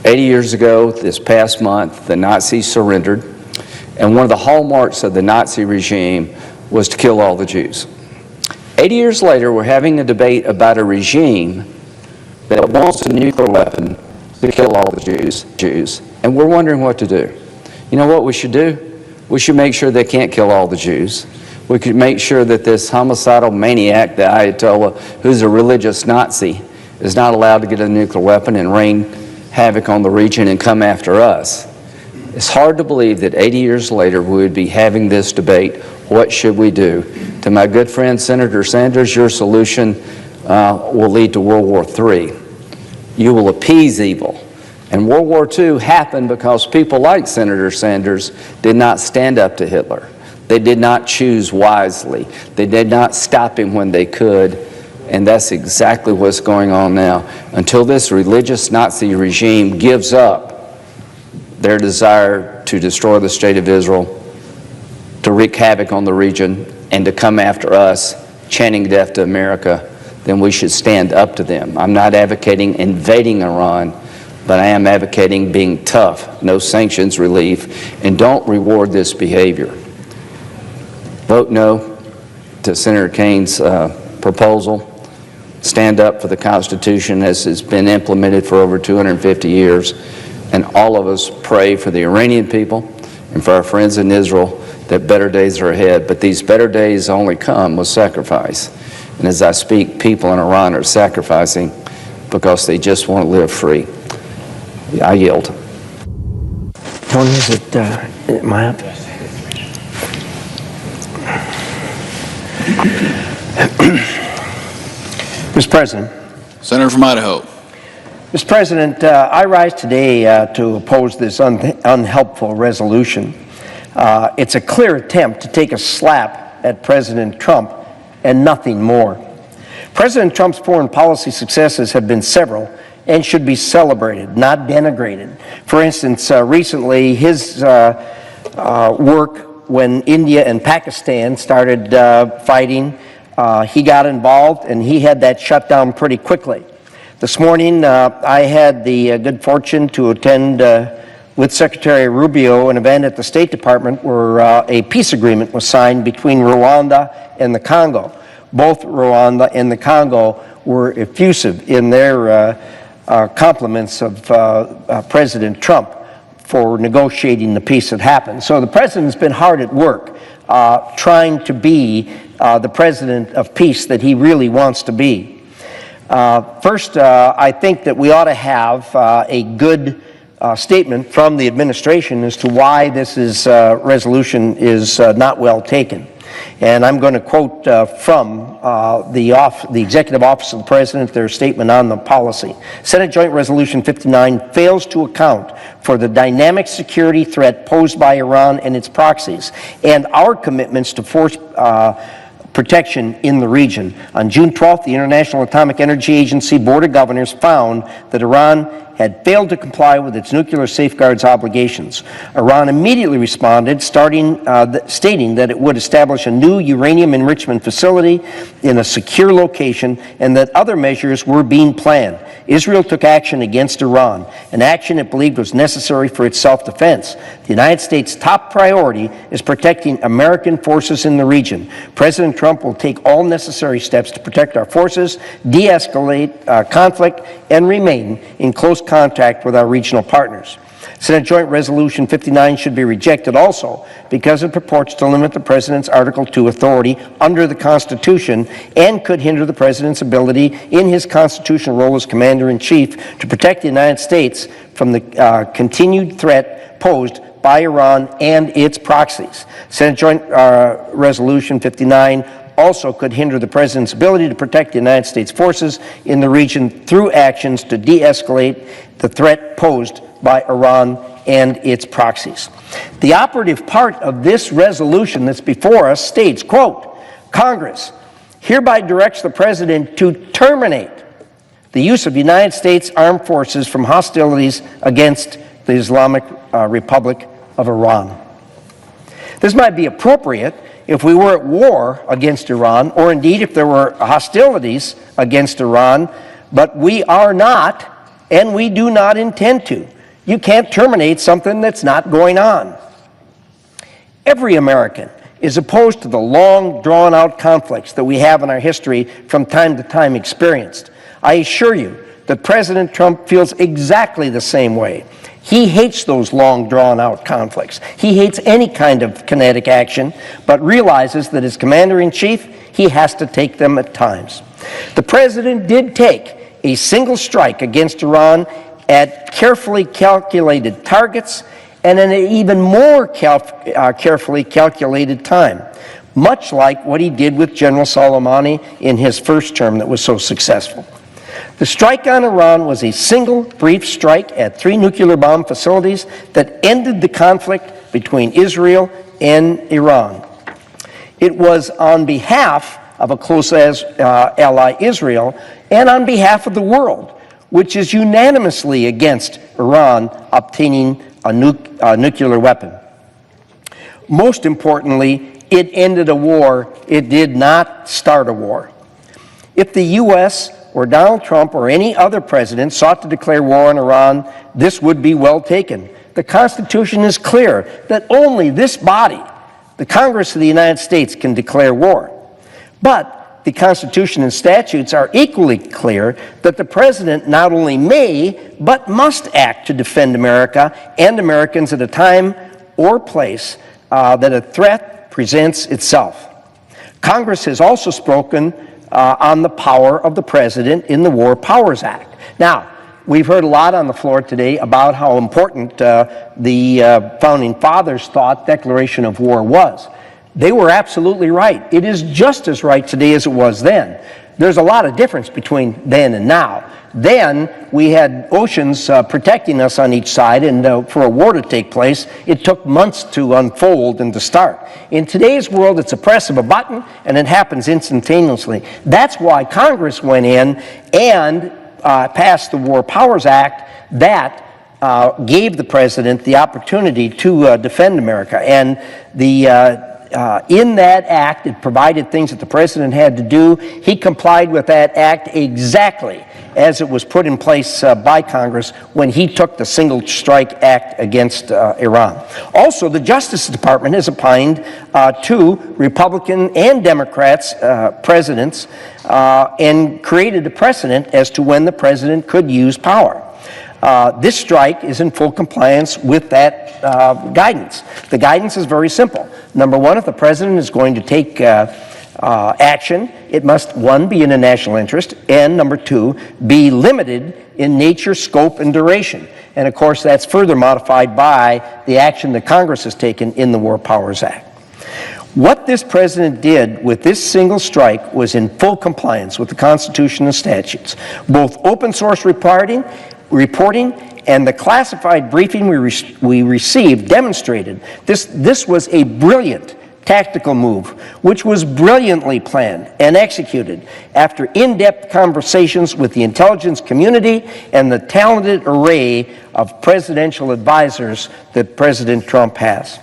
80 years ago, this past month, the Nazis surrendered, and one of the hallmarks of the Nazi regime was to kill all the Jews. 80 years later, we're having a debate about a regime that wants a nuclear weapon to kill all the Jews, and we're wondering what to do. You know what we should do? We should make sure they can't kill all the Jews. We could make sure that this homicidal maniac, the Ayatollah, who's a religious Nazi, is not allowed to get a nuclear weapon and rain havoc on the region and come after us. It's hard to believe that 80 years later we would be having this debate. What should we do? To my good friend Senator Sanders, your solution will lead to World War III. You will appease evil. And World War II happened because people like Senator Sanders did not stand up to Hitler. They did not choose wisely. They did not stop him when they could. And that's exactly what's going on now. Until this religious Nazi regime gives up their desire to destroy the state of Israel, to wreak havoc on the region, and to come after us, chanting death to America, then we should stand up to them. I'm not advocating invading Iran, but I am advocating being tough, no sanctions relief, and don't reward this behavior. Vote no to Senator Kane's proposal. Stand up for the Constitution as it's been implemented for over 250 years. And all of us pray for the Iranian people and for our friends in Israel that better days are ahead. But these better days only come with sacrifice. And as I speak, people in Iran are sacrificing because they just want to live free. I yield. Tony, is it, am I up? Mr. President, Senator from Idaho. Mr. President, I rise today to oppose this unhelpful resolution. It's a clear attempt to take a slap at President Trump and nothing more. President Trump's foreign policy successes have been several and should be celebrated, not denigrated. For instance, recently his work when India and Pakistan started fighting, he got involved and he had that shut down pretty quickly. This morning, I had the good fortune to attend with Secretary Rubio an event at the State Department where a peace agreement was signed between Rwanda and the Congo. Both Rwanda and the Congo were effusive in their compliments of President Trump for negotiating the peace that happened. So the president's been hard at work trying to be the president of peace that he really wants to be. First, I think that we ought to have a good statement from the administration as to why this resolution is not well taken. And I'm going to quote from the Executive Office of the President, their statement on the policy. Senate Joint Resolution 59 fails to account for the dynamic security threat posed by Iran and its proxies, and our commitments to force protection in the region. On June 12th, the International Atomic Energy Agency Board of Governors found that Iran had failed to comply with its nuclear safeguards obligations. Iran immediately responded, stating that it would establish a new uranium enrichment facility in a secure location and that other measures were being planned. Israel took action against Iran, an action it believed was necessary for its self-defense. The United States' top priority is protecting American forces in the region. President Trump will take all necessary steps to protect our forces, de-escalate conflict, and remain in close contact with our regional partners. Senate Joint Resolution 59 should be rejected also because it purports to limit the President's Article II authority under the Constitution and could hinder the President's ability in his constitutional role as Commander-in-Chief to protect the United States from the continued threat posed by Iran and its proxies. Senate Joint Resolution 59 also could hinder the President's ability to protect the United States forces in the region through actions to de-escalate the threat posed by Iran and its proxies. The operative part of this resolution that's before us states, quote, Congress hereby directs the President to terminate the use of United States armed forces from hostilities against the Islamic Republic of Iran. This might be appropriate if we were at war against Iran, or indeed if there were hostilities against Iran, but we are not, and we do not intend to. You can't terminate something that's not going on. Every American is opposed to the long, drawn-out conflicts that we have in our history from time to time experienced. I assure you that President Trump feels exactly the same way. He hates those long, drawn-out conflicts. He hates any kind of kinetic action, but realizes that as Commander-in-Chief, he has to take them at times. The President did take a single strike against Iran at carefully calculated targets and in an even more carefully calculated time, much like what he did with General Soleimani in his first term that was so successful. The strike on Iran was a single brief strike at 3 nuclear bomb facilities that ended the conflict between Israel and Iran. It was on behalf of a close ally, Israel, and on behalf of the world, which is unanimously against Iran obtaining a nuclear weapon. Most importantly, it ended a war. It did not start a war. If the U.S. or Donald Trump or any other president sought to declare war on Iran, this would be well taken. The Constitution is clear that only this body, the Congress of the United States, can declare war. But the Constitution and statutes are equally clear that the president not only may, but must act to defend America and Americans at a time or place that a threat presents itself. Congress has also spoken on the power of the president in the War Powers Act. Now, we've heard a lot on the floor today about how important the Founding Fathers thought declaration of war was. They were absolutely right. It is just as right today as it was then. there's a lot of difference between then and now. Then we had oceans protecting us on each side, and for a war to take place, it took months to unfold and to start. In today's world, it's a press of a button, and it happens instantaneously. That's why Congress went in and passed the War Powers Act that gave the president the opportunity to defend America. And in that act, it provided things that the president had to do. He complied with that act exactly as it was put in place by Congress when he took the Single Strike Act against Iran. Also, the Justice Department has opined to Republican and Democrats presidents and created a precedent as to when the president could use power. This strike is in full compliance with that guidance. The guidance is very simple. Number one, if the president is going to take action, it must, one, be in a national interest, and number two, be limited in nature, scope, and duration. And of course, that's further modified by the action that Congress has taken in the War Powers Act. What this president did with this single strike was in full compliance with the Constitution and statutes. Both open source reporting and the classified briefing we received demonstrated this was a brilliant tactical move, which was brilliantly planned and executed after in-depth conversations with the intelligence community and the talented array of presidential advisors that President Trump has.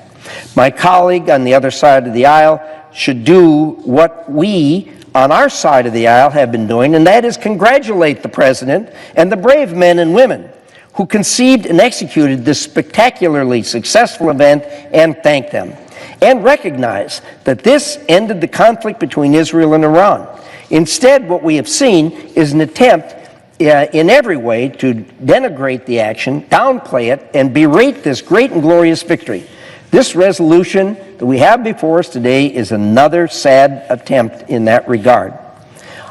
My colleague on the other side of the aisle should do what we on our side of the aisle have been doing, and that is congratulate the president and the brave men and women who conceived and executed this spectacularly successful event and thank them. And recognize that this ended the conflict between Israel and Iran. Instead, what we have seen is an attempt in every way to denigrate the action, downplay it, and berate this great and glorious victory. This resolution that we have before us today is another sad attempt in that regard.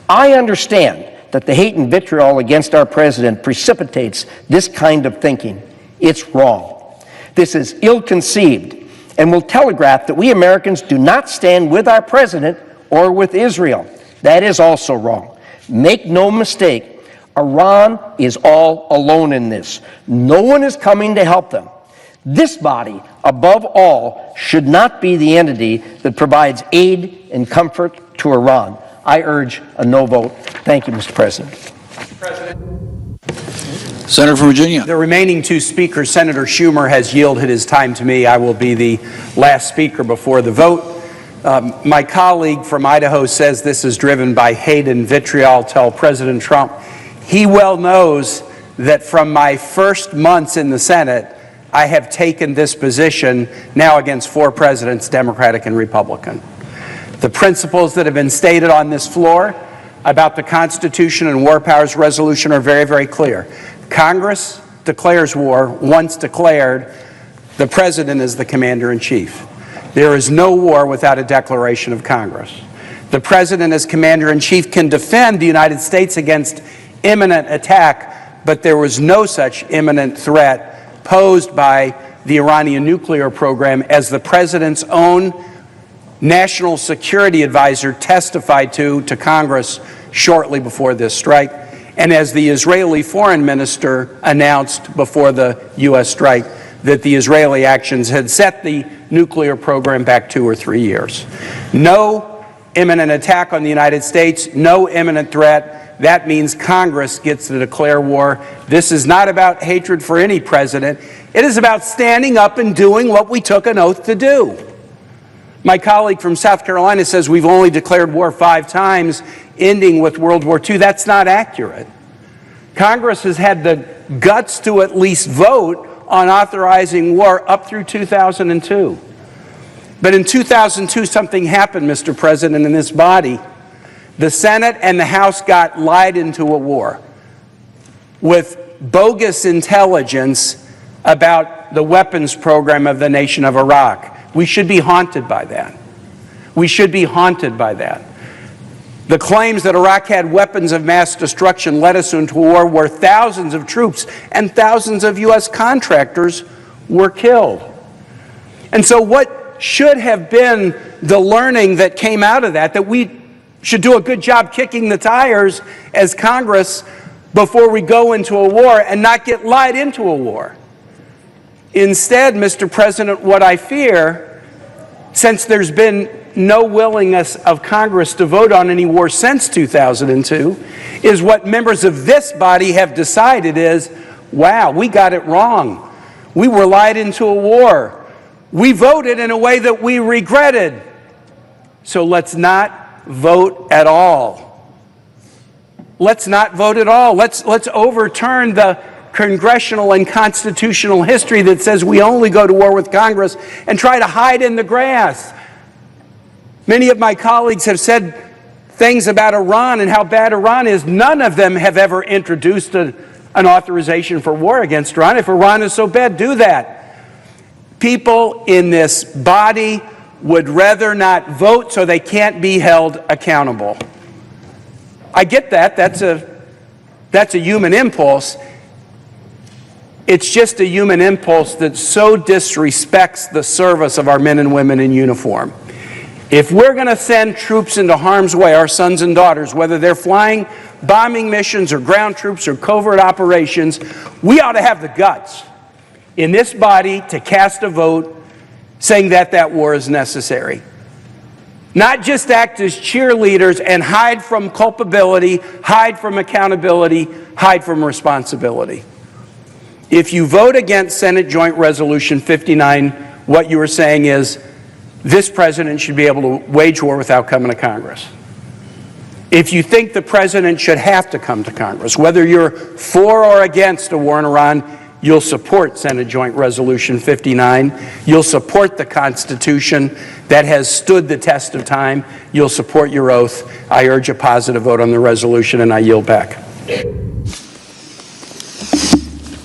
I understand that the hate and vitriol against our president precipitates this kind of thinking. It's wrong. This is ill-conceived and will telegraph that we Americans do not stand with our president or with Israel. That is also wrong. Make no mistake, Iran is all alone in this. No one is coming to help them. This body, above all, should not be the entity that provides aid and comfort to Iran. I urge a no vote. Thank you, Mr. President. Senator from Virginia. The remaining two speakers, Senator Schumer has yielded his time to me. I will be the last speaker before the vote. My colleague from Idaho says this is driven by hate and vitriol. Tell President Trump he well knows that from my first months in the Senate, I have taken this position now against 4 presidents, Democratic and Republican. The principles that have been stated on this floor about the Constitution and War Powers Resolution are very, very clear. Congress declares war. Once declared, the President is the Commander-in-Chief. There is no war without a declaration of Congress. The President as Commander-in-Chief can defend the United States against imminent attack, but there was no such imminent threat posed by the Iranian nuclear program, as the President's own National Security Advisor testified to Congress shortly before this strike, and as the Israeli Foreign Minister announced before the U.S. strike that the Israeli actions had set the nuclear program back 2 or 3 years. No imminent attack on the United States, no imminent threat. That means Congress gets to declare war. This is not about hatred for any president. It is about standing up and doing what we took an oath to do. My colleague from South Carolina says we've only declared war 5 times, ending with World War II. That's not accurate. Congress has had the guts to at least vote on authorizing war up through 2002. But in 2002, something happened, Mr. President, in this body. The Senate and the House got lied into a war with bogus intelligence about the weapons program of the nation of Iraq. We should be haunted by that. We should be haunted by that. The claims that Iraq had weapons of mass destruction led us into a war where thousands of troops and thousands of U.S. contractors were killed. And so what should have been the learning that came out of that we should do a good job kicking the tires as Congress before we go into a war and not get lied into a war. Instead, Mr. President, what I fear, since there's been no willingness of Congress to vote on any war since 2002, is what members of this body have decided is, wow, we got it wrong. We were lied into a war. We voted in a way that we regretted. So let's not vote at all. Let's not vote at all. Let's overturn the congressional and constitutional history that says we only go to war with Congress and try to hide in the grass. Many of my colleagues have said things about Iran and how bad Iran is. None of them have ever introduced an authorization for war against Iran. If Iran is so bad, do that. People in this body would rather not vote so they can't be held accountable. I get that. That's a human impulse. It's just a human impulse that so disrespects the service of our men and women in uniform. If we're going to send troops into harm's way, our sons and daughters, whether they're flying bombing missions or ground troops or covert operations, we ought to have the guts in this body to cast a vote saying that that war is necessary. Not just act as cheerleaders and hide from culpability, hide from accountability, hide from responsibility. If you vote against Senate Joint Resolution 59, what you are saying is this president should be able to wage war without coming to Congress. If you think the president should have to come to Congress, whether you're for or against a war in Iran, you'll support Senate Joint Resolution 59. You'll support the Constitution that has stood the test of time. You'll support your oath. I urge a positive vote on the resolution, and I yield back.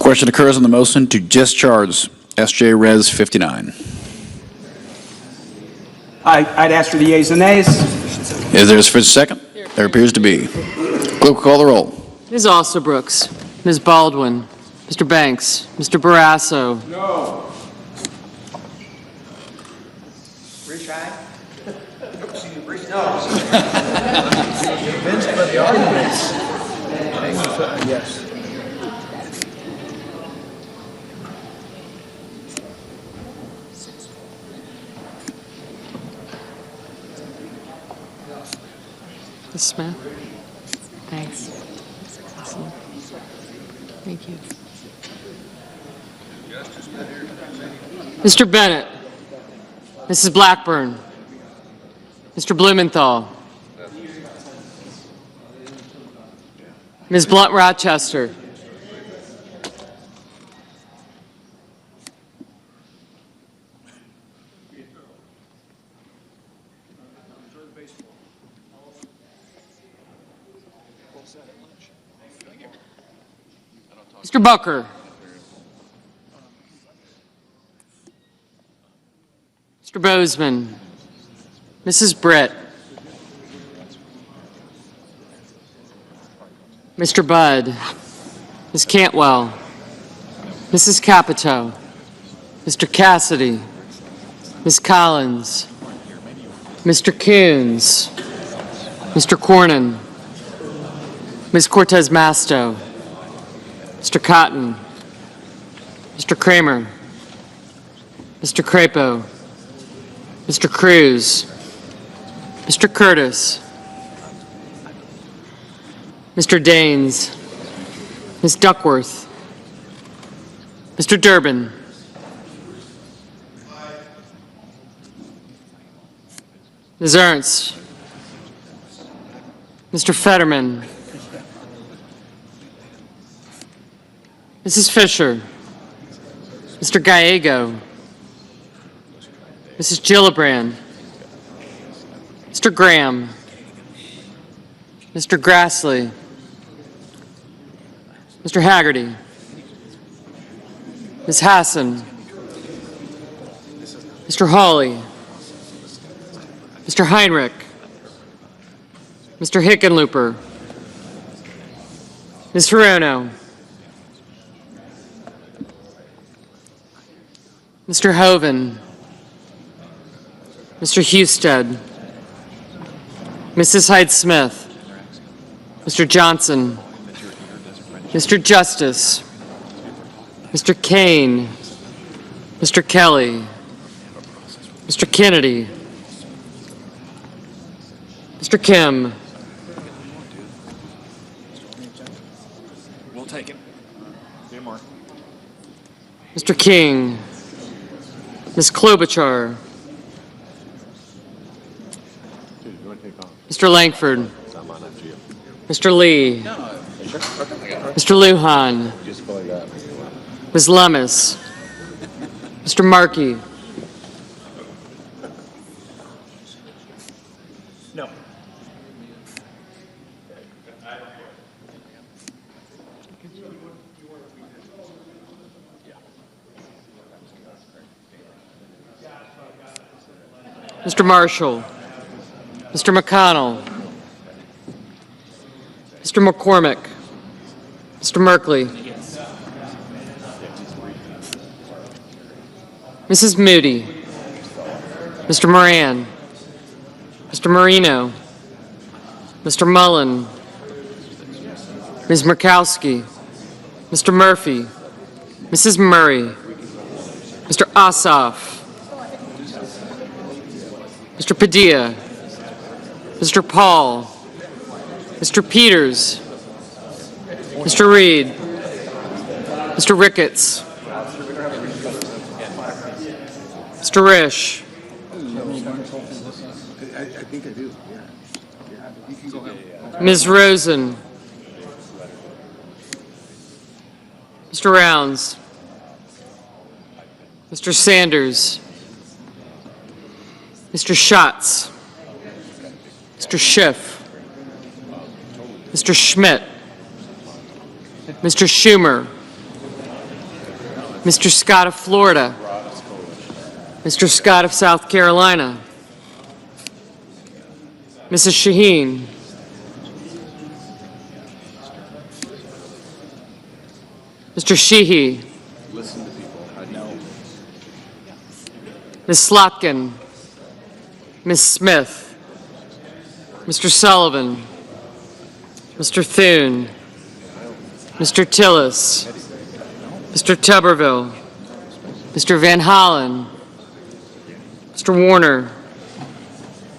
Question occurs on the motion to discharge SJ Res 59. I'd ask for the yeas and nays. Is there a second? There appears to be. Clerk will call the roll. Ms. Alsobrooks, Ms. Baldwin, Mr. Banks, Mr. Barrasso. No. Rich high? No. Convinced by the arguments. Yes. Ms. Smith? Thanks. Awesome. Thank you. Mr. Bennett, Mrs. Blackburn, Mr. Blumenthal, Ms. Blunt-Rochester, Mr. Booker, Mr. Bozeman, Mrs. Britt, Mr. Budd, Ms. Cantwell, Mrs. Capito, Mr. Cassidy, Ms. Collins, Mr. Coons, Mr. Cornyn, Ms. Cortez Masto, Mr. Cotton, Mr. Kramer, Mr. Crapo, Mr. Cruz, Mr. Curtis, Mr. Daines, Ms. Duckworth, Mr. Durbin, Ms. Ernst, Mr. Fetterman, Mrs. Fisher, Mr. Gallego, Mrs. Gillibrand, Mr. Graham, Mr. Grassley, Mr. Haggerty, Ms. Hassan, Mr. Hawley, Mr. Heinrich, Mr. Hickenlooper, Ms. Hirono, Mr. Hoven, Mr. Husted, Mrs. Hyde-Smith, Mr. Johnson, Mr. Justice, Mr. Kane, Mr. Kelly, Mr. Kennedy, Mr. Kim, We'll take it. Mr. King, Ms. Klobuchar, Mr. Langford, Mr. Lee, Mr. Lujan, Ms. Lummis, Mr. Markey, No. Mr. Marshall, Mr. McConnell, Mr. McCormick, Mr. Merkley, Mrs. Moody, Mr. Moran, Mr. Marino, Mr. Mullen, Ms. Murkowski, Mr. Murphy, Mrs. Murray, Mr. Ossoff, Mr. Padilla, Mr. Paul, Mr. Peters, Mr. Reed, Mr. Ricketts, Mr. Risch, Ms. Rosen, Mr. Rounds, Mr. Sanders, Mr. Schatz, Mr. Schiff, Mr. Schmidt, Mr. Schumer, Mr. Scott of Florida, Mr. Scott of South Carolina, Mrs. Shaheen, Mr. Sheehy, Ms. Slotkin, Ms. Smith, Mr. Sullivan, Mr. Thune, Mr. Tillis, Mr. Tuberville, Mr. Van Hollen, Mr. Warner,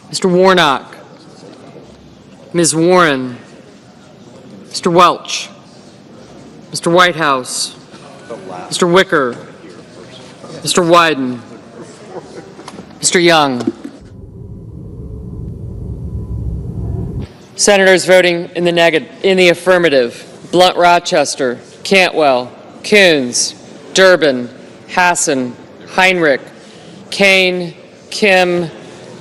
Mr. Warnock, Ms. Warren, Mr. Welch, Mr. Whitehouse, Mr. Wicker, Mr. Wyden, Mr. Young. Senators voting in the affirmative: Blunt Rochester, Cantwell, Coons, Durbin, Hassan, Heinrich, Kane, Kim,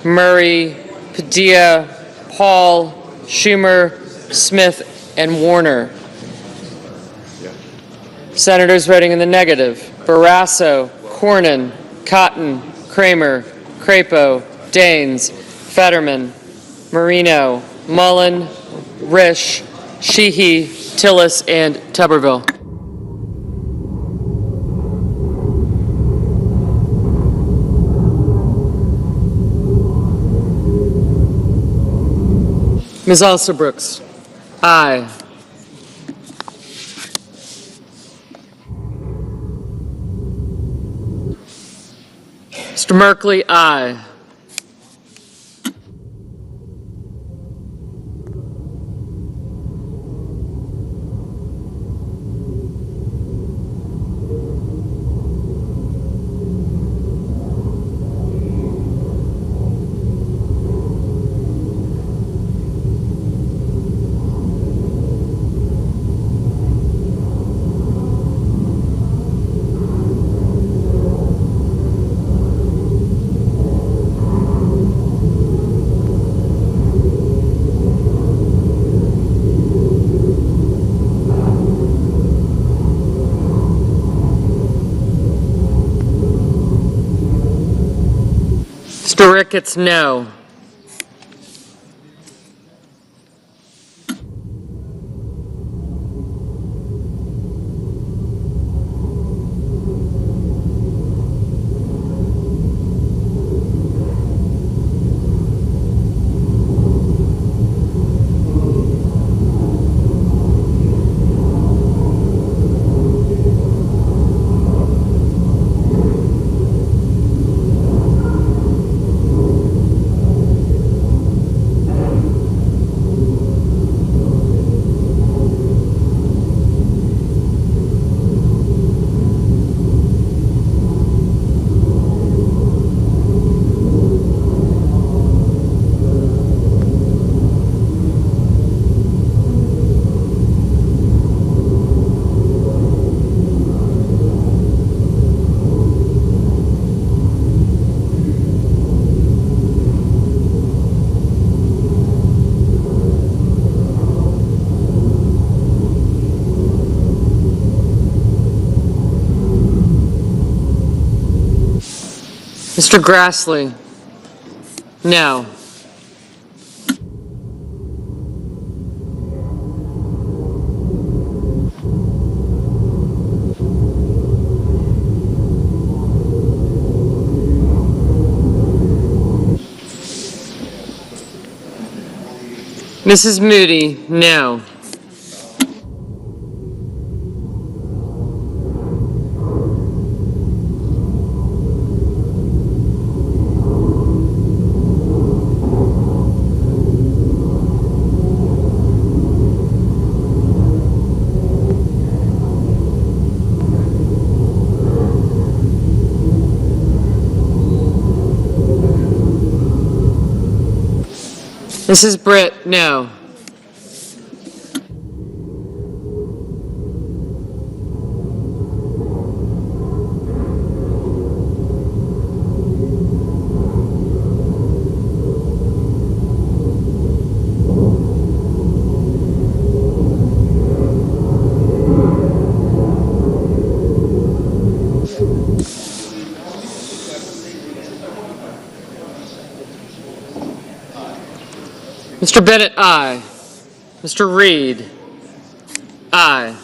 Murray, Padilla, Paul, Schumer, Smith, and Warner. Senators voting in the negative: Barrasso, Cornyn, Cotton, Kramer, Crapo, Daines, Fetterman, Marino, Mullen, Risch, Sheehy, Tillis, and Tuberville. Ms. Alsobrooks, aye. Mr. Merkley, aye. Mr. Ricketts, no. Mr. Grassley? No. Mrs. Moody? No. Mrs. Britt? No. Mr. Bennett, aye. Mr. Reed? Aye.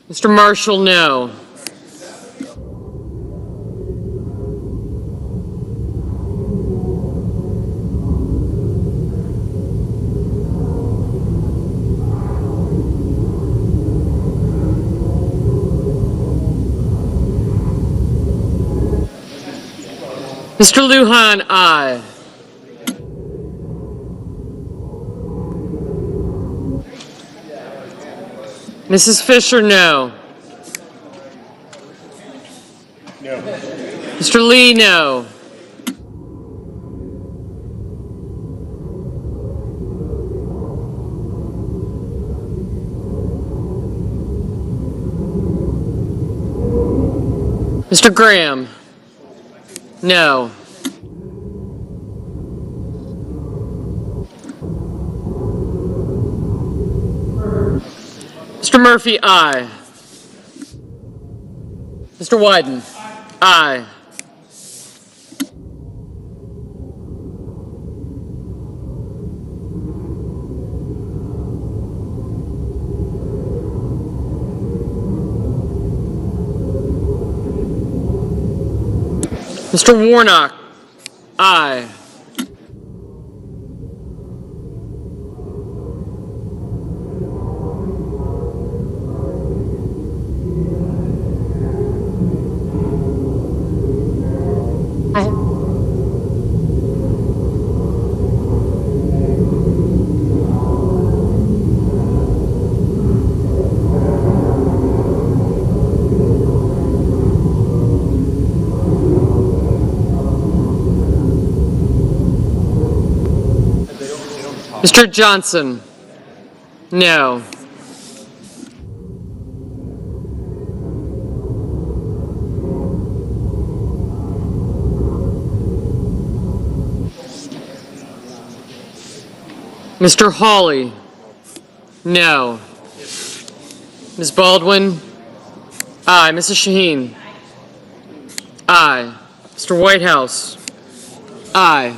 Mr. Marshall, no. Mr. Lujan, aye. Mrs. Fisher, no. No. Mr. Lee, no. Mr. Graham? No. Mr. Murphy, aye. Mr. Wyden? Aye. Mr. Warnock? Aye. Mr. Johnson? No. Mr. Hawley? No. Ms. Baldwin? Aye. Mrs. Shaheen? Aye. Mr. Whitehouse? Aye.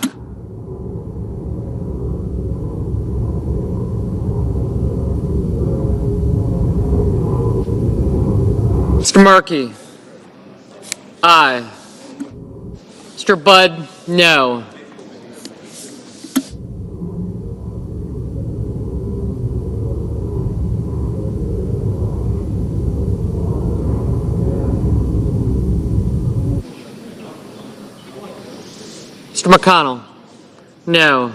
Mr. Markey? Aye. Mr. Budd? No. Mr. McConnell? No.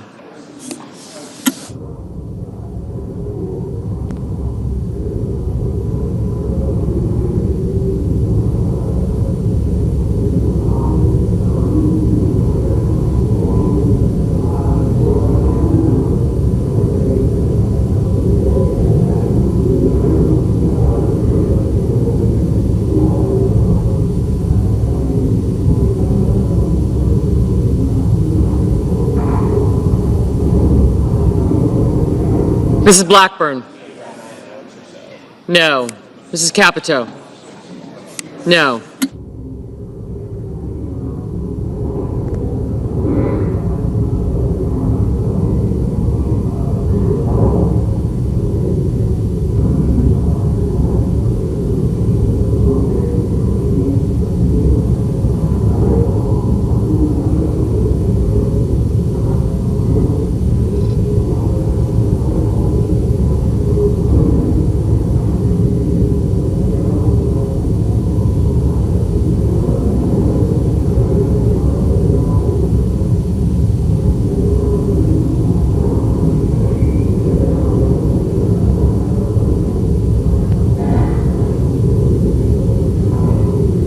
Mrs. Blackburn? No. Mrs. Capito? No.